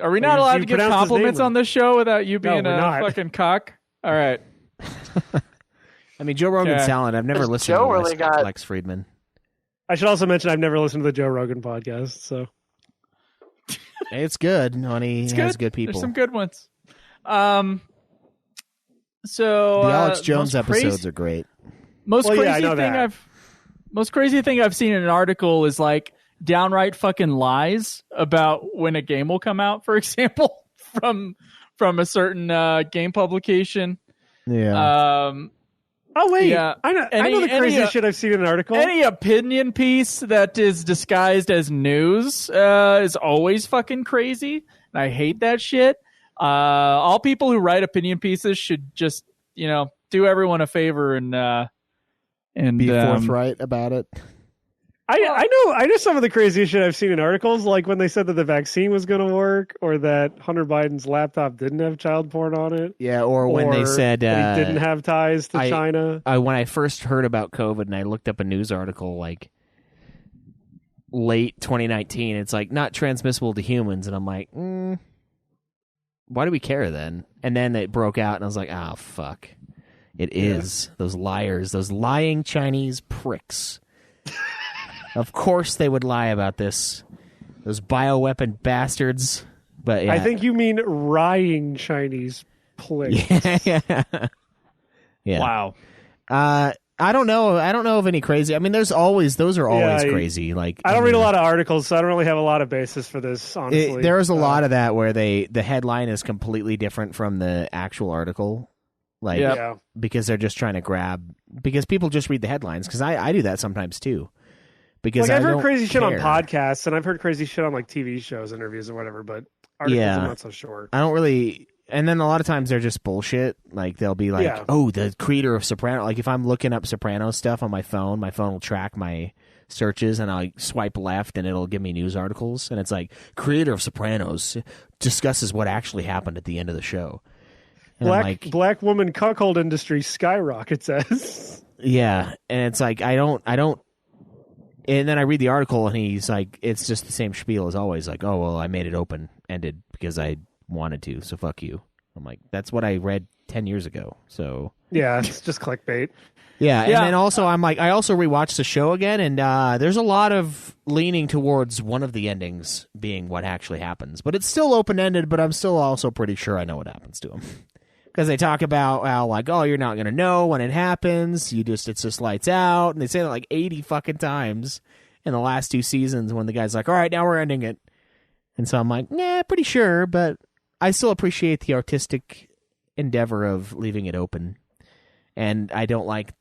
Are we not allowed you to give pronounced his compliments name on this show without you being we're a not. fucking cock? All right. I mean, Joe Rogan's Okay. talent. I've never Does listened Joe to really got- Lex Friedman. I should also mention I've never listened to the Joe Rogan podcast. So It's good. He It's has good. good people. There's some good ones. So The Alex Jones most crazy- episodes are great. Most Well, yeah, I crazy know thing that. most crazy thing I've seen in an article is like downright fucking lies about when a game will come out, for example, from a certain game publication. Yeah. oh wait, Yeah. I know Any- the craziest any, shit I've seen in an article. Any opinion piece that is disguised as news is always fucking crazy, and I hate that shit. All people who write opinion pieces should just, do everyone a favor and Be forthright about it. I know some of the craziest shit I've seen in articles, like when they said that the vaccine was going to work, or that Hunter Biden's laptop didn't have child porn on it, Yeah, or when they said that he didn't have ties to China. When I first heard about COVID and I looked up a news article like late 2019, it's like not transmissible to humans, and I'm like, why do we care then? And then it broke out, and I was like, oh fuck, it is those liars, those lying Chinese pricks. Of course they would lie about this, those bioweapon bastards. But yeah. I think you mean rying Chinese plates. yeah. Wow. I don't know. I don't know of any crazy. I mean, those are always Yeah, crazy. Like I don't read a lot of articles, so I don't really have a lot of basis for this, honestly. There is a lot of that where the headline is completely different from the actual article. Like, Yep. Yeah. because they're just trying to grab, because people just read the headlines. Because I do that sometimes too. Because Like, I've I heard don't crazy shit on care. podcasts, and I've heard crazy shit on like TV shows, interviews, or whatever. But articles, Yeah. I'm not so sure. I don't really. And then a lot of times they're just bullshit. Like they'll be like, Yeah. "Oh, the creator of Soprano." Like if I'm looking up Soprano stuff on my phone will track my searches, and I'll swipe left, and it'll give me news articles, and it's like, "Creator of Sopranos discusses what actually happened at the end of the show." And I'm like, Black woman cuckold industry skyrockets. Says. yeah, and it's like I don't. And then I read the article, and he's like, "It's just the same spiel as always." Like, "Oh well, I made it open ended because I wanted to, so fuck you." I'm like, "That's what I read 10 years ago." So Yeah, it's just clickbait. yeah, and Yeah. then also I'm like, I also rewatched the show again, and there's a lot of leaning towards one of the endings being what actually happens, but it's still open ended. But I'm still also pretty sure I know what happens to him. Because they talk about how, like, oh, you're not going to know when it happens. It's just lights out. And they say that like 80 fucking times in the last 2 seasons when the guy's like, all right, now we're ending it. And so I'm like, nah, pretty sure. But I still appreciate the artistic endeavor of leaving it open. And I don't like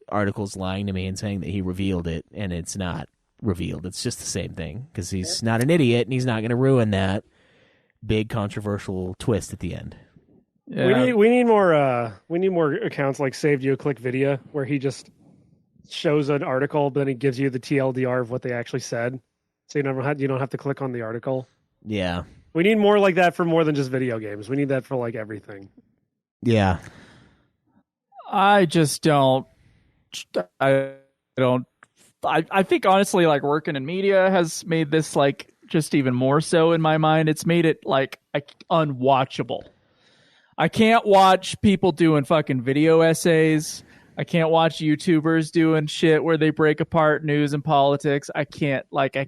articles lying to me and saying that he revealed it. And it's not revealed. It's just the same thing. Because he's not an idiot and he's not going to ruin that big controversial twist at the end. Yeah. We need more accounts like Saved You a Click Video, where he shows an article, but then he gives you the TLDR of what they actually said, so you don't have to click on the article. Yeah. We need more like that for more than just video games. We need that for like everything. Yeah. I just don't. I think honestly, like working in media has made this like just even more so in my mind. It's made it like unwatchable. I can't watch people doing fucking video essays. I can't watch YouTubers doing shit where they break apart news and politics. I can't watch a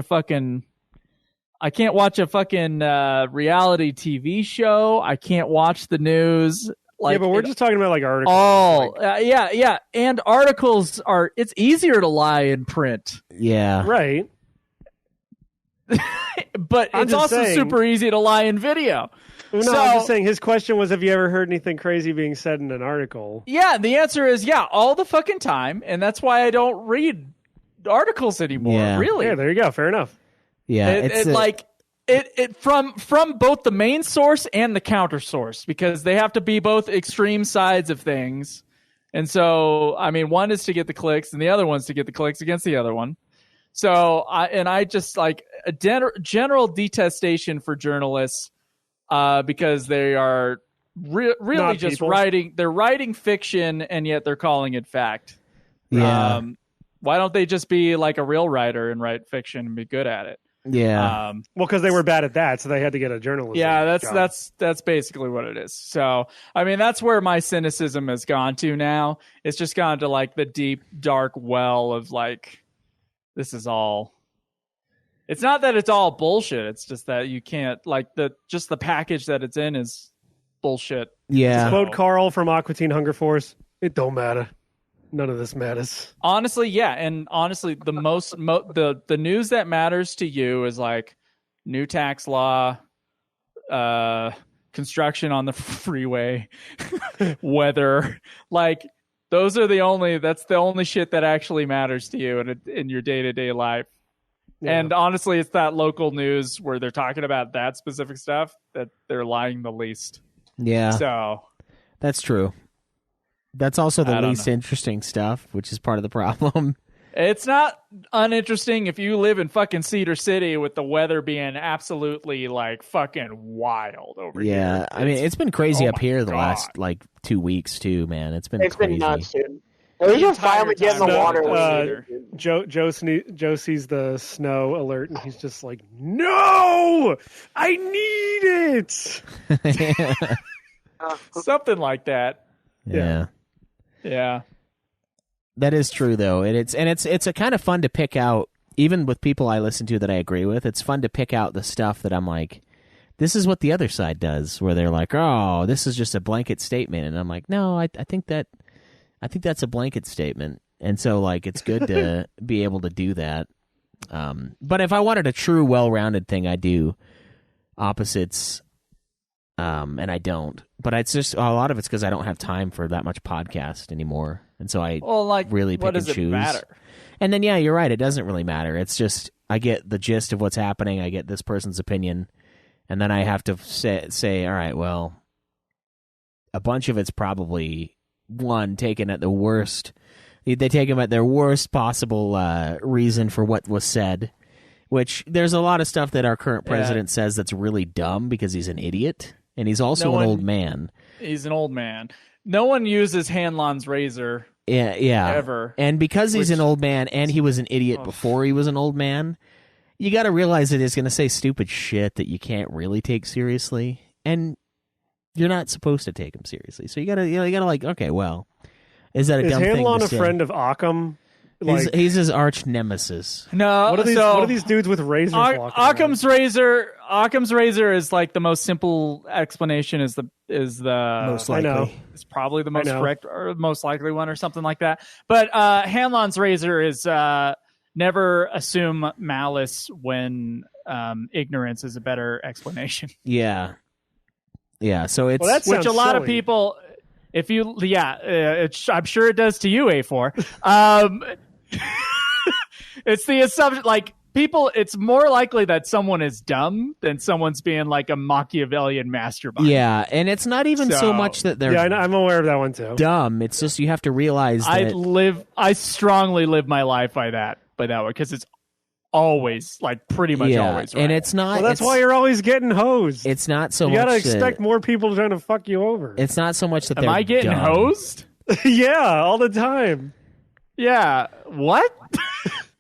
fucking reality TV show. I can't watch the news. Like, yeah, but we're just talking about like articles. Yeah. And articles it's easier to lie in print. Yeah. Right. But I'm it's just also saying- super easy to lie in video. No, So- I'm just saying his question was, have you ever heard anything crazy being said in an article? Yeah, the answer is yeah, all the fucking time, and that's why I don't read articles anymore. Yeah. Really, Yeah, there you go. Fair enough. Yeah. it from both the main source and the counter source, because they have to be both extreme sides of things. And so, I mean, one is to get the clicks, and the other one's to get the clicks against the other one. So, I just like a general detestation for journalists, because they are really Not just people. writing. They're writing fiction, and yet they're calling it fact. Yeah. Why don't they just be like a real writer and write fiction and be good at it? Yeah. Well, because they were bad at that, so they had to get a journalist. Yeah, that's basically what it is. So, I mean, that's where my cynicism has gone to now. It's just gone to like the deep, dark well of like, this is all. It's not that it's all bullshit. It's just that you can't like the package that it's in is bullshit. Yeah. Quote Carl from Aqua Teen Hunger Force. It don't matter. None of this matters. Honestly, yeah, and honestly, the the news that matters to you is like new tax law, construction on the freeway, weather. Like those are that's the only shit that actually matters to you in your day-to-day life. Yeah. And honestly, it's that local news where they're talking about that specific stuff that they're lying the least. Yeah. So that's true. That's also the least interesting stuff, which is part of the problem. It's not uninteresting if you live in fucking Cedar City with the weather being absolutely like fucking wild over here. Yeah, I mean, it's been crazy up here the last like 2 weeks too, man. It's been crazy. Been nuts, dude. We can finally get in the water. Joe sees the snow alert and he's just like, "No, I need it." Something like that. Yeah. Yeah. That is true though. And it's a kind of fun to pick out, even with people I listen to that I agree with. It's fun to pick out the stuff that I'm like, this is what the other side does, where they're like, "Oh, this is just a blanket statement." And I'm like, "No, I think that's a blanket statement." And so like it's good to be able to do that. But if I wanted a true well-rounded thing, I do opposites. And I don't, but it's just a lot of it's because I don't have time for that much podcast anymore, and so I really pick and choose. What does it matter? And then, yeah, you're right. It doesn't really matter. It's just I get the gist of what's happening. I get this person's opinion, and then I have to say, all right, well, a bunch of it's probably taken at the worst. They take them at their worst possible reason for what was said. Which there's a lot of stuff that our current president says that's really dumb because he's an idiot. And he's also an old man. He's an old man. No one uses Hanlon's razor. Yeah. Ever. And because he's an old man and he was an idiot before he was an old man, you got to realize that he's going to say stupid shit that you can't really take seriously. And you're not supposed to take him seriously. So you got to like, okay, well, is that a dumb thing to say? Is Hanlon a friend of Occam? Like, he's his arch nemesis. No, what are these dudes with razors? Occam's razor is like the most simple explanation. Is the most likely? I know. It's probably the most correct or most likely one or something like that. But Hanlon's razor is never assume malice when ignorance is a better explanation. Yeah. So it's which a lot of people. If you, I'm sure it does to you, A4. It's the assumption, like, people, it's more likely that someone is dumb than someone's being like a Machiavellian mastermind. Yeah, and it's not even so much that they're I'm aware of that one too. Dumb. It's just you have to realize that I strongly live my life by that way, because it's always, like, pretty much always right. And it's not... Well, that's why you're always getting hosed. It's not so much... You gotta much expect more people trying to fuck you over. It's not so much that Am I getting dumb. hosed? Yeah, all the time. Yeah. What?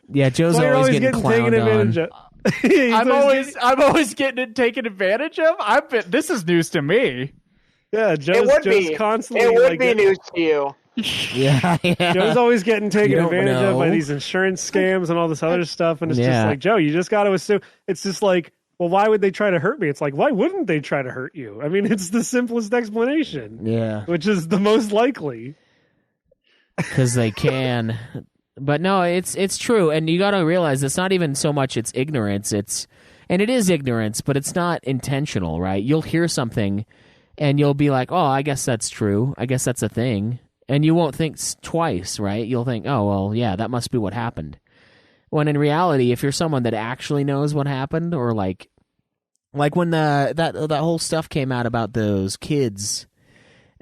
Yeah, Joe's always getting clowned advantage on. of. I'm always getting taken advantage of? This is news to me. Yeah, Joe's constantly... It would be news to you. Yeah. Joe's always getting taken advantage of by these insurance scams and all this other stuff, and it's just like, Joe, you just got to assume. It's just like, well, why would they try to hurt me? It's like, why wouldn't they try to hurt you? I mean, it's the simplest explanation. Yeah, which is the most likely. Because they can, but no, it's true, and you got to realize it's not even so much it's ignorance. And it is ignorance, but it's not intentional, right? You'll hear something, and you'll be like, oh, I guess that's true. I guess that's a thing. And you won't think twice, right? You'll think, oh, well, yeah, that must be what happened. When in reality, if you're someone that actually knows what happened, or like when that whole stuff came out about those kids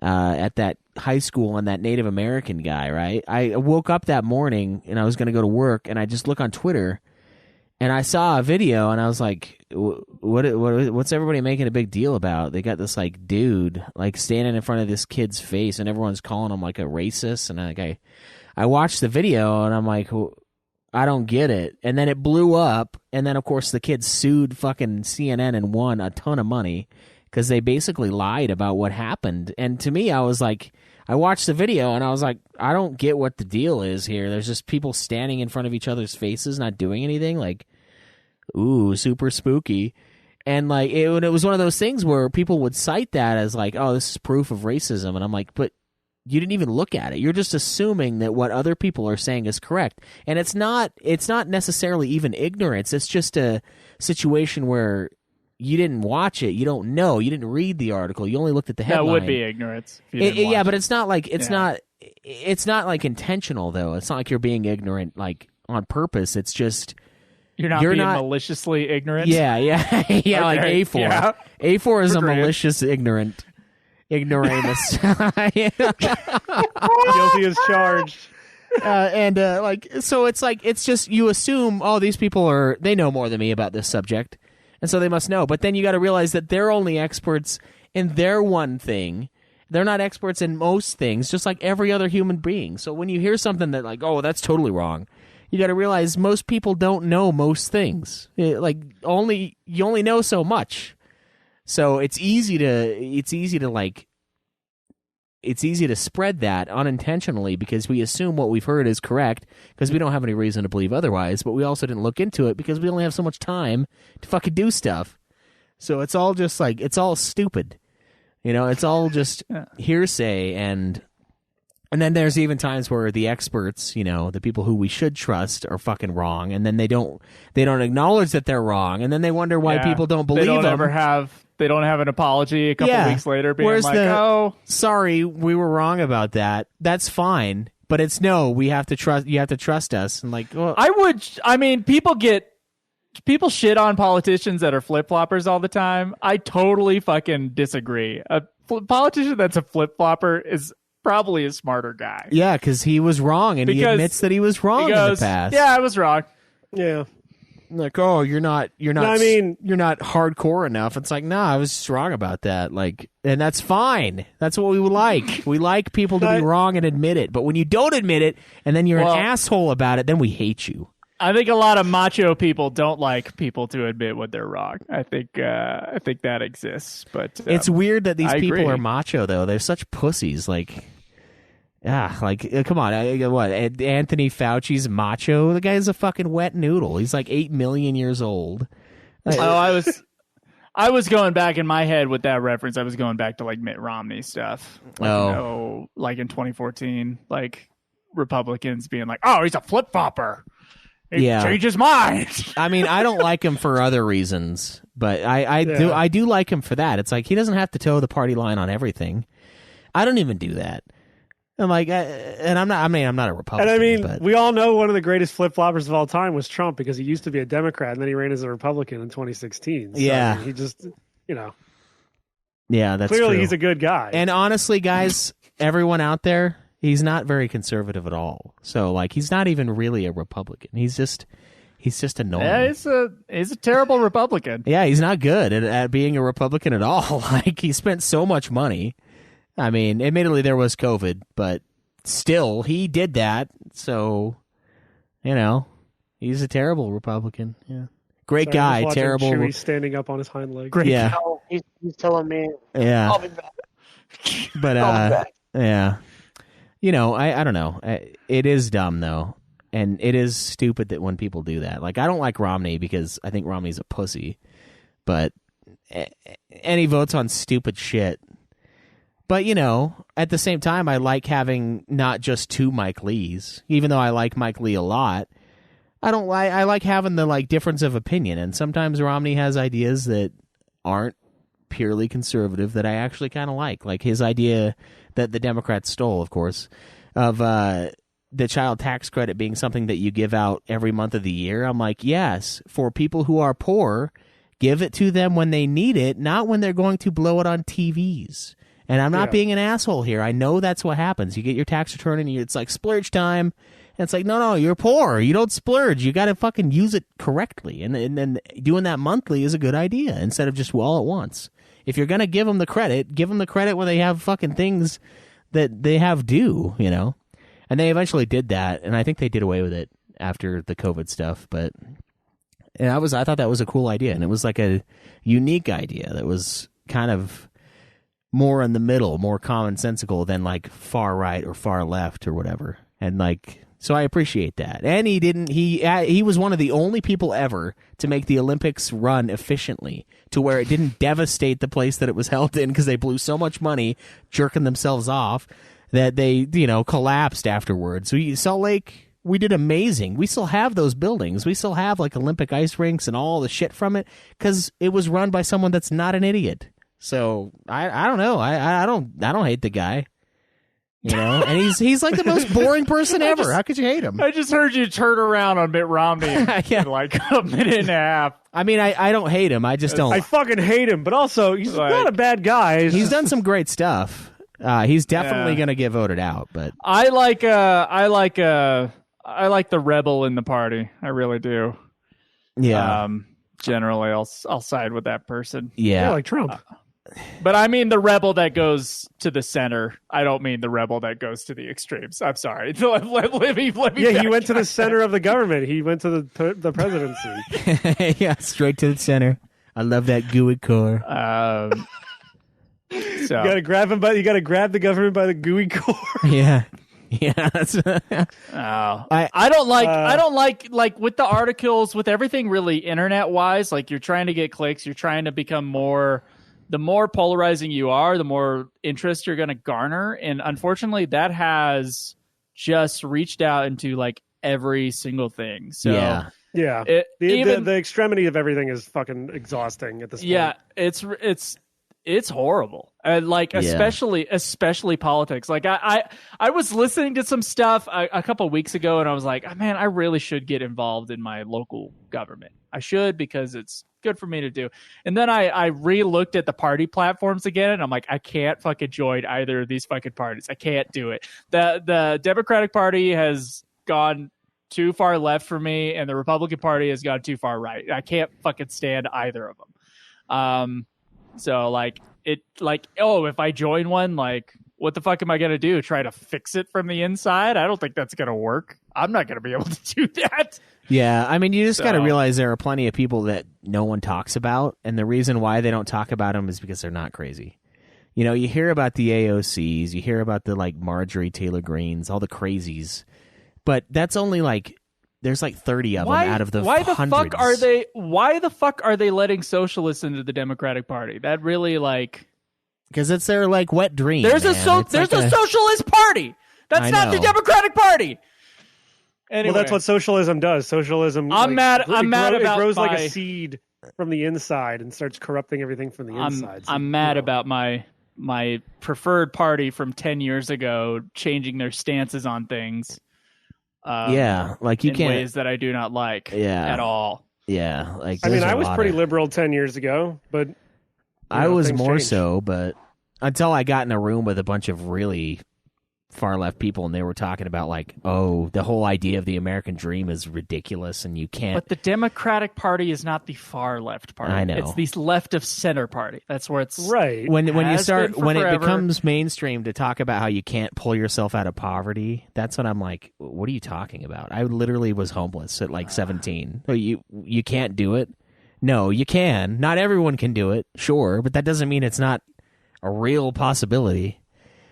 at that high school and that Native American guy, right? I woke up that morning and I was going to go to work, and I just look on Twitter, and I saw a video, and I was like, what's everybody making a big deal about? They got this like dude like standing in front of this kid's face, and everyone's calling him like a racist. And I watched the video, and I'm like, I don't get it. And then it blew up. And then, of course, the kids sued fucking CNN and won a ton of money because they basically lied about what happened. And to me, I was like, I watched the video and I was like, I don't get what the deal is here. There's just people standing in front of each other's faces, not doing anything. Like, ooh, super spooky. And like, it was one of those things where people would cite that as like, oh, this is proof of racism. And I'm like, but you didn't even look at it. You're just assuming that what other people are saying is correct. And it's not necessarily even ignorance. It's just a situation where you didn't watch it. You don't know. You didn't read the article. You only looked at the headline. That would be ignorance. If you didn't watch yeah, it. but it's not like it's not like intentional though. It's not like you're being ignorant like on purpose. It's just you're not maliciously ignorant. Yeah, yeah, yeah. Like Okay, A4. yeah. A4 is a Agreed. malicious ignoramus. Guilty as charged. So it's like, it's just, you assume, oh, these people they know more than me about this subject, and so they must know. But then you got to realize that they're only experts in their one thing. They're not experts in most things, just like every other human being. So when you hear something that like, oh, that's totally wrong, you got to realize most people don't know most things. You only know so much. So it's easy to spread that unintentionally because we assume what we've heard is correct because we don't have any reason to believe otherwise, but we also didn't look into it because we only have so much time to fucking do stuff. So it's all just like, it's all stupid. It's all just hearsay, and then there's even times where the experts, the people who we should trust are fucking wrong, and then they don't acknowledge that they're wrong, and then they wonder why people don't believe them. They don't have an apology a couple weeks later being Where's like, oh, sorry, we were wrong about that. That's fine. But it's no, we have to trust, you have to trust us. And like, well, people shit on politicians that are flip-floppers all the time. I totally fucking disagree. A politician that's a flip-flopper is probably a smarter guy. Yeah, because he was wrong, and he admits that he was wrong in the past. Yeah, I was wrong. Yeah. Like, oh, you're not you're not hardcore enough. It's like, nah, I was just wrong about that. Like, and that's fine. That's what we would like. We like people to be wrong and admit it. But when you don't admit it and then you're an asshole about it, then we hate you. I think a lot of macho people don't like people to admit when they're wrong. I think that exists, but it's weird that these people agree. are macho though. They're such pussies. Like, come on. What? Anthony Fauci's macho? The guy's a fucking wet noodle. He's like 8 million years old. I was going back in my head with that reference. I was going back to like Mitt Romney stuff. Like in 2014, like Republicans being like, "Oh, he's a flip-flopper. He changed his mind." I mean, I don't like him for other reasons, but I do like him for that. It's like he doesn't have to toe the party line on everything. I don't even do that. I'm like, I'm not a Republican. And I mean, but we all know one of the greatest flip-floppers of all time was Trump because he used to be a Democrat and then he ran as a Republican in 2016. So, yeah. I mean, he just, yeah, that's clearly true. he's a good guy. And honestly, guys, everyone out there, he's not very conservative at all. So, like, he's not even really a Republican. He's just annoying. Yeah, he's a terrible Republican. Yeah, he's not good at being a Republican at all. Like, he spent so much money. I mean, admittedly, there was COVID, but still, he did that. So, he's a terrible Republican. Yeah, great guy, terrible. Chewie standing up on his hind legs. Great. Yeah, he's telling me. Yeah, I'll be back. But I'll be back. yeah, I don't know. It is dumb though, and it is stupid that when people do that. Like, I don't like Romney because I think Romney's a pussy, but and he votes on stupid shit. But, at the same time, I like having not just two Mike Lees, even though I like Mike Lee a lot. I like having the difference of opinion. And sometimes Romney has ideas that aren't purely conservative that I actually kind of like. Like his idea that the Democrats stole, of course, of the child tax credit being something that you give out every month of the year. I'm like, yes, for people who are poor, give it to them when they need it, not when they're going to blow it on TVs. And I'm not being an asshole here. I know that's what happens. You get your tax return and it's like splurge time. And it's like, no, you're poor. You don't splurge. You got to fucking use it correctly. And then doing that monthly is a good idea instead of just all at once. If you're going to give them the credit, give them the credit when they have fucking things that they have due, And they eventually did that. And I think they did away with it after the COVID stuff. But and I thought that was a cool idea, and it was like a unique idea that was kind of more in the middle, more commonsensical than like far right or far left or whatever. And like, so I appreciate that. And he was one of the only people ever to make the Olympics run efficiently to where it didn't devastate the place that it was held in because they blew so much money jerking themselves off that they, collapsed afterwards. Salt Lake, we did amazing. We still have those buildings. We still have like Olympic ice rinks and all the shit from it because it was run by someone that's not an idiot. So I don't know. I don't hate the guy. And he's like the most boring person ever. How could you hate him? I just heard you turn around on Mitt Romney in like a minute and a half. I mean, I don't hate him. I just don't. I fucking hate him, but also he's not a bad guy. He's done some great stuff. He's definitely going to get voted out. But I like the rebel in the party. I really do. Yeah. Generally, I'll side with that person. Yeah, like Trump. But I mean the rebel that goes to the center. I don't mean the rebel that goes to the extremes. I'm sorry. Let me he went to the center of the government. He went to the presidency. Yeah, straight to the center. I love that gooey core. So you gotta grab him you gotta grab the government by the gooey core. Yeah. Yeah, that's I don't like with the articles, with everything really internet wise, like you're trying to get clicks, you're trying to become the more polarizing you are, the more interest you're going to garner. And unfortunately, that has just reached out into like every single thing. So yeah. The extremity of everything is fucking exhausting at this point. Yeah, it's horrible. Especially politics. Like I was listening to some stuff a couple of weeks ago, and I was like, man, I really should get involved in my local government. I should, because it's good for me to do. And then I re-looked at the party platforms again, and I'm like, I can't fucking join either of these fucking parties. I can't do it. The Democratic Party has gone too far left for me, and the Republican Party has gone too far right. I can't fucking stand either of them. So if I join one, like, what the fuck am I going to do? Try to fix it from the inside? I don't think that's going to work. I'm not going to be able to do that. Yeah, I mean, you just got to realize there are plenty of people that no one talks about, and the reason why they don't talk about them is because they're not crazy. You hear about the AOCs, you hear about the, like, Marjorie Taylor Greens, all the crazies, but that's only, like, there's like 30 of them out of the hundreds. Why the fuck are they letting socialists into the Democratic Party? That really, like... Because it's their, like, wet dream. There's a socialist party. That's not the Democratic Party. Anyway. Well, that's what socialism does. Socialism. I'm mad about it grows like a seed from the inside and starts corrupting everything from the inside. I'm mad about my preferred party from 10 years ago changing their stances on things. Like you in can't ways that I do not like at all. Yeah, like I was pretty liberal 10 years ago, but I was more so. But until I got in a room with a bunch of really far left people, and they were talking about like, oh, the whole idea of the American dream is ridiculous, and you can't. But the Democratic Party is not the far left party. I know, it's the left of center party. That's where it's right. When it becomes mainstream to talk about how you can't pull yourself out of poverty, that's when I'm like, what are you talking about? I literally was homeless at like 17. So you can't do it. No, you can. Not everyone can do it, sure, but that doesn't mean it's not a real possibility.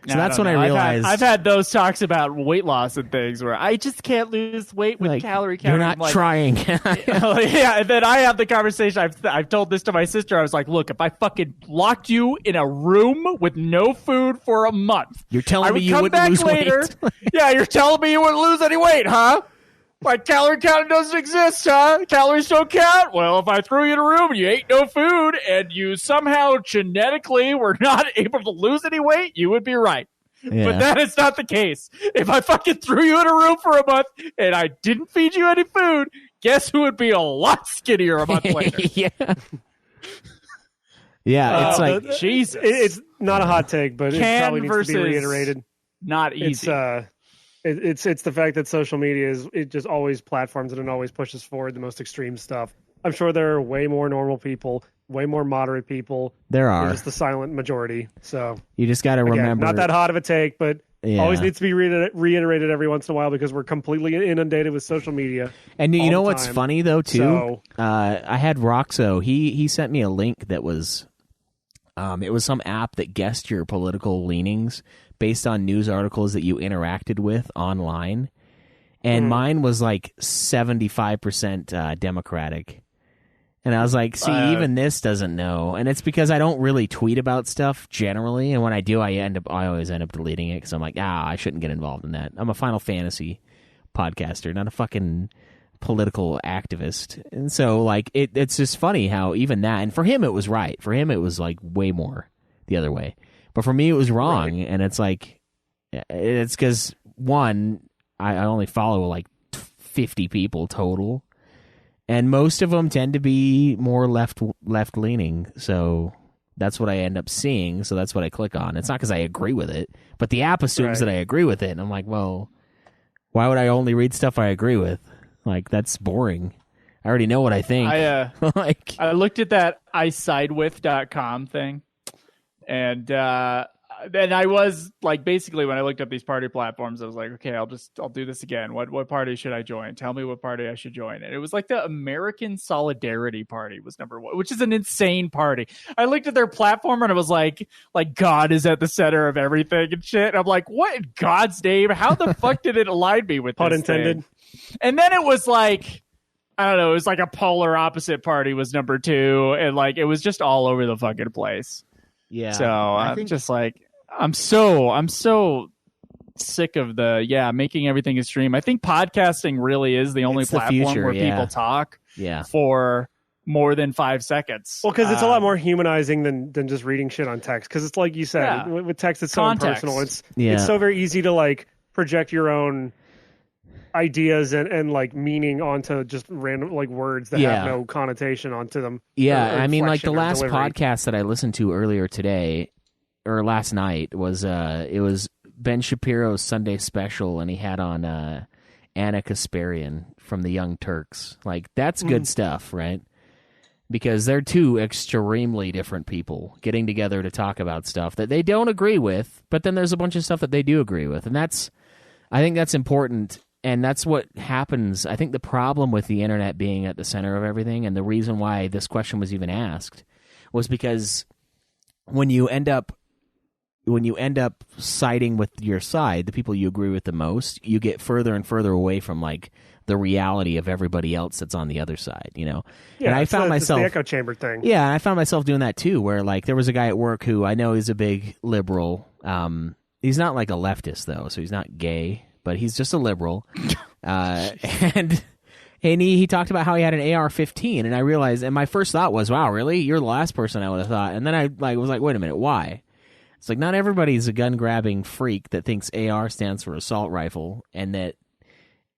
So that's when I realized I've had those talks about weight loss and things where I just can't lose weight with calorie counting. You're not trying. Yeah, and then I have the conversation. I've told this to my sister. I was like, look, if I fucking locked you in a room with no food for a month, you're telling me you wouldn't lose weight. Yeah, you're telling me you wouldn't lose any weight, huh? Like, calorie counting doesn't exist, huh? Calories don't count? Well, if I threw you in a room and you ate no food and you somehow genetically were not able to lose any weight, you would be right. Yeah. But that is not the case. If I fucking threw you in a room for a month and I didn't feed you any food, guess who would be a lot skinnier a month later? Yeah, it's like, Jesus. It's not a hot take, but it probably needs to be reiterated. Not easy. It's the fact that social media it just always platforms it and always pushes forward the most extreme stuff. I'm sure there are way more normal people, way more moderate people. There are. Just the silent majority. So you just got to remember. Not that hot of a take, but Yeah. Always needs to be reiterated every once in a while because we're completely inundated with social media. And you all know the what's time. funny though too? So- I had Roxo. He sent me a link that was, it was some app that guessed your political leanings based on news articles that you interacted with online, and mine was like 75% Democratic. And I was like, see, even this doesn't know. And it's because I don't really tweet about stuff generally. And when I do, I always end up deleting it because I'm like, I shouldn't get involved in that. I'm a Final Fantasy podcaster, not a fucking political activist. And so, like, it's just funny how even that, and for him, it was right. For him, it was like way more the other way. But for me, it was wrong. Right. And it's like, it's because, one, I only follow like 50 people total. And most of them tend to be more left leaning, so that's what I end up seeing. So that's what I click on. It's not because I agree with it, but the app assumes that I agree with it, and I'm like, well, why would I only read stuff I agree with? Like, that's boring. I already know what I think. I looked at that isidewith.com thing, and I was like, basically, when I looked up these party platforms, I was like, okay, I'll do this again. What party should I join? Tell me what party I should join. And it was like the American Solidarity Party was number one, which is an insane party. I looked at their platform and I was like God is at the center of everything and shit. And I'm like, what in God's name? How the fuck did it align me with Pun this intended. thing? And then it was like, I don't know, it was like a polar opposite party was number two. And like, it was just all over the fucking place. Yeah. So I'm just like, I'm so sick of making everything extreme. I think podcasting really is the only platform where people talk for more than 5 seconds. Well, because it's a lot more humanizing than just reading shit on text. Because it's like you said, with text, it's so Context. impersonal. It's so very easy to like project your own ideas and like meaning onto just random like words that have no connotation onto them. Yeah, I mean, like the last podcast that I listened to earlier today or last night was it was Ben Shapiro's Sunday special, and he had on Anna Kasparian from the Young Turks. Like, that's good stuff, right? Because they're two extremely different people getting together to talk about stuff that they don't agree with, but then there's a bunch of stuff that they do agree with, and I think that's important. And that's what happens. I think the problem with the internet being at the center of everything, and the reason why this question was even asked, was because when you end up siding with your side, the people you agree with the most, you get further and further away from like the reality of everybody else that's on the other side, you know? Yeah, and I found myself the echo chamber thing. Yeah, and I found myself doing that too, where like there was a guy at work who I know is a big liberal. He's not like a leftist though, so he's not gay, but he's just a liberal. And he talked about how he had an AR-15, and I realized, and my first thought was, wow, really? You're the last person I would have thought. And then I was like, wait a minute, why? It's like, not everybody's a gun-grabbing freak that thinks AR stands for assault rifle, and that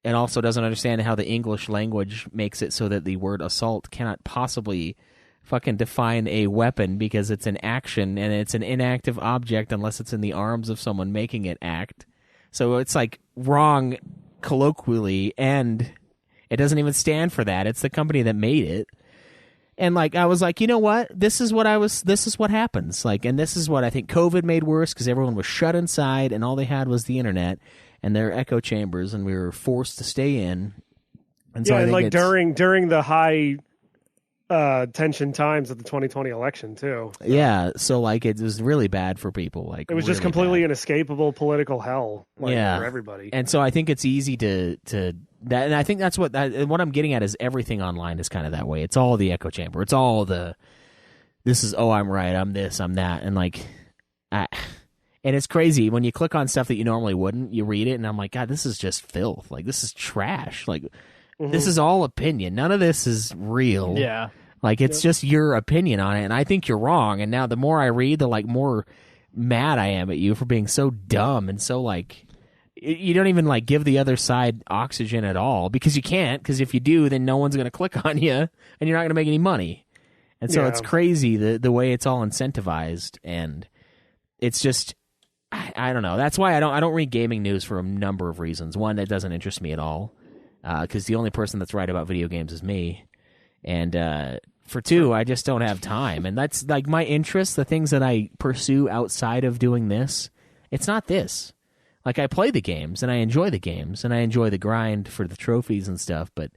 it also doesn't understand how the English language makes it so that the word assault cannot possibly fucking define a weapon because it's an action, and it's an inactive object unless it's in the arms of someone making it act. So it's like wrong colloquially, and it doesn't even stand for that. It's the company that made it. And like, I was like, you know what? This is what happens. Like, and this is what I think COVID made worse, because everyone was shut inside and all they had was the internet and their echo chambers, and we were forced to stay in. And so I think like during the high tension times of the 2020 election too. Yeah. So like, it was really bad for people. Like, it was just really completely bad. inescapable political hell. Like, for everybody. And so I think it's easy to that, and I think that's what I'm getting at is everything online is kind of that way. It's all the echo chamber. It's all this is, oh, I'm right, I'm this, I'm that, and like, and it's crazy when you click on stuff that you normally wouldn't. You read it, and I'm like, God, this is just filth. Like, this is trash. Like, this is all opinion. None of this is real. Yeah. Like, it's just your opinion on it, and I think you're wrong. And now the more I read, the like more mad I am at you for being so dumb and so like. You don't even like give the other side oxygen at all, because you can't, because if you do, then no one's going to click on you and you're not going to make any money. And so it's crazy the way it's all incentivized, and it's just, I don't know. That's why I don't read gaming news for a number of reasons. One, that doesn't interest me at all, because the only person that's right about video games is me. And for two, I just don't have time. And that's like my interests, the things that I pursue outside of doing this. It's not this. Like, I play the games, and I enjoy the games, and I enjoy the grind for the trophies and stuff, but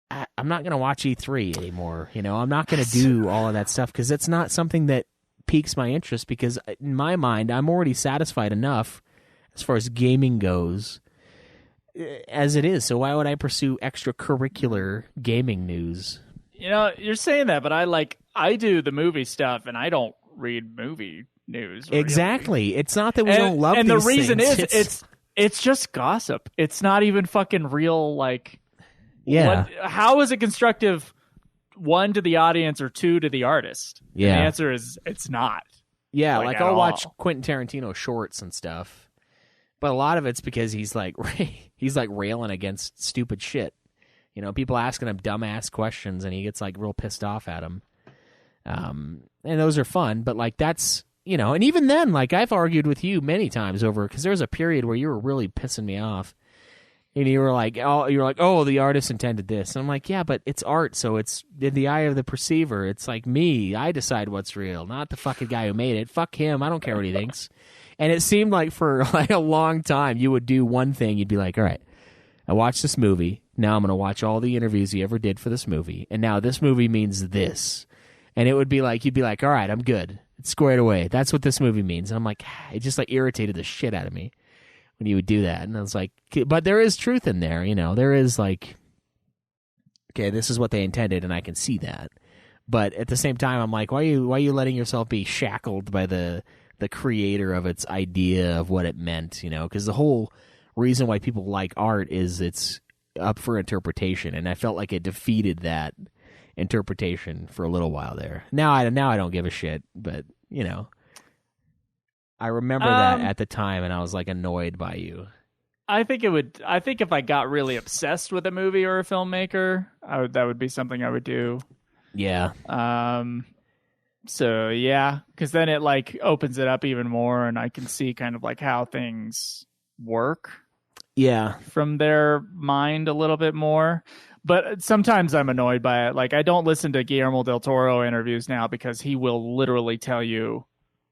I'm not going to watch E3 anymore. You know, I'm not going to do all of that stuff because it's not something that piques my interest because, in my mind, I'm already satisfied enough as far as gaming goes as it is. So why would I pursue extracurricular gaming news? You know, you're saying that, but I do the movie stuff, and I don't read movie news. Really. Exactly. It's not that we don't love and these the reason things. is it's just gossip. It's not even fucking real. Like, yeah. How is it constructive? 1 to the audience or 2 to the artist? Yeah. And the answer is it's not. Yeah, like at I'll watch all. Quentin Tarantino shorts and stuff, but a lot of it's because he's like railing against stupid shit. You know, people asking him dumbass questions, and he gets like real pissed off at them. And those are fun, but like that's, you know, and even then, like I've argued with you many times over, because there was a period where you were really pissing me off, and you were like, oh, the artist intended this, and I'm like, yeah, but it's art, so it's in the eye of the perceiver. It's like me, I decide what's real, not the fucking guy who made it. Fuck him, I don't care what he thinks. And it seemed like for like a long time, you would do one thing, you'd be like, all right, I watched this movie. Now I'm going to watch all the interviews you ever did for this movie. And now this movie means this. And it would be like, you'd be like, all right, I'm good. It's squared away. That's what this movie means. And I'm like, it just like irritated the shit out of me when you would do that. And I was like, but there is truth in there. You know, there is like, okay, this is what they intended and I can see that. But at the same time, I'm like, why are you letting yourself be shackled by the creator of its idea of what it meant? You know, because the whole reason why people like art is it's up for interpretation, and I felt like it defeated that interpretation for a little while there. Now I don't give a shit, but you know, I remember that at the time, and I was like annoyed by you. I think if I got really obsessed with a movie or a filmmaker, that would be something I would do. Yeah. So yeah, because then it like opens it up even more, and I can see kind of like how things work. Yeah. From their mind a little bit more. But sometimes I'm annoyed by it. Like, I don't listen to Guillermo del Toro interviews now because he will literally tell you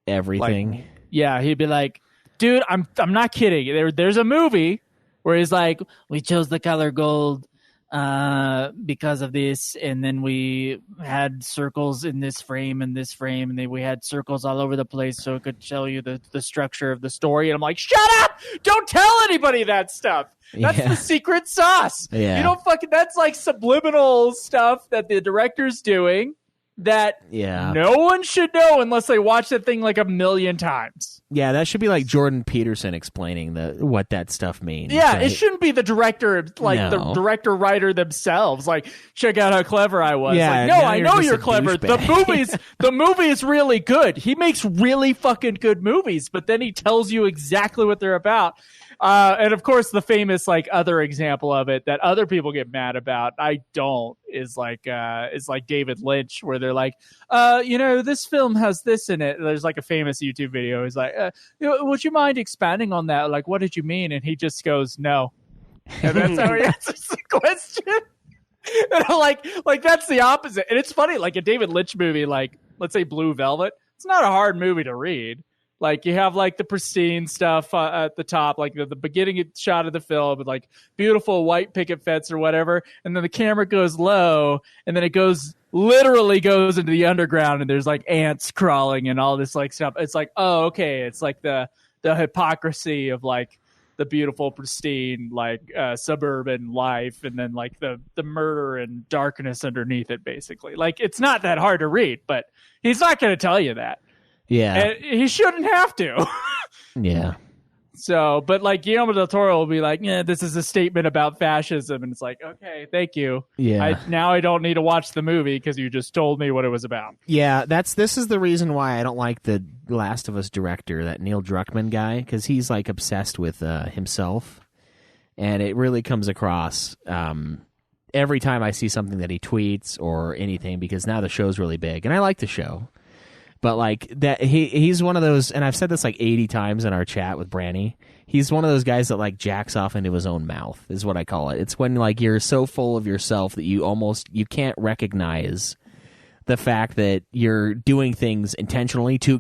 everything. Like, yeah, he'd be like, dude, I'm not kidding. There's a movie where he's like, we chose the color gold because of this, and then we had circles in this frame and this frame, and then we had circles all over the place so it could show you the structure of the story. And I'm like, shut up! Don't tell anybody that stuff. That's the secret sauce. Yeah. You don't that's like subliminal stuff that the director's doing that no one should know unless they watch that thing like a million times. Yeah, that should be like Jordan Peterson explaining what that stuff means. Yeah, right? It shouldn't be the director, the director writer themselves. Like, check out how clever I was. Yeah, like, no, I know just you're a clever. douchebag. The movie is really good. He makes really fucking good movies, but then he tells you exactly what they're about. And of course, the famous like other example of it that other people get mad about, I don't, is like David Lynch, where they're like, this film has this in it. There's like a famous YouTube video. He's like, would you mind expanding on that? Like, what did you mean? And he just goes, no. And that's how he answers the question. And I'm like that's the opposite. And it's funny, like a David Lynch movie, like let's say Blue Velvet, it's not a hard movie to read. Like, you have, like, the pristine stuff at the top, like the beginning shot of the film with, like, beautiful white picket fence or whatever. And then the camera goes low, and then it literally goes into the underground, and there's, like, ants crawling and all this, like, stuff. It's like, oh, okay. It's, like, the hypocrisy of, like, the beautiful, pristine, like, suburban life, and then, like, the murder and darkness underneath it, basically. Like, it's not that hard to read, but he's not going to tell you that. Yeah. And he shouldn't have to. Yeah. So, but like Guillermo del Toro will be like, yeah, this is a statement about fascism. And it's like, okay, thank you. Yeah. Now I don't need to watch the movie because you just told me what it was about. Yeah, this is the reason why I don't like the Last of Us director, that Neil Druckmann guy, because he's like obsessed with himself. And it really comes across every time I see something that he tweets or anything, because now the show's really big. And I like the show. But like that, he's one of those, and I've said this like 80 times in our chat with Branny. He's one of those guys that like jacks off into his own mouth, is what I call it. It's when like you're so full of yourself that you can't recognize the fact that you're doing things intentionally to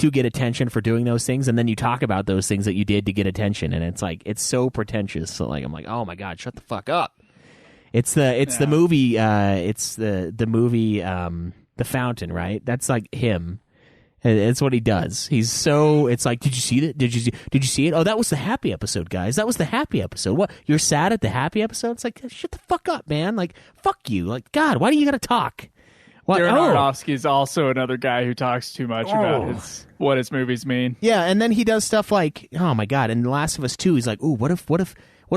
to get attention for doing those things, and then you talk about those things that you did to get attention, and it's like it's so pretentious. So like I'm like, oh my god, shut the fuck up. It's the movie the movie The Fountain, right? That's like him. It's what he does. He's so. It's like, did you see that? Did you see it? Oh, that was the happy episode, guys. That was the happy episode. What? You're sad at the happy episode? It's like, shut the fuck up, man. Like, fuck you. Like, God, why do you got to talk? What? Darren Aronofsky is also another guy who talks too much about what his movies mean. Yeah, and then he does stuff like, oh my god, in The Last of Us 2, he's like, ooh, what if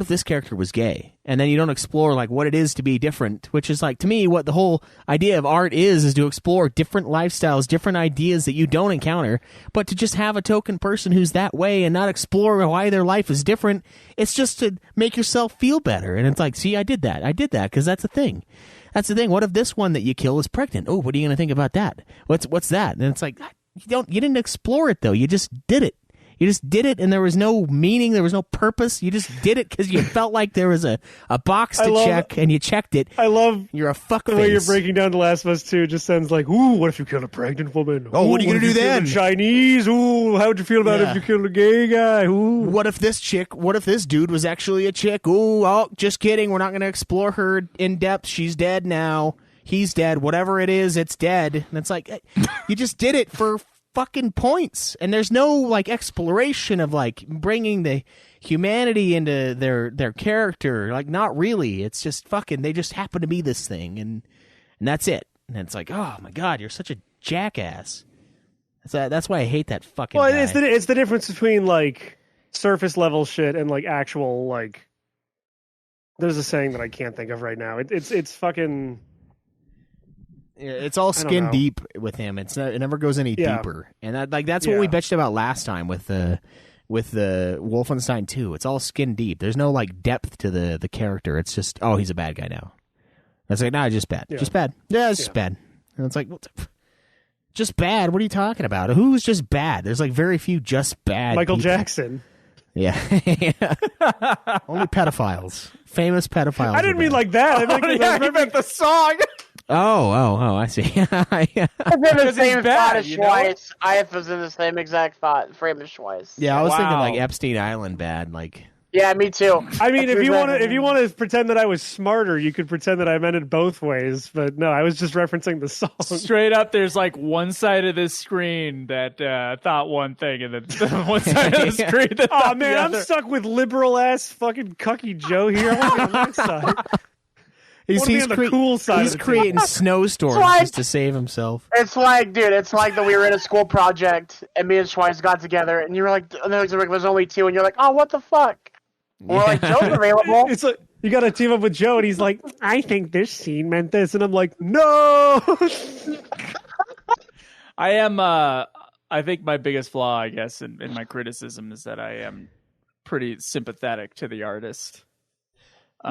this character was gay? And then you don't explore like what it is to be different, which is like, to me, what the whole idea of art is to explore different lifestyles, different ideas that you don't encounter, but to just have a token person who's that way and not explore why their life is different, it's just to make yourself feel better. And it's like, see, I did that because that's the thing. That's the thing. What if this one that you kill is pregnant? Oh, what are you going to think about that? What's that? And it's like, you didn't explore it though. You just did it. You just did it, and there was no meaning. There was no purpose. You just did it because you felt like there was a box to check, and you checked it. I love you're a fuckface. The way you're breaking down The Last of Us 2 just sounds like, ooh, what if you killed a pregnant woman? Oh, what are you going to do then? Chinese? Ooh, how would you feel about it if you killed a gay guy? Ooh. What if this dude was actually a chick? Ooh, oh, just kidding. We're not going to explore her in depth. She's dead now. He's dead. Whatever it is, it's dead. And it's like, you just did it for fucking points, and there's no like exploration of like bringing the humanity into their character. Like, not really. It's just fucking, they just happen to be this thing, and that's it. And it's like, oh my god, you're such a jackass. That's why I hate that fucking guy. It's the difference between like surface level shit and like actual like. There's a saying that I can't think of right now. It's fucking. It's all skin deep with him. It never goes any deeper, and that's what we bitched about last time with the Wolfenstein 2. It's all skin deep. There's no like depth to the character. It's just, oh, he's a bad guy now. It's like, nah, just bad, just bad. Yeah, it's just bad. And it's like, just bad. What are you talking about? Who's just bad? There's like very few just bad. Michael people. Jackson. Yeah. Only pedophiles, famous pedophiles. I didn't mean like that. I meant the song. Oh, I see. I was in the same thought as Schweiss. I was in the same exact frame as Schweiss. Yeah, I was thinking like Epstein Island bad, like. Yeah, me too. I mean, if you want to pretend that I was smarter, you could pretend that I meant it both ways. But no, I was just referencing the song. Straight up, there's like one side of this screen that thought one thing, and then one side of the screen that thought the other. I'm stuck with liberal ass fucking cucky Joe here. I want to be on that side. He's on the cool side. He's creating snowstorms just to save himself. It's like, dude, that we were in a school project and me and Schweiss got together, and you were like, there's only two, and you're like, oh, what the fuck? We're like, Joe's available. It's like, you got to team up with Joe, and he's like, I think this scene meant this, and I'm like, no. I think my biggest flaw, I guess, in my criticism is that I am pretty sympathetic to the artist.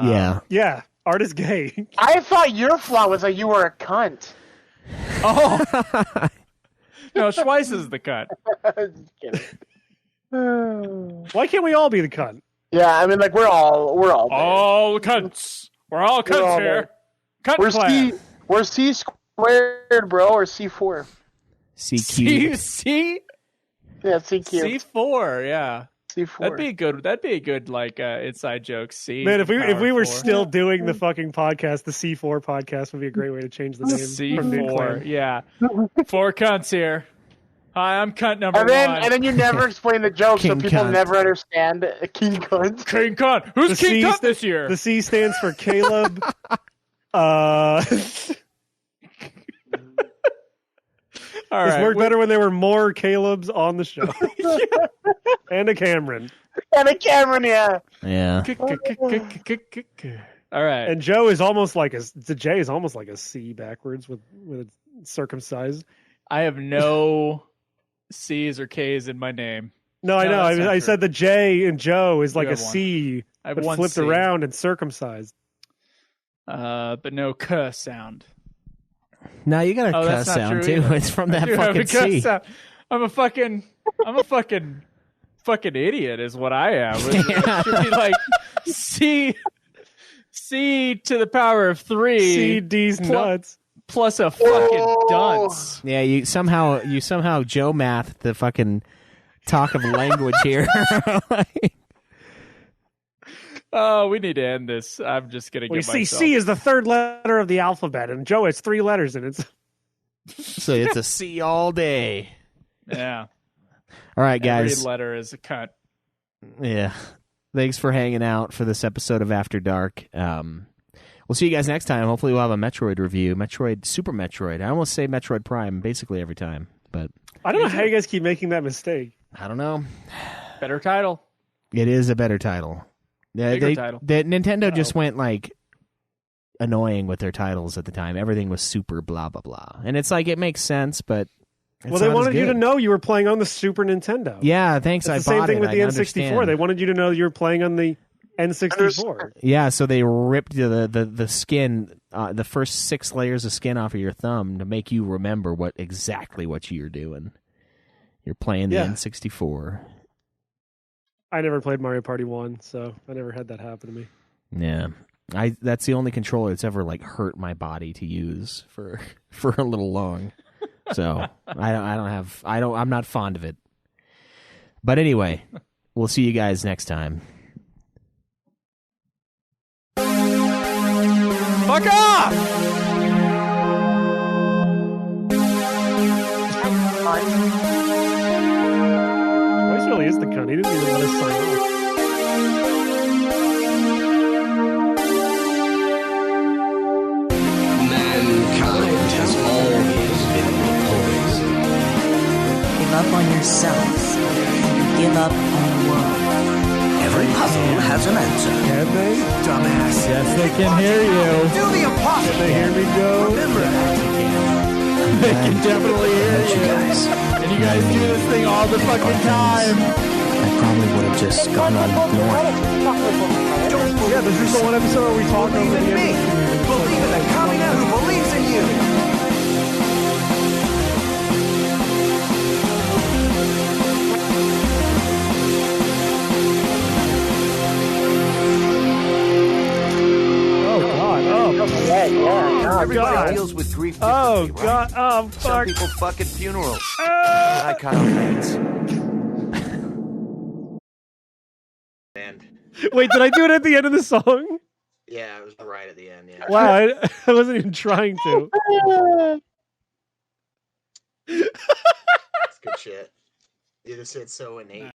Yeah. Art is gay. I thought your flaw was that you were a cunt. Oh. No, Schweiss is the cunt. Just kidding. Why can't we all be the cunt? Yeah, I mean, like, we're all all cunts. We're all cunts here. Cunt we're C squared, bro, or C4. CQ. C? Yeah, CQ. C4, yeah. C4. That'd be a good like inside joke. C. Man, if we were still doing the fucking podcast, the C4 podcast would be a great way to change the name. C4, yeah. 4 cunts here. Hi, I'm cunt number one. And then you never explain the joke, King so people cunt. never understand King Cunt. King cunt. Who's King cunt this year? The C stands for Caleb. All this right, worked better when there were more Calebs on the show. And a Cameron. Yeah. All right. And Joe is almost like the J is almost like a C backwards with it circumcised. I have no C's or K's in my name. No, I know. I said the J in Joe is like a one. C, I have but one flipped C. around and circumcised. But no K sound. No, you got a cuss sound too. Either. It's from that fucking C. I'm a fucking idiot is what I am. It should be like C to the power of 3. C D's nuts. plus a fucking dunce. Yeah, you somehow Joe math the fucking talk of language here. Oh, we need to end this. I'm just gonna Well, you get see, myself. C is the third letter of the alphabet, and Joe has 3 letters in it. So it's a C all day. Yeah. All right, guys. Every letter is a cunt. Yeah. Thanks for hanging out for this episode of After Dark. We'll see you guys next time. Hopefully we'll have a Metroid review. Super Metroid. I almost say Metroid Prime basically every time, but I don't know how you guys keep making that mistake. I don't know. Better title. It is a better title. Yeah, Bigger title. Nintendo just went like annoying with their titles at the time. Everything was super blah blah blah, and it's like it makes sense, but it's They not as wanted you to good. know you were playing on the Super Nintendo. Yeah, thanks. It's I the same bought thing it. with the I N64. understand. They wanted you to know you were playing on the N64. Yeah, so they ripped the skin, the first 6 layers of skin off of your thumb to make you remember exactly what you're doing. You're playing the N64. I never played Mario Party 1, so I never had that happen to me. Yeah, that's the only controller that's ever like hurt my body to use for a little long. So I'm not fond of it. But anyway, we'll see you guys next time. Fuck off! Voice really is the cunt. He didn't even let us sign off. Mankind has always been poised. Give up on yourself. Give up on the world. Every puzzle has an answer. Can they? Dumbass. Yes, they can hear you. Do the impossible. Can they hear me, Joe? Remember that. They can definitely hear You you. guys. And you guys do this thing all the fucking time. I probably would have just gone on ignoring. Yeah, this is the one episode where we talk over Believe the in me. end. Believe in the Kamina who believes in you. Oh, God. Oh, Yeah. Everybody God. deals with grief oh differently, right? God. Oh, Some fuck. people fuck at funerals. Ah! I Kyle Haynes. And Wait, did I do it at the end of the song? yeah, it was right at the end. Yeah. Wow, I wasn't even trying to. It's good shit. You just said so innate.